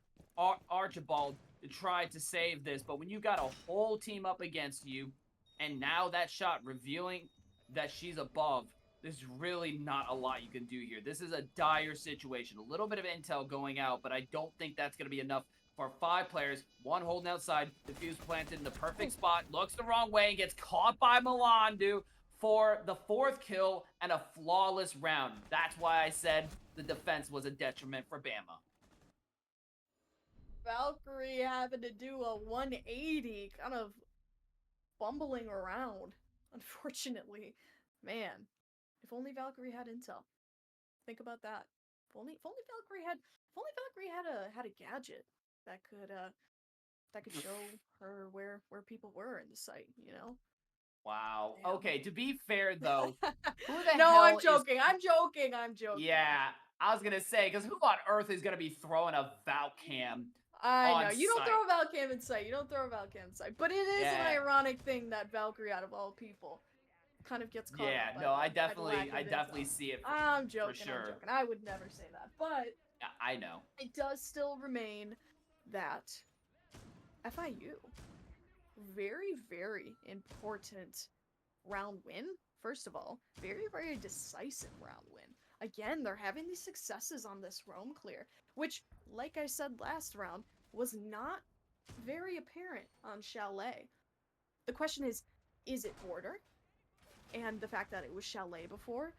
Archibald, to try to save this. But when you got a whole team up against you, and now that shot revealing that she's above, there's really not a lot you can do here. This is a dire situation. A little bit of intel going out, but I don't think that's going to be enough for 5 players. 1 holding outside, defuse planted in the perfect spot, looks the wrong way, and gets caught by Milandu for the 4th kill and a flawless round. That's why I said the defense was a detriment for Bama. Valkyrie having to do a 180, kind of bumbling around, unfortunately. Man, if only Valkyrie had intel. Think about that. If only Valkyrie had a gadget that could show her where people were in the site, you know? Wow. Damn. Okay, to be fair though, who the No, hell I'm is... joking. I'm joking. Yeah, I was gonna say, because who on earth is gonna be throwing a Valcam? I know. On You don't site? throw a Valcam in sight. But it is an Yeah. ironic thing that Valkyrie, out of all people, kind of gets caught Yeah, up no, I by the lack of definitely info. see it I'm for joking, I'm sure. joking. I would never say that. But Yeah, I know. it does still remain that FIU, very, very important round win. First of all, very, very decisive round win. Again, they're having these successes on this roam clear, which, like I said last round, was not very apparent on Chalet. The question is it border? And the fact that it was Chalet before,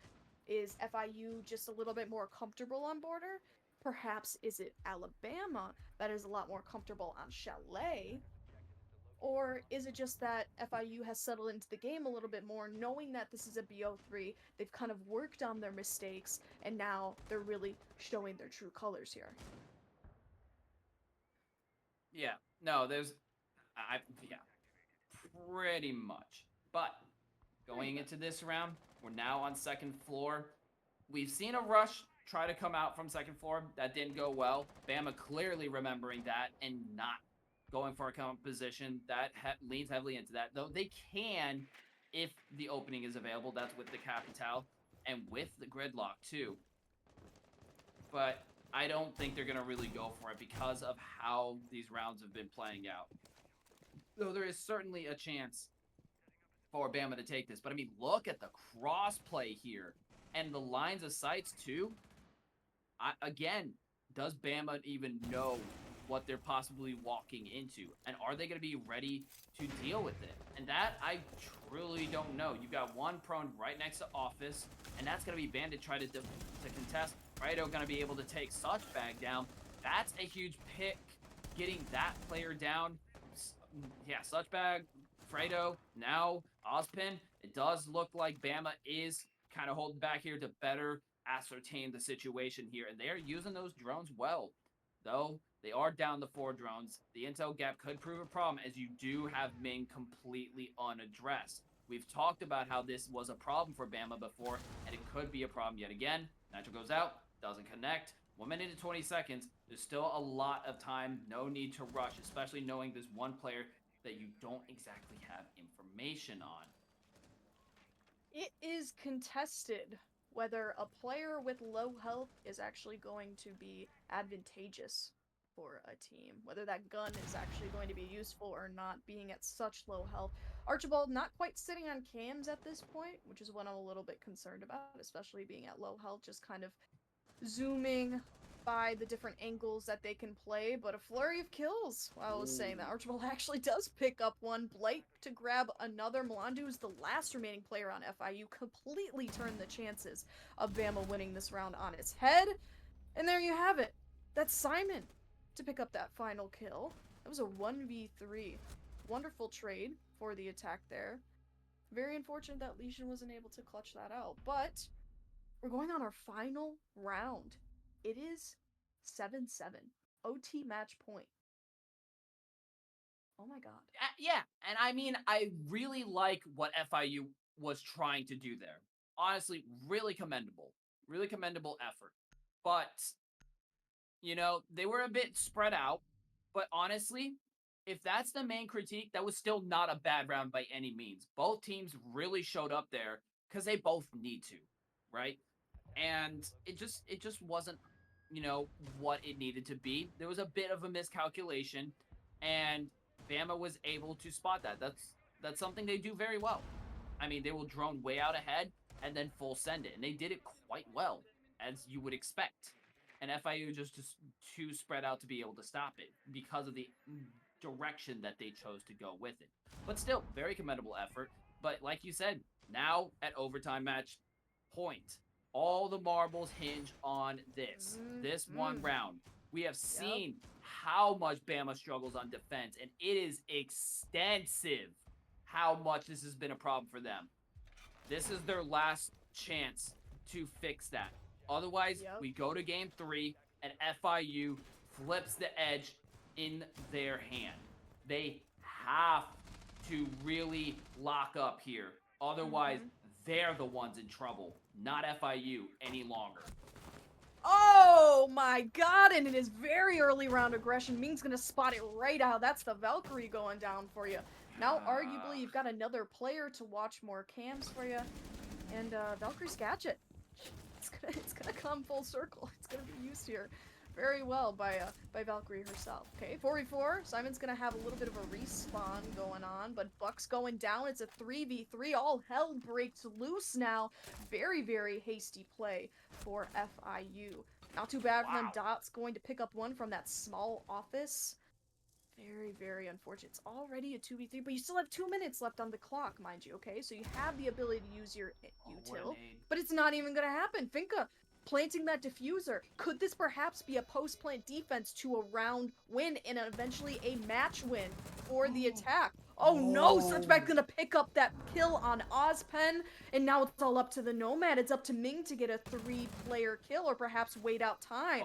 is FIU just a little bit more comfortable on border? Perhaps is it Alabama that is a lot more comfortable on Chalet? Or is it just that FIU has settled into the game a little bit more, knowing that this is a BO3, they've kind of worked on their mistakes, and now they're really showing their true colors here? Yeah, no, yeah, pretty much. But going into this round, we're now on second floor. We've seen a rush try to come out from second floor. That didn't go well. Bama clearly remembering that and not going for a composition that leans heavily into that. Though they can, if the opening is available. That's with the Capital and with the gridlock too. But I don't think they're going to really go for it because of how these rounds have been playing out. Though there is certainly a chance for Bama to take this. But I mean, look at the cross play here and the lines of sights too. Again, does Bama even know what they're possibly walking into? And are they going to be ready to deal with it? And that I truly don't know. You've got one prone right next to Office, and that's going to be Bandit try to contest. Righto going to be able to take Such Bag down. That's a huge pick, getting that player down. Yeah, Such Bag, Fredo, now Ozpin. It does look like Bama is kind of holding back here to better ascertain the situation here. And they're using those drones well. Though they are down to 4 drones, the intel gap could prove a problem as you do have Ming completely unaddressed. We've talked about how this was a problem for Bama before, and it could be a problem yet again. Nitro goes out, doesn't connect. 1 minute and 20 seconds. There's still a lot of time. No need to rush, especially knowing there's one player that you don't exactly have information on. It is contested whether a player with low health is actually going to be advantageous for a team, whether that gun is actually going to be useful or not, being at such low health. Archibald not quite sitting on cams at this point, which is what I'm a little bit concerned about, especially being at low health, just kind of zooming by the different angles that they can play, but a flurry of kills. While I was saying that, Archibald actually does pick up one. Blight to grab another. Melandu is the last remaining player on FIU. Completely turned the chances of Bama winning this round on its head. And there you have it. That's Simon to pick up that final kill. That was a 1v3. Wonderful trade for the attack there. Very unfortunate that Legion wasn't able to clutch that out, but we're going on our final round. It is 7-7. OT match point. Oh my god. Yeah, and I mean, I really like what FIU was trying to do there. Honestly, really commendable. Really commendable effort. But, they were a bit spread out. But honestly, if that's the main critique, that was still not a bad round by any means. Both teams really showed up there because they both need to, right? And it just wasn't, what it needed to be. There was a bit of a miscalculation, and Bama was able to spot that. That's something they do very well. I mean, they will drone way out ahead and then full send it, and they did it quite well, as you would expect. And FIU just too spread out to be able to stop it because of the direction that they chose to go with it. But still, very commendable effort. But like you said, now at overtime match point, all the marbles hinge on this one round. We have seen how much Bama struggles on defense, and it is extensive how much this has been a problem for them. This is their last chance to fix that. Otherwise, we go to game 3, and FIU flips the edge in their hand. They have to really lock up here. Otherwise, they're the ones in trouble, not FIU any longer. Oh my god, and it is very early round aggression. Ming's gonna spot it right out. That's the Valkyrie going down for you. Now, arguably, you've got another player to watch more cams for you. And Valkyrie's gadget. It's gonna come full circle. It's gonna be used here very well by Valkyrie herself. Okay, 4v4. Simon's gonna have a little bit of a respawn going on, but Buck's going down. It's a 3v3. All hell breaks loose now. Very, very hasty play for FIU. Not too bad for them. Dot's going to pick up one from that small office. Very, very unfortunate. It's already a 2v3, but you still have 2 minutes left on the clock, mind you, okay? So you have the ability to use your util, but it's not even gonna happen. Finka planting that diffuser. Could this perhaps be a post-plant defense to a round win and eventually a match win for the attack? Oh no, Suchback's gonna pick up that kill on Ozpen, and now it's all up to the Nomad. It's up to Ming to get a 3-player kill or perhaps wait out time.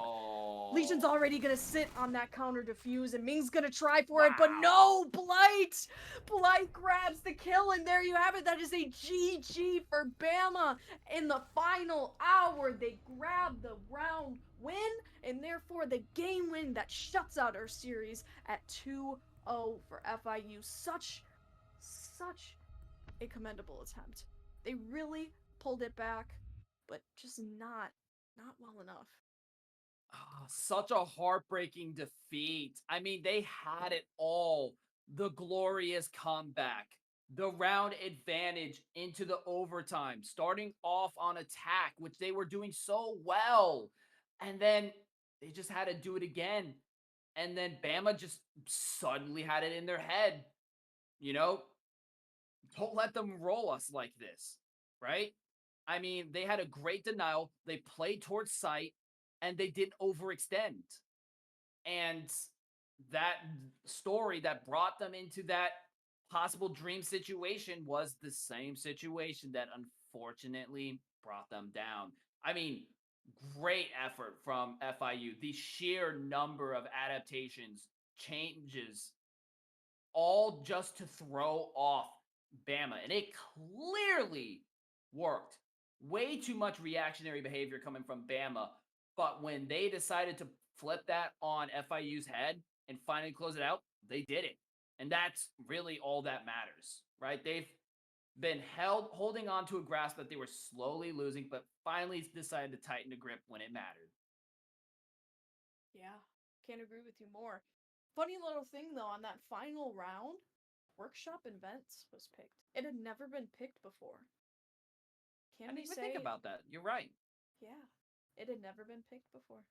Legion's already gonna sit on that counter defuse, and Ming's gonna try for it, but no! Blight! Blight grabs the kill, and there you have it. That is a GG for Bama. In the final hour, they grab the round win, and therefore the game win that shuts out our series at 2-0 for FIU. Such a commendable attempt. They really pulled it back, but just not well enough. Such a heartbreaking defeat. I mean, they had it all. The glorious comeback, the round advantage into the overtime, starting off on attack, which they were doing so well. And then they just had to do it again. And then Bama just suddenly had it in their head. You know, don't let them roll us like this, right? I mean, they had a great denial. They played towards sight and they didn't overextend. And that story that brought them into that possible dream situation was the same situation that unfortunately brought them down. I mean, great effort from FIU. The sheer number of adaptations, changes, all just to throw off Bama. And it clearly worked. Way too much reactionary behavior coming from Bama. But when they decided to flip that on FIU's head and finally close it out, they did it. And that's really all that matters, right? They've been holding on to a grasp that they were slowly losing, but finally decided to tighten the grip when it mattered. Yeah, can't agree with you more. Funny little thing though, on that final round, Workshop Invents was picked. It had never been picked before. I didn't even think about that. You're right. Yeah, it had never been picked before.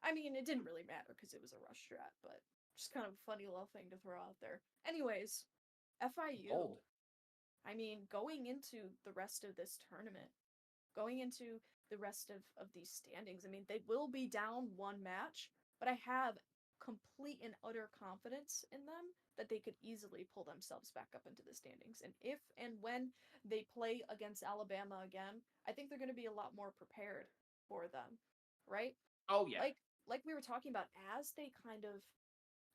I mean, it didn't really matter because it was a rush strat, but just kind of a funny little thing to throw out there. Anyways, FIU. Bold. I mean, going into the rest of this tournament, going into the rest of these standings, I mean, they will be down one match, but I have complete and utter confidence in them that they could easily pull themselves back up into the standings. And if and when they play against Alabama again, I think they're going to be a lot more prepared for them, right? Oh, yeah. Like we were talking about, as they kind of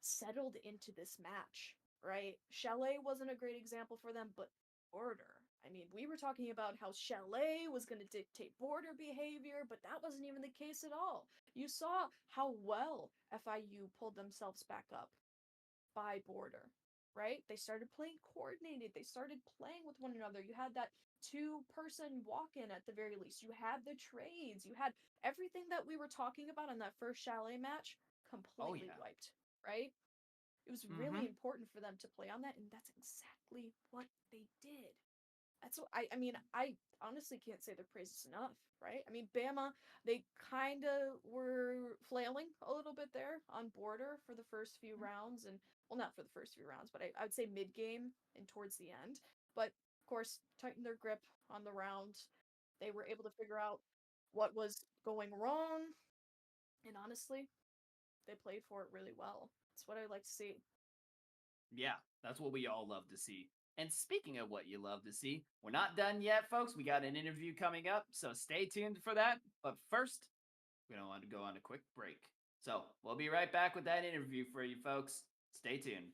settled into this match, right? Chalet wasn't a great example for them, but Border. I mean, we were talking about how Chalet was going to dictate Border behavior, but that wasn't even the case at all. You saw how well FIU pulled themselves back up by Border, right? They started playing coordinated. They started playing with one another. You had that 2-person walk-in at the very least. You had the trades. You had everything that we were talking about in that first Chalet match completely wiped, right? It was really important for them to play on that, and that's exactly what they did. That's what I mean, I honestly can't say their praises enough, right? I mean, Bama, they kind of were flailing a little bit there on Border for the first few rounds, and well, not for the first few rounds, but I would say mid-game and towards the end. But of course, tightened their grip on the round. They were able to figure out what was going wrong, and honestly, they played for it really well. That's what I like to see. Yeah, that's what we all love to see. And speaking of what you love to see, we're not done yet, folks. We got an interview coming up, so stay tuned for that. But first, we don't want to go on a quick break. So we'll be right back with that interview for you folks. Stay tuned.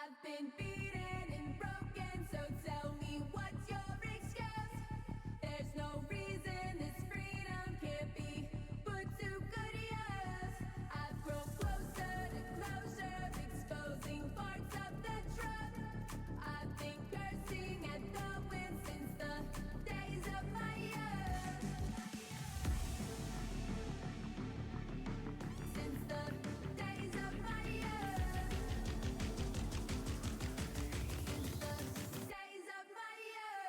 I've been beaten and broken, so tell me what's your excuse? There's no reason this freedom can't be put to good use. I've grown closer to closure, exposing parts of the truth. I've been cursing at the wind since the days of my youth. Since the days of my youth. Days of my youth.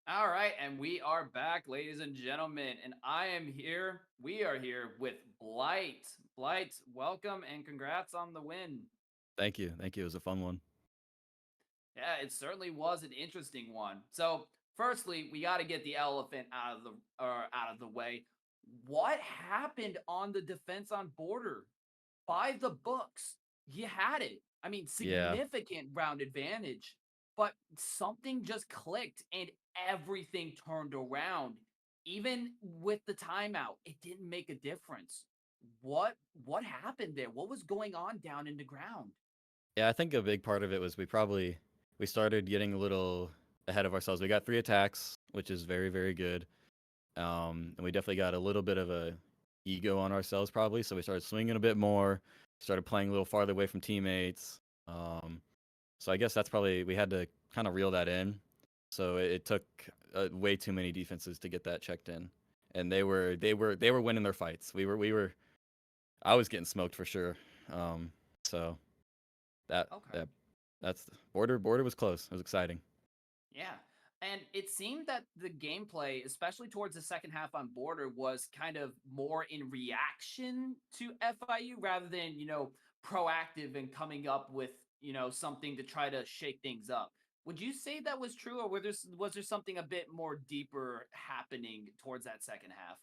All right, and we are back, ladies and gentlemen, and I am here. We are here with Blight. Blight, welcome and congrats on the win. Thank you. Thank you. It was a fun one. Yeah, it certainly was an interesting one. So, firstly, we got to get the elephant out of the way. What happened on the defense on border? By the books, you had it. I mean, Yeah. significant round advantage, but something just clicked and everything turned around. Even with the timeout, it didn't make a difference. What what happened there? What was going on down in the ground? Yeah, I think a big part of it was we started getting a little ahead of ourselves. We got 3 attacks, which is very, very good. And we definitely got a little bit of a ego on ourselves probably, so we started swinging a bit more, started playing a little farther away from teammates. So I guess that's probably we had to kind of reel that in. So it took way too many defenses to get that checked in, and they were winning their fights. We were I was getting smoked for sure. So that Okay. that that's border was close. It was exciting. Yeah. And it seemed that the gameplay, especially towards the second half on border, was kind of more in reaction to FIU rather than, proactive and coming up with, something to try to shake things up. Would you say that was true, or was there something a bit more deeper happening towards that second half?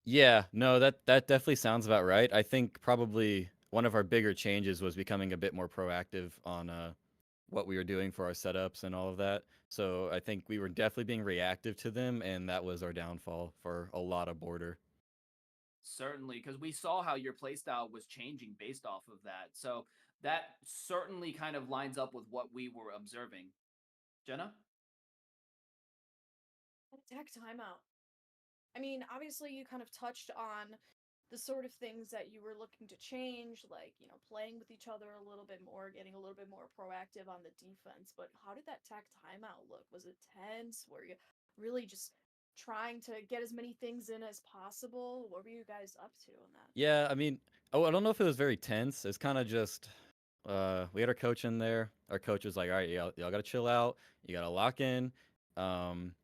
Yeah, no, that definitely sounds about right. I think probably one of our bigger changes was becoming a bit more proactive what we were doing for our setups and all of that. So I think we were definitely being reactive to them, and that was our downfall for a lot of border. Certainly, because we saw how your playstyle was changing based off of that. So that certainly kind of lines up with what we were observing. Jenna? Attack timeout. I mean, obviously, you kind of touched on the sort of things that you were looking to change, like, playing with each other a little bit more, getting a little bit more proactive on the defense. But how did that attack timeout look? Was it tense? Were you really just trying to get as many things in as possible? What were you guys up to on that? Yeah, I mean, I don't know if it was very tense. It's kind of just we had our coach in there. Our coach was like, "All right, y'all got to chill out. You got to lock in." Um,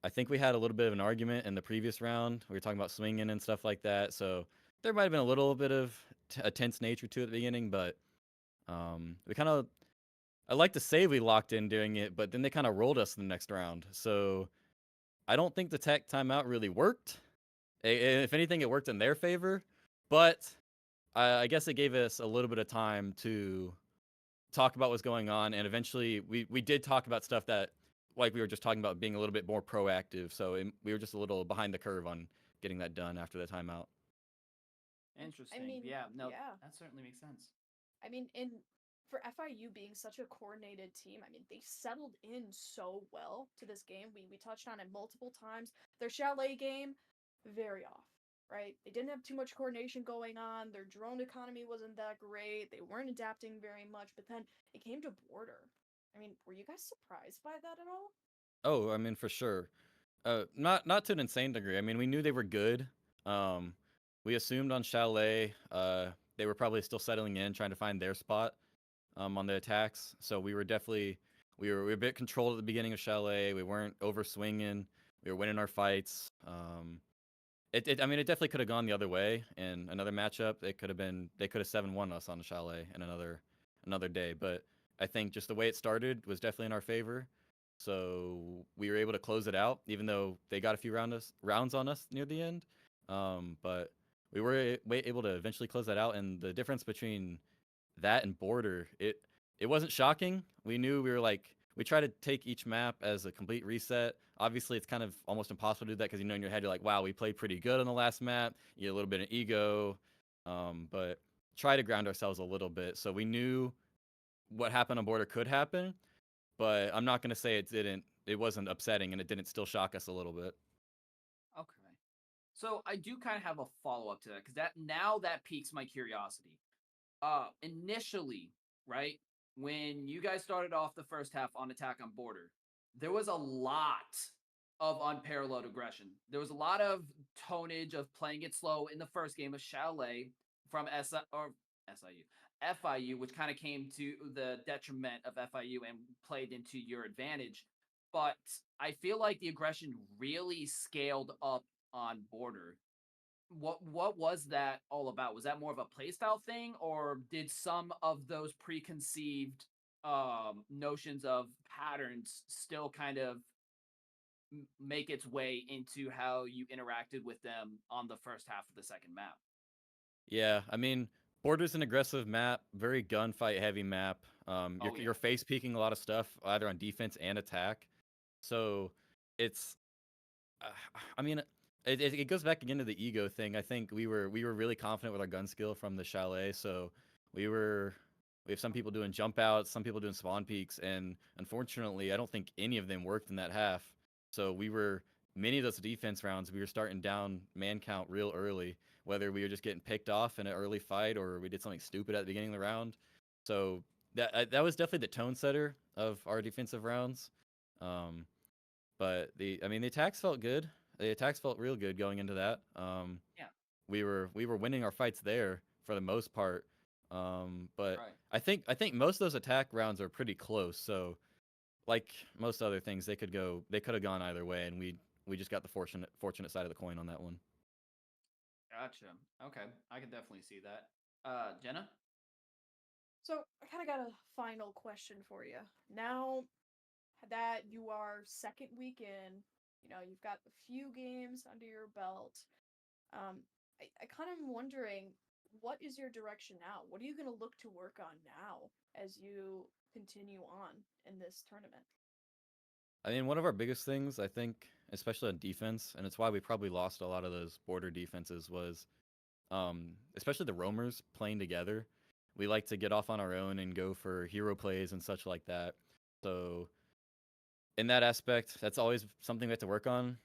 I think we had a little bit of an argument in the previous round. We were talking about swinging and stuff like that. So there might have been a little bit of a tense nature to it at the beginning, but we kind of, I like to say we locked in doing it, but then they kind of rolled us in the next round. So I don't think the tech timeout really worked. If anything, it worked in their favor, but I guess it gave us a little bit of time to talk about what's going on, and eventually we did talk about stuff that, like we were just talking about, being a little bit more proactive. So we were just a little behind the curve on getting that done after the timeout. I Interesting. mean, Yeah, no, yeah. that certainly makes sense. I mean, in for FIU being such a coordinated team, I mean, they settled in so well to this game. We touched on it multiple times. Their Chalet game, very off, right? They didn't have too much coordination going on. Their drone economy wasn't that great. They weren't adapting very much. But then it came to border. I mean, were you guys surprised by that at all? Oh, I mean, for sure. Not to an insane degree. I mean, we knew they were good. Um, we assumed on Chalet, they were probably still settling in, trying to find their spot on the attacks. So we were definitely we were a bit controlled at the beginning of Chalet. We weren't over swinging. We were winning our fights. I mean, it definitely could have gone the other way in another matchup. It could have been they could have 7-1 us on the Chalet in another day. But I think just the way it started was definitely in our favor. So we were able to close it out, even though they got a few rounds on us near the end. But we were able to eventually close that out. And the difference between that and border, it wasn't shocking. We knew we were like we try to take each map as a complete reset. Obviously, it's kind of almost impossible to do that because in your head you're like, wow, we played pretty good on the last map. You get a little bit of ego, but try to ground ourselves a little bit. So we knew what happened on border could happen, but I'm not gonna say it didn't. It wasn't upsetting, and it didn't still shock us a little bit. Okay. So I do kind of have a follow up to that because that piques my curiosity. Initially, right, when you guys started off the first half on Attack on Border, there was a lot of unparalleled aggression. There was a lot of tonnage of playing it slow in the first game of Chalet from FIU, which kind of came to the detriment of FIU and played into your advantage. But I feel like the aggression really scaled up on Border. What was that all about? Was that more of a playstyle thing, or did some of those preconceived notions of patterns still kind of make its way into how you interacted with them on the first half of the second map? Yeah, I mean, Border's an aggressive map, very gunfight heavy map. Oh yeah. You're face peeking a lot of stuff either on defense and attack. So it's uh, I mean, it goes back again to the ego thing. I think we were really confident with our gun skill from the Chalet, so we were we have some people doing jump outs, some people doing spawn peaks, and unfortunately, I don't think any of them worked in that half. So many of those defense rounds, we were starting down man count real early, whether we were just getting picked off in an early fight or we did something stupid at the beginning of the round. So that was definitely the tone setter of our defensive rounds. Um, but I mean, the attacks felt good. The attacks felt real good going into that. Yeah. We were winning our fights there for the most part. But Right. I think most of those attack rounds are pretty close. So like most other things, they could have gone either way, and we just got the fortunate side of the coin on that one. Gotcha. Okay, I can definitely see that. Jenna. So I kind of got a final question for you. Now that you are second week in, you've got a few games under your belt. I kind of am wondering what is your direction now? What are you going to look to work on now as you continue on in this tournament? I mean, one of our biggest things, I think, especially on defense, and it's why we probably lost a lot of those border defenses, was especially the roamers playing together. We like to get off on our own and go for hero plays and such like that. So, in that aspect, that's always something we have to work on.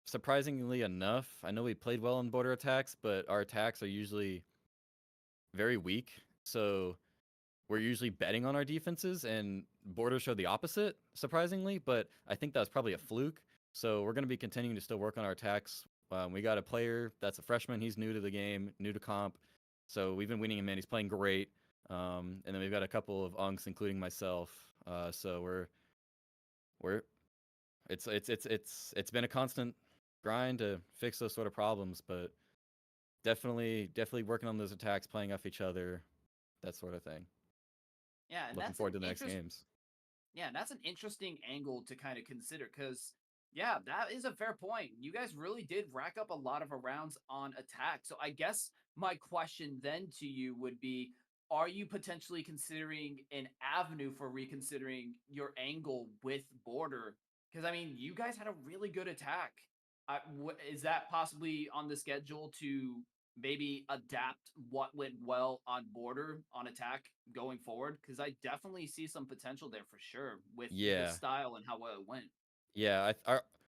Surprisingly enough, I know we played well in border attacks, but our attacks are usually very weak. So, we're usually betting on our defenses, and Border showed the opposite, surprisingly. But I think that was probably a fluke. So we're going to be continuing to still work on our attacks. We got a player that's a freshman. He's new to the game, new to comp. So we've been winning him in. He's playing great. And then we've got a couple of unks, including myself. So we're it's been a constant grind to fix those sort of problems, but definitely working on those attacks, playing off each other, that sort of thing. Yeah, and Looking that's an forward to the next interest. games. Yeah, and that's an interesting angle to kind of consider because, yeah, that is a fair point. You guys really did rack up a lot of rounds on attack. So I guess my question then to you would be, are you potentially considering an avenue for reconsidering your angle with Border? Because, I mean, you guys had a really good attack. Is that possibly on the schedule to maybe adapt what went well on Border on attack going forward? Because I definitely see some potential there for sure with the Yeah. style and how well it went. Yeah,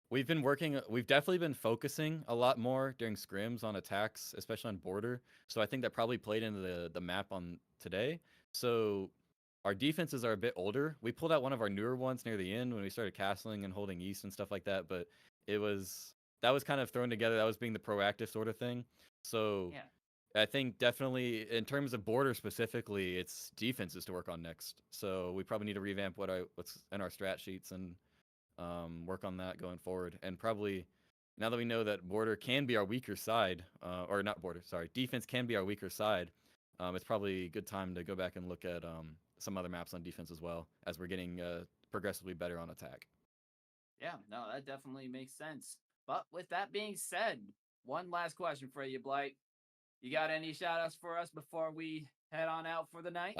we've been working. We've definitely been focusing a lot more during scrims on attacks, especially on border. So I think that probably played into the map on today. So our defenses are a bit older. We pulled out one of our newer ones near the end when we started castling and holding east and stuff like that. But it was that was kind of thrown together. That was being the proactive sort of thing. So Yeah. I think definitely in terms of border specifically, it's defenses to work on next. So we probably need to revamp what's in our strat sheets and work on that going forward. And probably now that we know that border can be our weaker side, or not border, sorry, defense can be our weaker side, it's probably a good time to go back and look at some other maps on defense as well as we're getting progressively better on attack. Yeah, no, that definitely makes sense. But with that being said, one last question for you, Blight. You got any shout outs for us before we head on out for the night?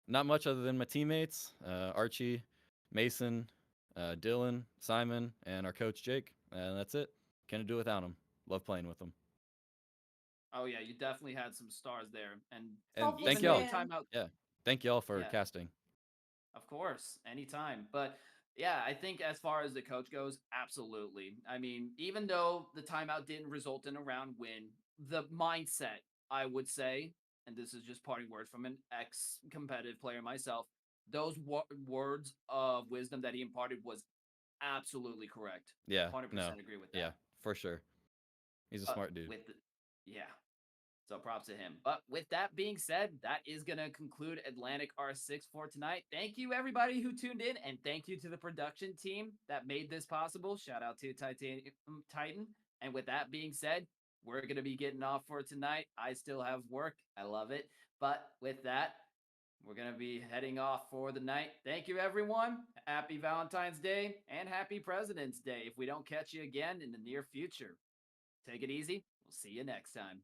Not much other than my teammates, Archie, Mason, Dylan, Simon, and our coach Jake. And that's it. Can't do it without them. Love playing with them. Oh, yeah, you definitely had some stars there. And And Selfless thank even though y'all. man. timeout, Yeah. Thank y'all for yeah, casting. of course, anytime. But yeah, I think as far as the coach goes, absolutely. I mean, even though the timeout didn't result in a round win, the mindset, I would say, and this is just parting words from an ex competitive player myself, those words of wisdom that he imparted was absolutely correct. Yeah. No. 100% agree with Yeah. that. For sure. He's a But smart dude. with the, yeah, so props to him. But with that being said, that is going to conclude Atlantic R6 for tonight. Thank you, everybody who tuned in, and thank you to the production team that made this possible. Shout out to Titan. And with that being said, we're going to be getting off for tonight. I still have work. I love it. But with that, we're going to be heading off for the night. Thank you, everyone. Happy Valentine's Day and happy President's Day if we don't catch you again in the near future. Take it easy. We'll see you next time.